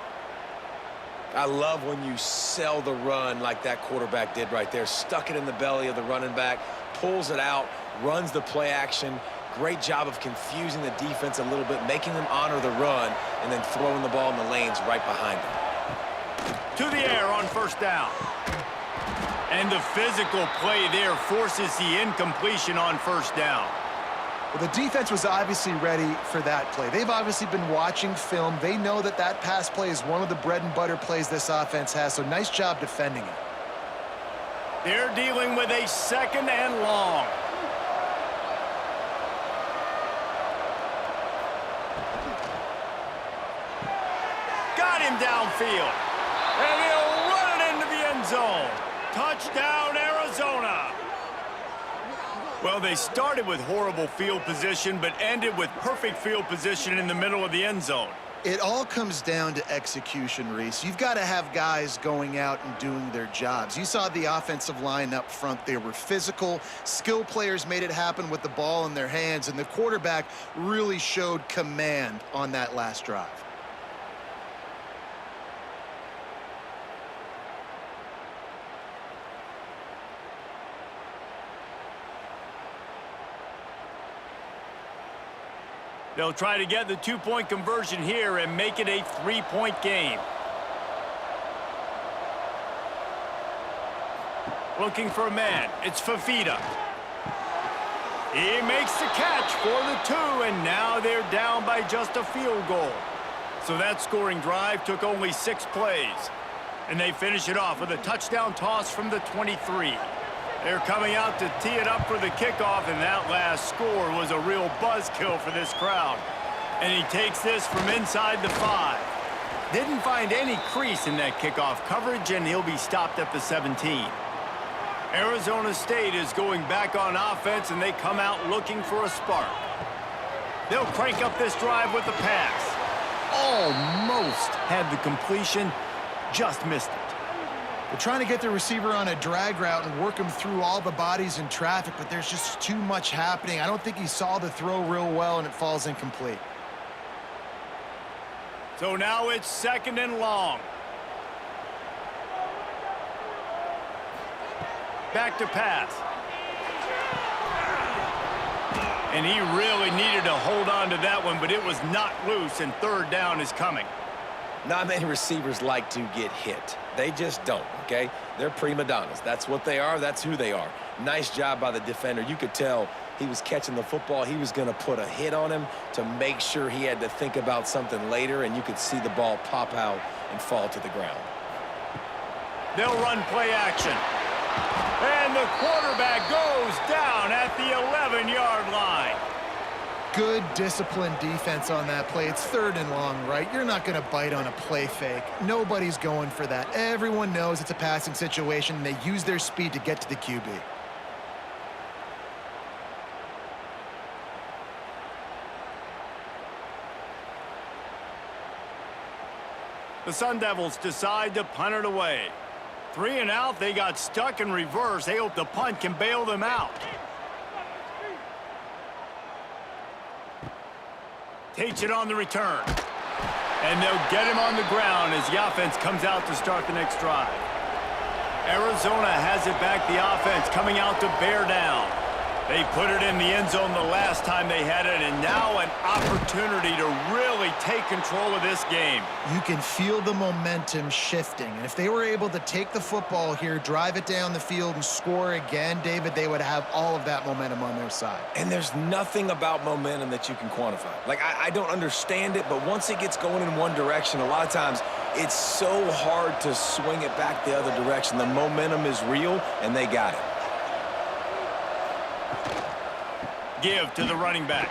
I love when you sell the run like that quarterback did right there. Stuck it in the belly of the running back, pulls it out, runs the play action. Great job of confusing the defense a little bit, making them honor the run, and then throwing the ball in the lanes right behind them. To the air on 1st down. And the physical play there forces the incompletion on first down. Well, the defense was obviously ready for that play. They've obviously been watching film. They know that that pass play is one of the bread and butter plays this offense has, so nice job defending it. They're dealing with a 2nd and long. Got him downfield. And he'll run it into the end zone. Touchdown, Arizona. Well, they started with horrible field position, but ended with perfect field position in the middle of the end zone. It all comes down to execution, Reese. You've got to have guys going out and doing their jobs. You saw the offensive line up front. They were physical. Skill players made it happen with the ball in their hands, and the quarterback really showed command on that last drive. They'll try to get the 2-point conversion here and make it a 3-point game. Looking for a man. It's Fafita. He makes the catch for the 2, and now they're down by just a field goal. So that scoring drive took only 6 plays. And they finish it off with a touchdown toss from the 23. They're coming out to tee it up for the kickoff, and that last score was a real buzzkill for this crowd. And he takes this from inside the 5. Didn't find any crease in that kickoff coverage, and he'll be stopped at the 17. Arizona State is going back on offense, and they come out looking for a spark. They'll crank up this drive with the pass. Almost had the completion, just missed it. They're trying to get the receiver on a drag route and work him through all the bodies in traffic, but there's just too much happening. I don't think he saw the throw real well, and it falls incomplete. So now it's 2nd and long. Back to pass. And he really needed to hold on to that one, but it was not loose, and 3rd down is coming. Not many receivers like to get hit. They just don't, okay? They're prima donnas. That's what they are. That's who they are. Nice job by the defender. You could tell he was catching the football. He was going to put a hit on him to make sure he had to think about something later, and you could see the ball pop out and fall to the ground. They'll run play action. And the quarterback goes down at the 11-yard line. Good disciplined defense on that play. It's 3rd and long, right? You're not going to bite on a play fake. Nobody's going for that. Everyone knows it's a passing situation, and they use their speed to get to the QB. The Sun Devils decide to punt it away. 3 and out, they got stuck in reverse. They hope the punt can bail them out. Takes it on the return. And they'll get him on the ground as the offense comes out to start the next drive. Arizona has it back, the offense coming out to bear down. They put it in the end zone the last time they had it, and now an opportunity to really take control of this game. You can feel the momentum shifting, and if they were able to take the football here, drive it down the field, and score again, David, they would have all of that momentum on their side. And there's nothing about momentum that you can quantify. Like, I don't understand it, but once it gets going in one direction, a lot of times it's so hard to swing it back the other direction. The momentum is real, and they got it. Give to the running back.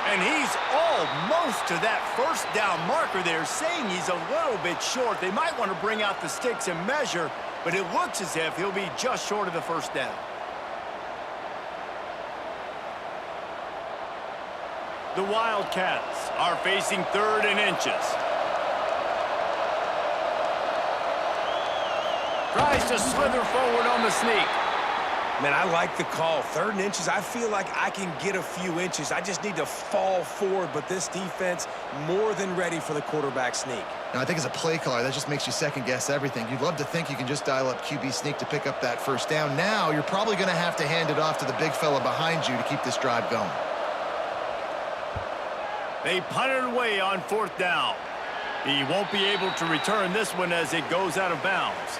And he's almost to that 1st down marker there, saying he's a little bit short. They might want to bring out the sticks and measure, but it looks as if he'll be just short of the 1st down. The Wildcats are facing 3rd and inches. Tries to slither forward on the sneak. Man, I like the call. 3rd and inches, I feel like I can get a few inches. I just need to fall forward, but this defense more than ready for the quarterback sneak. Now, I think as a play caller, that just makes you second-guess everything. You'd love to think you can just dial up QB sneak to pick up that 1st down. Now, you're probably going to have to hand it off to the big fella behind you to keep this drive going. They punt it away on 4th down. He won't be able to return this one as it goes out of bounds.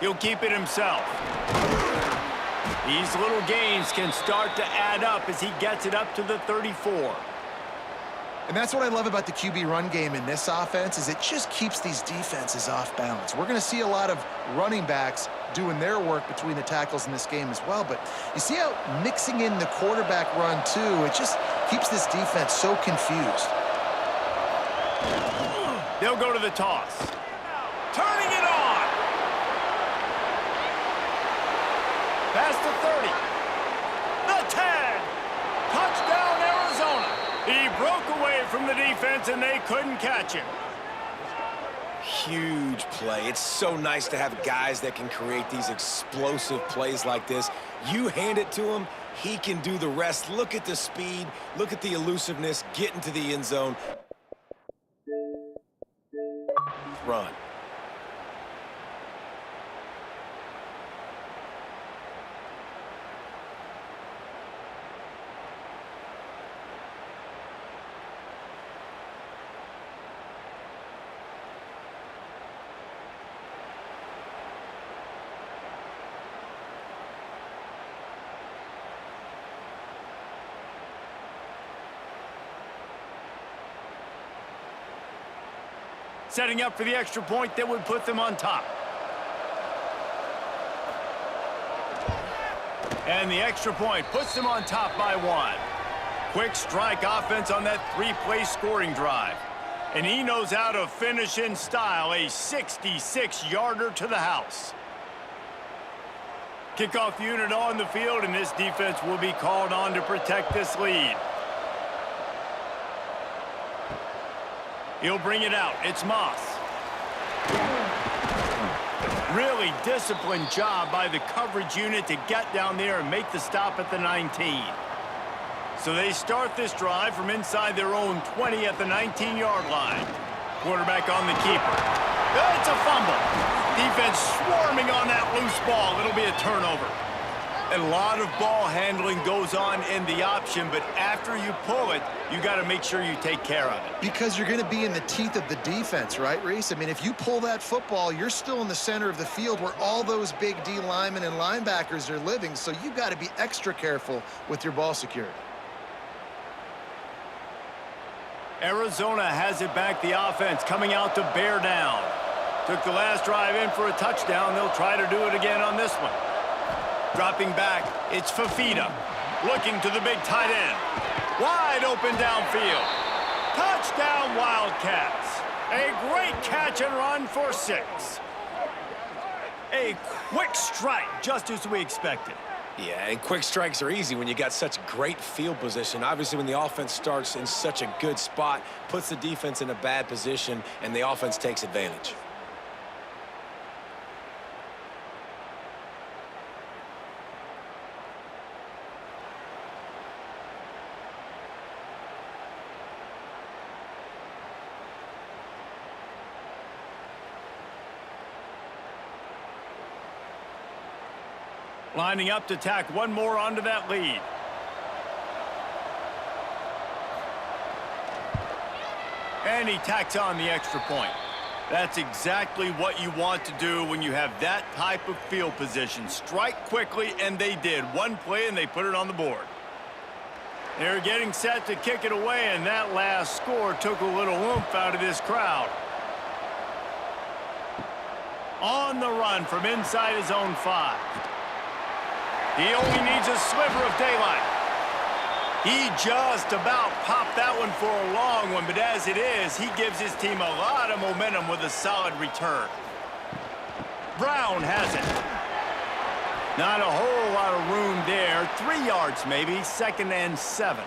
He'll keep it himself. These little gains can start to add up as he gets it up to the 34. And that's what I love about the QB run game in this offense is it just keeps these defenses off balance. We're going to see a lot of running backs doing their work between the tackles in this game as well. But you see how mixing in the quarterback run too, it just keeps this defense so confused. They'll go to the toss. Turning it on. Past the 30. The 10. Touchdown, Arizona. He broke away from the defense, and they couldn't catch him. Huge play. It's so nice to have guys that can create these explosive plays like this. You hand it to him, he can do the rest. Look at the speed. Look at the elusiveness. Get into the end zone. Run. Setting up for the extra point that would put them on top. And the extra point puts them on top by 1. Quick strike offense on that 3-play scoring drive. And he knows how to finish in style, a 66-yarder to the house. Kickoff unit on the field, and this defense will be called on to protect this lead. He'll bring it out. It's Moss. Really disciplined job by the coverage unit to get down there and make the stop at the 19. So they start this drive from inside their own 20 at the 19-yard line. Quarterback on the keeper. It's a fumble. Defense swarming on that loose ball. It'll be a turnover. A lot of ball handling goes on in the option, but after you pull it, you got to make sure you take care of it. Because you're going to be in the teeth of the defense, right, Reese? I mean, if you pull that football, you're still in the center of the field where all those big D linemen and linebackers are living, so you got to be extra careful with your ball security. Arizona has it back, the offense coming out to bear down. Took the last drive in for a touchdown. They'll try to do it again on this one. Dropping back, it's Fafita. Looking to the big tight end. Wide open downfield. Touchdown, Wildcats. A great catch and run for 6. A quick strike, just as we expected. Yeah, and quick strikes are easy when you got such great field position. Obviously, when the offense starts in such a good spot, puts the defense in a bad position, and the offense takes advantage. Lining up to tack one more onto that lead. And he tacks on the extra point. That's exactly what you want to do when you have that type of field position. Strike quickly, and they did. One play, and they put it on the board. They're getting set to kick it away, and that last score took a little oomph out of this crowd. On the run from inside his own 5. He only needs a sliver of daylight. He just about popped that one for a long one, but as it is, he gives his team a lot of momentum with a solid return. Brown has it. Not a whole lot of room there. 3 yards maybe, 2nd and 7.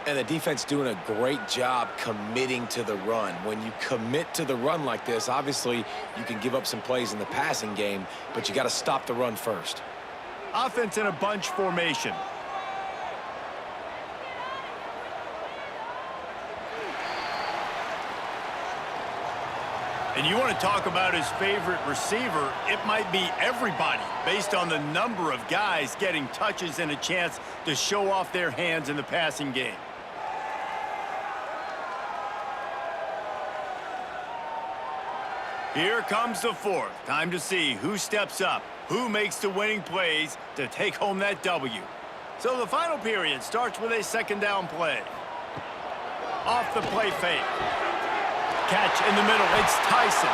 And the defense doing a great job committing to the run. When you commit to the run like this, obviously you can give up some plays in the passing game, but you got to stop the run first. Offense in a bunch formation. And you want to talk about his favorite receiver, it might be everybody based on the number of guys getting touches and a chance to show off their hands in the passing game. Here comes the fourth. Time to see who steps up, who makes the winning plays to take home that W. So the final period starts with a second down play. Off the play fake. Catch in the middle. It's Tyson.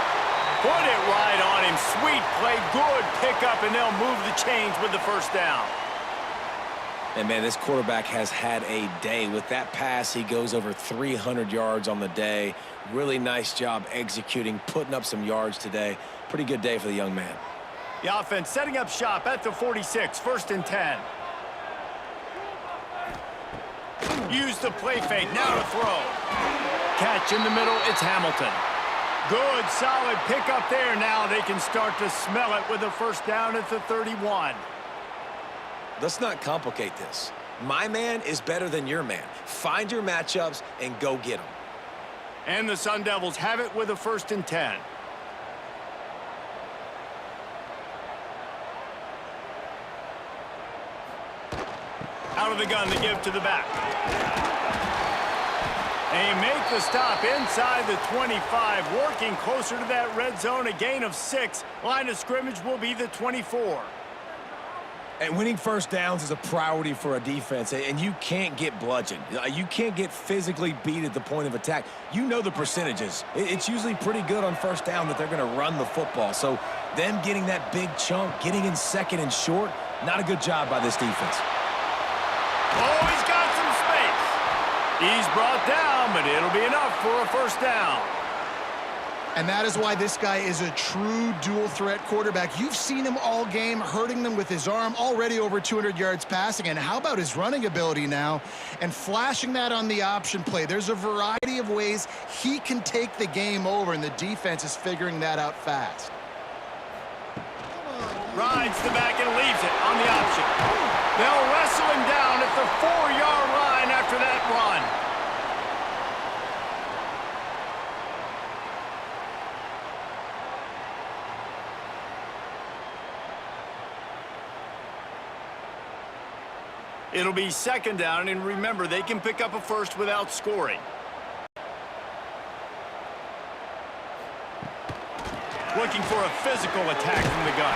Put it right on him. Sweet play. Good pickup, and they'll move the chains with the first down. And, man, this quarterback has had a day. With that pass, he goes over 300 yards on the day. Really nice job executing, putting up some yards today. Pretty good day for the young man. The offense setting up shop at the 46, 1st and 10. Use the play fake, now to throw. Catch in the middle, it's Hamilton. Good, solid pickup there. Now they can start to smell it with a first down at the 31. Let's not complicate this. My man is better than your man. Find your matchups and go get them. And the Sun Devils have it with a 1st and 10. Out of the gun, they give to the back. They make the stop inside the 25, working closer to that red zone, a gain of 6. Line of scrimmage will be the 24. And winning first downs is a priority for a defense, and you can't get bludgeoned. You can't get physically beat at the point of attack. You know the percentages. It's usually pretty good on first down that they're going to run the football. So them getting that big chunk, getting in second and short, not a good job by this defense. Oh, he's got some space. He's brought down, but it'll be enough for a first down. And that is why this guy is a true dual-threat quarterback. You've seen him all game, hurting them with his arm, already over 200 yards passing. And how about his running ability now? And flashing that on the option play. There's a variety of ways he can take the game over, and the defense is figuring that out fast. Rides the back and leaves it on the option. They'll wrestle him down at the 4-yard line after that run. It'll be second down, and remember, they can pick up a first without scoring. Looking for a physical attack from the gun.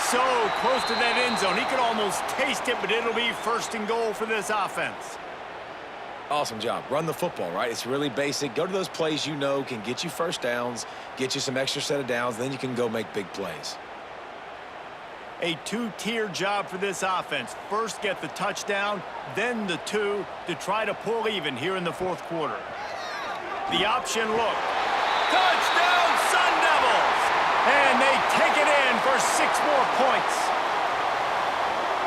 So close to that end zone, he could almost taste it, but it'll be 1st and goal for this offense. Awesome job. Run the football, right? It's really basic. Go to those plays you know can get you first downs, get you some extra set of downs, then you can go make big plays. A two-tier job for this offense. First, get the touchdown, then the 2 to try to pull even here in the 4th quarter. The option look. Touchdown, Sun Devils! And they take it in for 6 more points.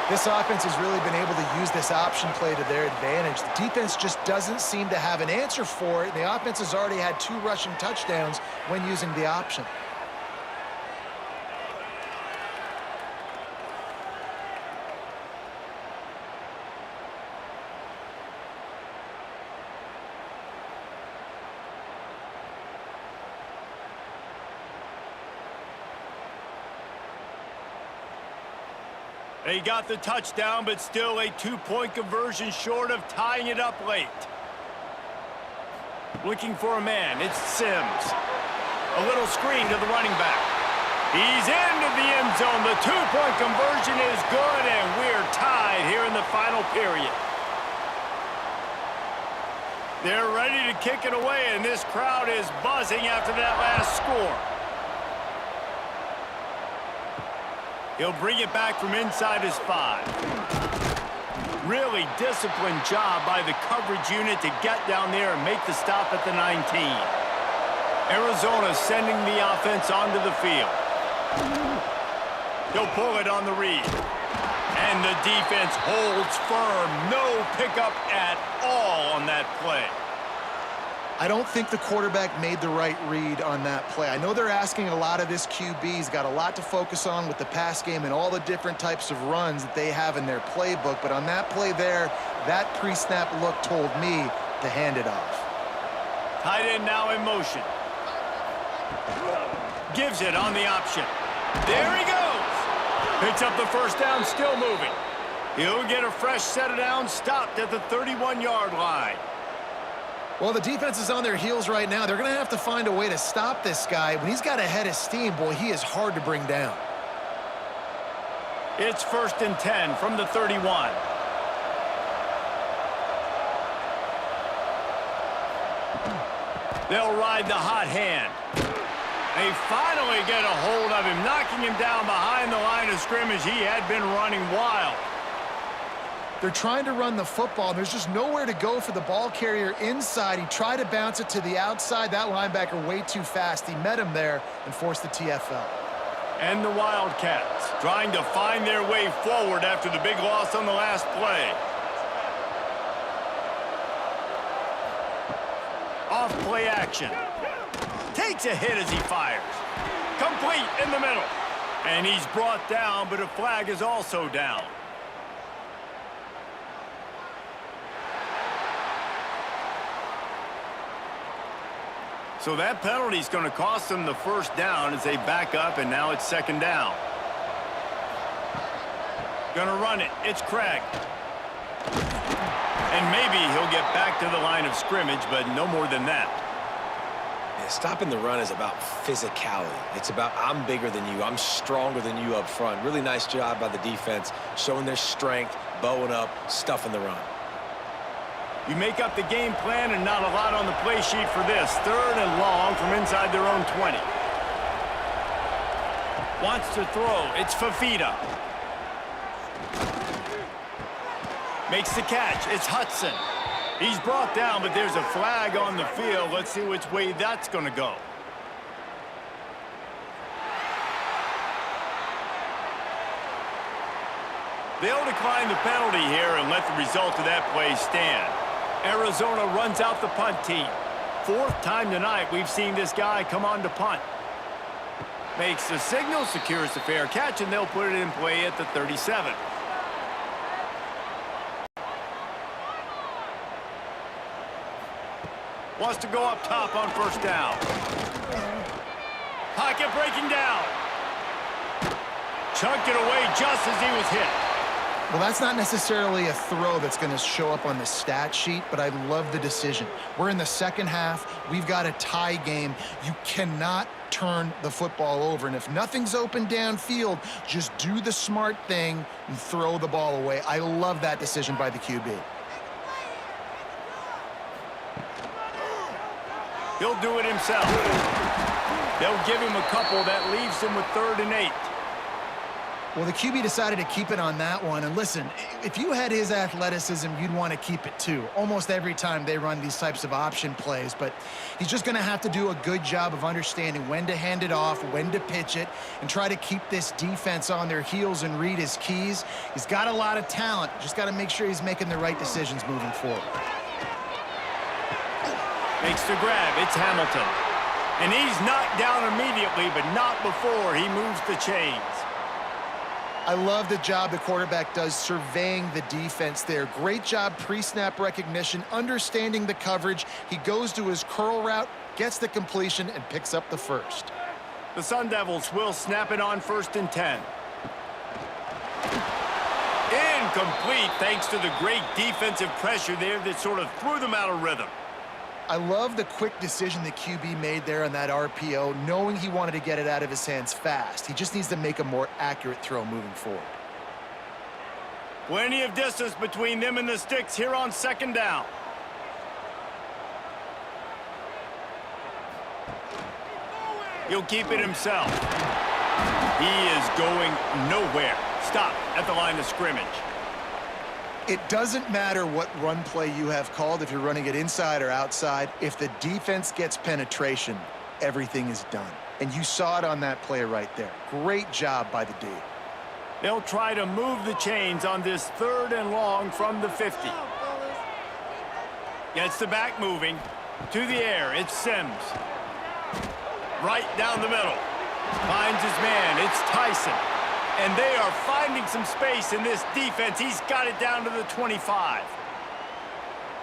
This offense has really been able to use this option play to their advantage. The defense just doesn't seem to have an answer for it. The offense has already had 2 rushing touchdowns when using the option. They got the touchdown, but still a 2-point conversion short of tying it up late. Looking for a man, it's Sims. A little screen to the running back. He's into the end zone. The 2-point conversion is good, and we're tied here in the final period. They're ready to kick it away, and this crowd is buzzing after that last score. He'll bring it back from inside his 5. Really disciplined job by the coverage unit to get down there and make the stop at the 19. Arizona sending the offense onto the field. He'll pull it on the read. And the defense holds firm. No pickup at all on that play. I don't think the quarterback made the right read on that play. I know they're asking a lot of this QB. He's got a lot to focus on with the pass game and all the different types of runs that they have in their playbook. But on that play there, that pre-snap look told me to hand it off. Tight end now in motion. Gives it on the option. There he goes. Picks up the first down, still moving. He'll get a fresh set of downs, stopped at the 31-yard line. Well, the defense is on their heels right now. They're going to have to find a way to stop this guy. When he's got a head of steam, boy, he is hard to bring down. It's 1st and 10 from the 31. They'll ride the hot hand. They finally get a hold of him, knocking him down behind the line of scrimmage. He had been running wild. They're trying to run the football. There's just nowhere to go for the ball carrier inside. He tried to bounce it to the outside. That linebacker way too fast. He met him there and forced the TFL. And the Wildcats trying to find their way forward after the big loss on the last play. Off play action. Takes a hit as he fires. Complete in the middle. And he's brought down, but a flag is also down. So that penalty is going to cost them the first down as they back up, and now it's 2nd down. Going to run it. It's Craig. And maybe he'll get back to the line of scrimmage, but no more than that. Yeah, stopping the run is about physicality. It's about I'm bigger than you. I'm stronger than you up front. Really nice job by the defense, showing their strength, bowing up, stuffing the run. You make up the game plan and not a lot on the play sheet for this. 3rd and long from inside their own 20. Wants to throw. It's Fafita. Makes the catch. It's Hudson. He's brought down, but there's a flag on the field. Let's see which way that's going to go. They'll decline the penalty here and let the result of that play stand. Arizona runs out the punt team. 4th time tonight we've seen this guy come on to punt. Makes the signal, secures the fair catch, and they'll put it in play at the 37. Wants to go up top on 1st down. Pocket breaking down. Chunked it away just as he was hit. Well, that's not necessarily a throw that's going to show up on the stat sheet, but I love the decision. We're in the 2nd half. We've got a tie game. You cannot turn the football over. And if nothing's open downfield, just do the smart thing and throw the ball away. I love that decision by the QB. He'll do it himself. They'll give him a couple. That leaves him with 3rd and 8. Well, the QB decided to keep it on that one. And listen, if you had his athleticism, you'd want to keep it too. Almost every time they run these types of option plays. But he's just going to have to do a good job of understanding when to hand it off, when to pitch it, and try to keep this defense on their heels and read his keys. He's got a lot of talent. Just got to make sure he's making the right decisions moving forward. Makes the grab. It's Hamilton. And he's knocked down immediately, but not before he moves the chains. I love the job the quarterback does surveying the defense there. Great job pre-snap recognition, understanding the coverage. He goes to his curl route, gets the completion, and picks up the first. The Sun Devils will snap it on 1st and 10. Incomplete thanks to the great defensive pressure there that sort of threw them out of rhythm. I love the quick decision the QB made there on that RPO, knowing he wanted to get it out of his hands fast. He just needs to make a more accurate throw moving forward. Plenty of distance between them and the sticks here on 2nd down. He'll keep it himself. He is going nowhere. Stop at the line of scrimmage. It doesn't matter what run play you have called, if you're running it inside or outside. If the defense gets penetration, everything is done. And you saw it on that play right there. Great job by the D. They'll try to move the chains on this 3rd and long from the 50. Gets the back moving. To the air, it's Sims. Right down the middle. Finds his man, it's Tyson. And they are finding some space in this defense. He's got it down to the 25.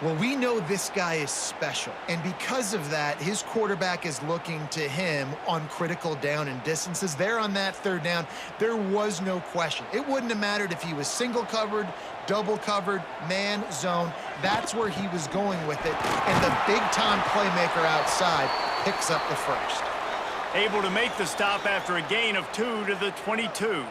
Well, we know this guy is special, and because of that, his quarterback is looking to him on critical down and distances. There on that third down, there was no question. It wouldn't have mattered if he was single covered, double covered, man, zone. That's where he was going with it, and the big-time playmaker outside picks up the first. Able to make the stop after a gain of 2 to the 22.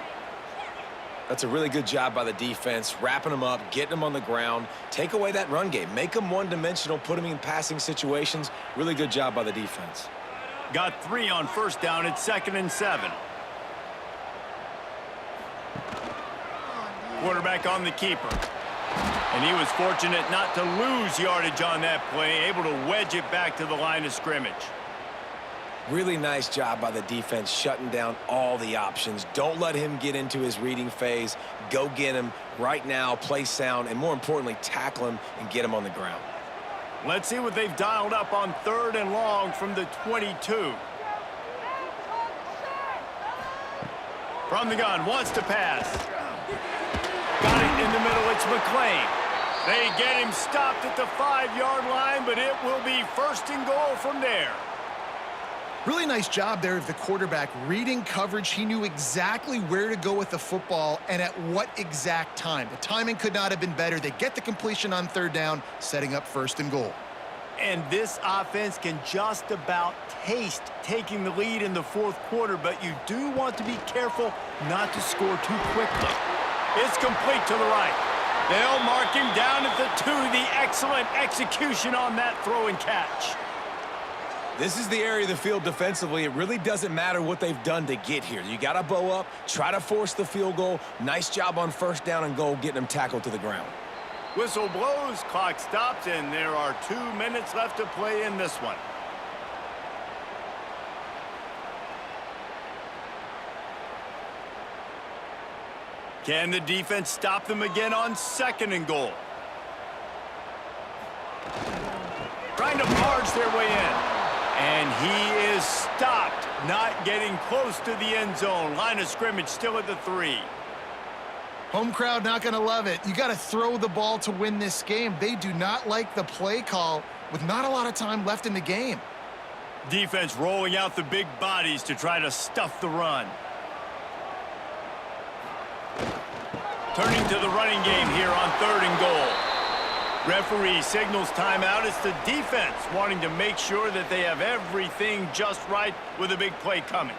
That's a really good job by the defense, wrapping them up, getting them on the ground, take away that run game, make them one-dimensional, put them in passing situations. Really good job by the defense. Got 3 on first down at 2nd and 7. Quarterback on the keeper. And he was fortunate not to lose yardage on that play, able to wedge it back to the line of scrimmage. Really nice job by the defense shutting down all the options. Don't let him get into his reading phase. Go get him right now, play sound, and more importantly, tackle him and get him on the ground. Let's see what they've dialed up on 3rd and long from the 22. From the gun, wants to pass. Got it in the middle, it's McClain. They get him stopped at the 5-yard line, but it will be 1st and goal from there. Really nice job there of the quarterback reading coverage. He knew exactly where to go with the football and at what exact time. The timing could not have been better. They get the completion on 3rd down, setting up 1st and goal. And this offense can just about taste taking the lead in the 4th quarter, but you do want to be careful not to score too quickly. It's complete to the right. They'll mark him down at the 2. The excellent execution on that throw and catch. This is the area of the field defensively. It really doesn't matter what they've done to get here. You got to bow up, try to force the field goal. Nice job on 1st down and goal, getting them tackled to the ground. Whistle blows, clock stops, and there are 2 minutes left to play in this one. Can the defense stop them again on 2nd and goal? Trying to barge their way in. And he is stopped, not getting close to the end zone. Line of scrimmage still at the 3. Home crowd not going to love it. You got to throw the ball to win this game. They do not like the play call with not a lot of time left in the game. Defense rolling out the big bodies to try to stuff the run. Turning to the running game here on 3rd and goal. Referee signals timeout. It's the defense wanting to make sure that they have everything just right with a big play coming.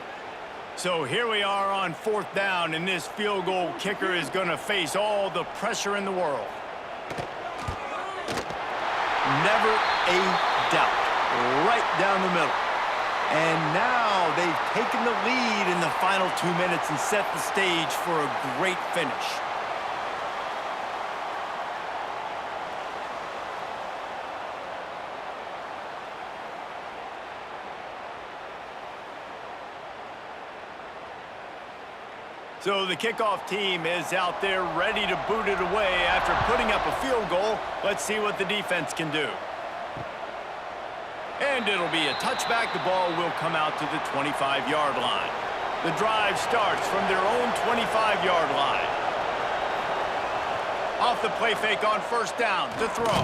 So here we are on 4th down, and this field goal kicker is going to face all the pressure in the world. Never a doubt. Right down the middle. And now they've taken the lead in the final 2 minutes and set the stage for a great finish. So the kickoff team is out there ready to boot it away after putting up a field goal. Let's see what the defense can do. And it'll be a touchback. The ball will come out to the 25-yard line. The drive starts from their own 25-yard line. Off the play fake on 1st down to throw.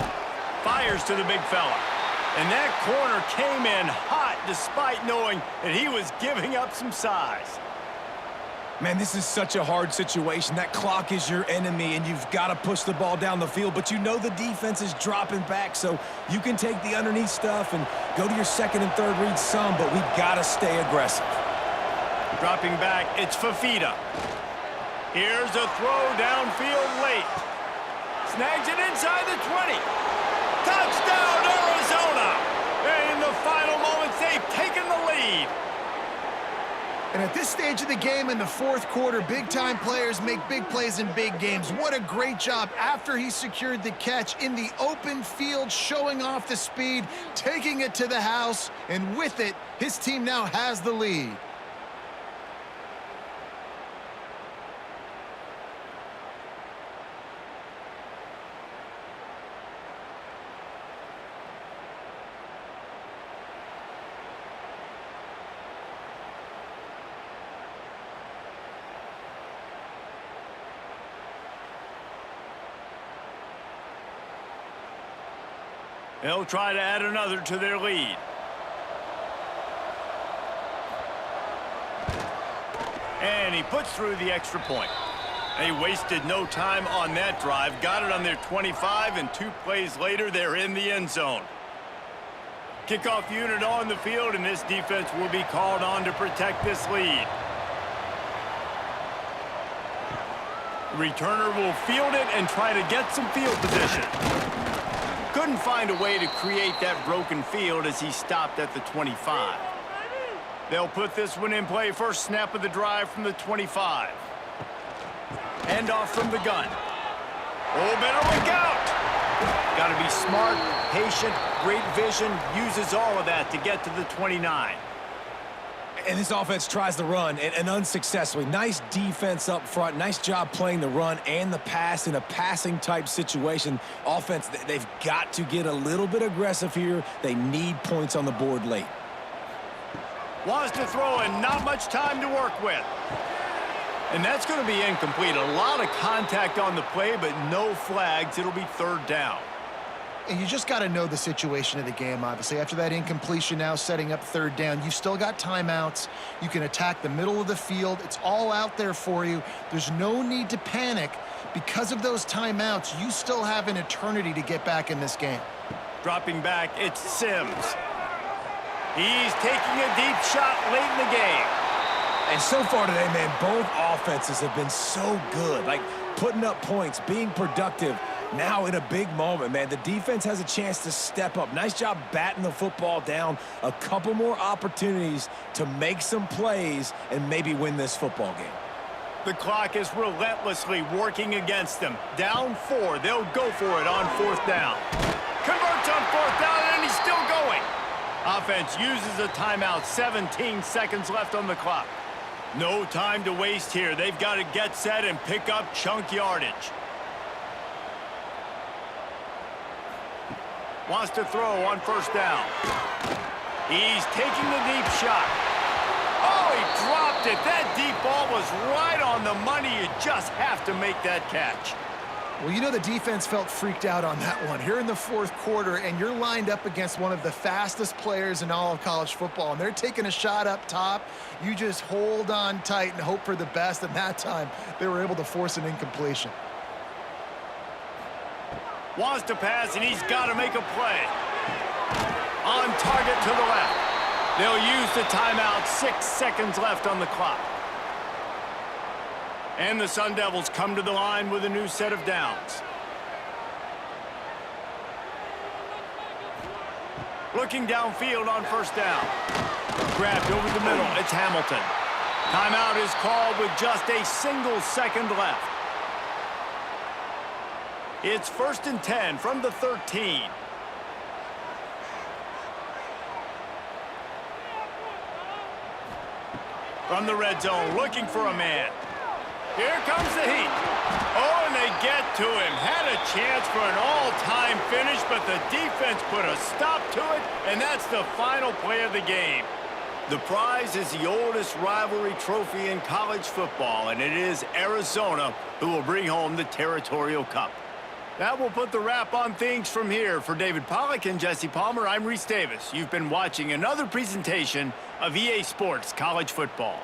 Fires to the big fella. And that corner came in hot despite knowing that he was giving up some size. Man, this is such a hard situation. That clock is your enemy, and you've got to push the ball down the field. But you know the defense is dropping back, so you can take the underneath stuff and go to your 2nd and 3rd read some, but we've got to stay aggressive. Dropping back, it's Fafita. Here's a throw downfield late. Snags it inside the 20. Touchdown, Arizona! And in the final moments, they've taken the lead. And at this stage of the game in the 4th quarter, big-time players make big plays in big games. What a great job after he secured the catch in the open field, showing off the speed, taking it to the house, and with it, his team now has the lead. They'll try to add another to their lead. And he puts through the extra point. They wasted no time on that drive. Got it on their 25, and 2 plays later, they're in the end zone. Kickoff unit on the field, and this defense will be called on to protect this lead. The returner will field it and try to get some field position. Couldn't find a way to create that broken field as he stopped at the 25. They'll put this one in play. First snap of the drive from the 25. Hand off from the gun. Oh, better look out. Got to be smart, patient, great vision. Uses all of that to get to the 29. And this offense tries to run, and unsuccessfully. Nice defense up front. Nice job playing the run and the pass in a passing-type situation. Offense, they've got to get a little bit aggressive here. They need points on the board late. Wants to throw and not much time to work with. And that's going to be incomplete. A lot of contact on the play, but no flags. It'll be third down. And you just got to know the situation of the game, obviously. After that incompletion now setting up third down, you've still got timeouts. You can attack the middle of the field. It's all out there for you. There's no need to panic. Because of those timeouts, you still have an eternity to get back in this game. Dropping back, it's Sims. He's taking a deep shot late in the game. And so far today, man, both offenses have been so good. Like, putting up points, being productive. Now in a big moment, man, the defense has a chance to step up. Nice job batting the football down. A couple more opportunities to make some plays and maybe win this football game. The clock is relentlessly working against them. Down 4, they'll go for it on 4th down. Converts on 4th down, and he's still going. Offense uses a timeout. 17 seconds left on the clock. No time to waste here. They've got to get set and pick up chunk yardage. Wants to throw on 1st down. He's taking the deep shot. Oh, he dropped it. That deep ball was right on the money. You just have to make that catch. Well, you know the defense felt freaked out on that one. Here in the 4th quarter, and you're lined up against one of the fastest players in all of college football, and they're taking a shot up top. You just hold on tight and hope for the best, and that time they were able to force an incompletion. Wants to pass, and he's got to make a play. On target to the left. They'll use the timeout. 6 seconds left on the clock. And the Sun Devils come to the line with a new set of downs. Looking downfield on 1st down. Grabbed over the middle. It's Hamilton. Timeout is called with just a single second left. It's 1st and 10 from the 13. From the red zone, looking for a man. Here comes the heat. Oh, and they get to him. Had a chance for an all-time finish, but the defense put a stop to it, and that's the final play of the game. The prize is the oldest rivalry trophy in college football, and it is Arizona who will bring home the Territorial Cup. That will put the wrap on things from here. For David Pollack and Jesse Palmer, I'm Reese Davis. You've been watching another presentation of EA Sports College Football.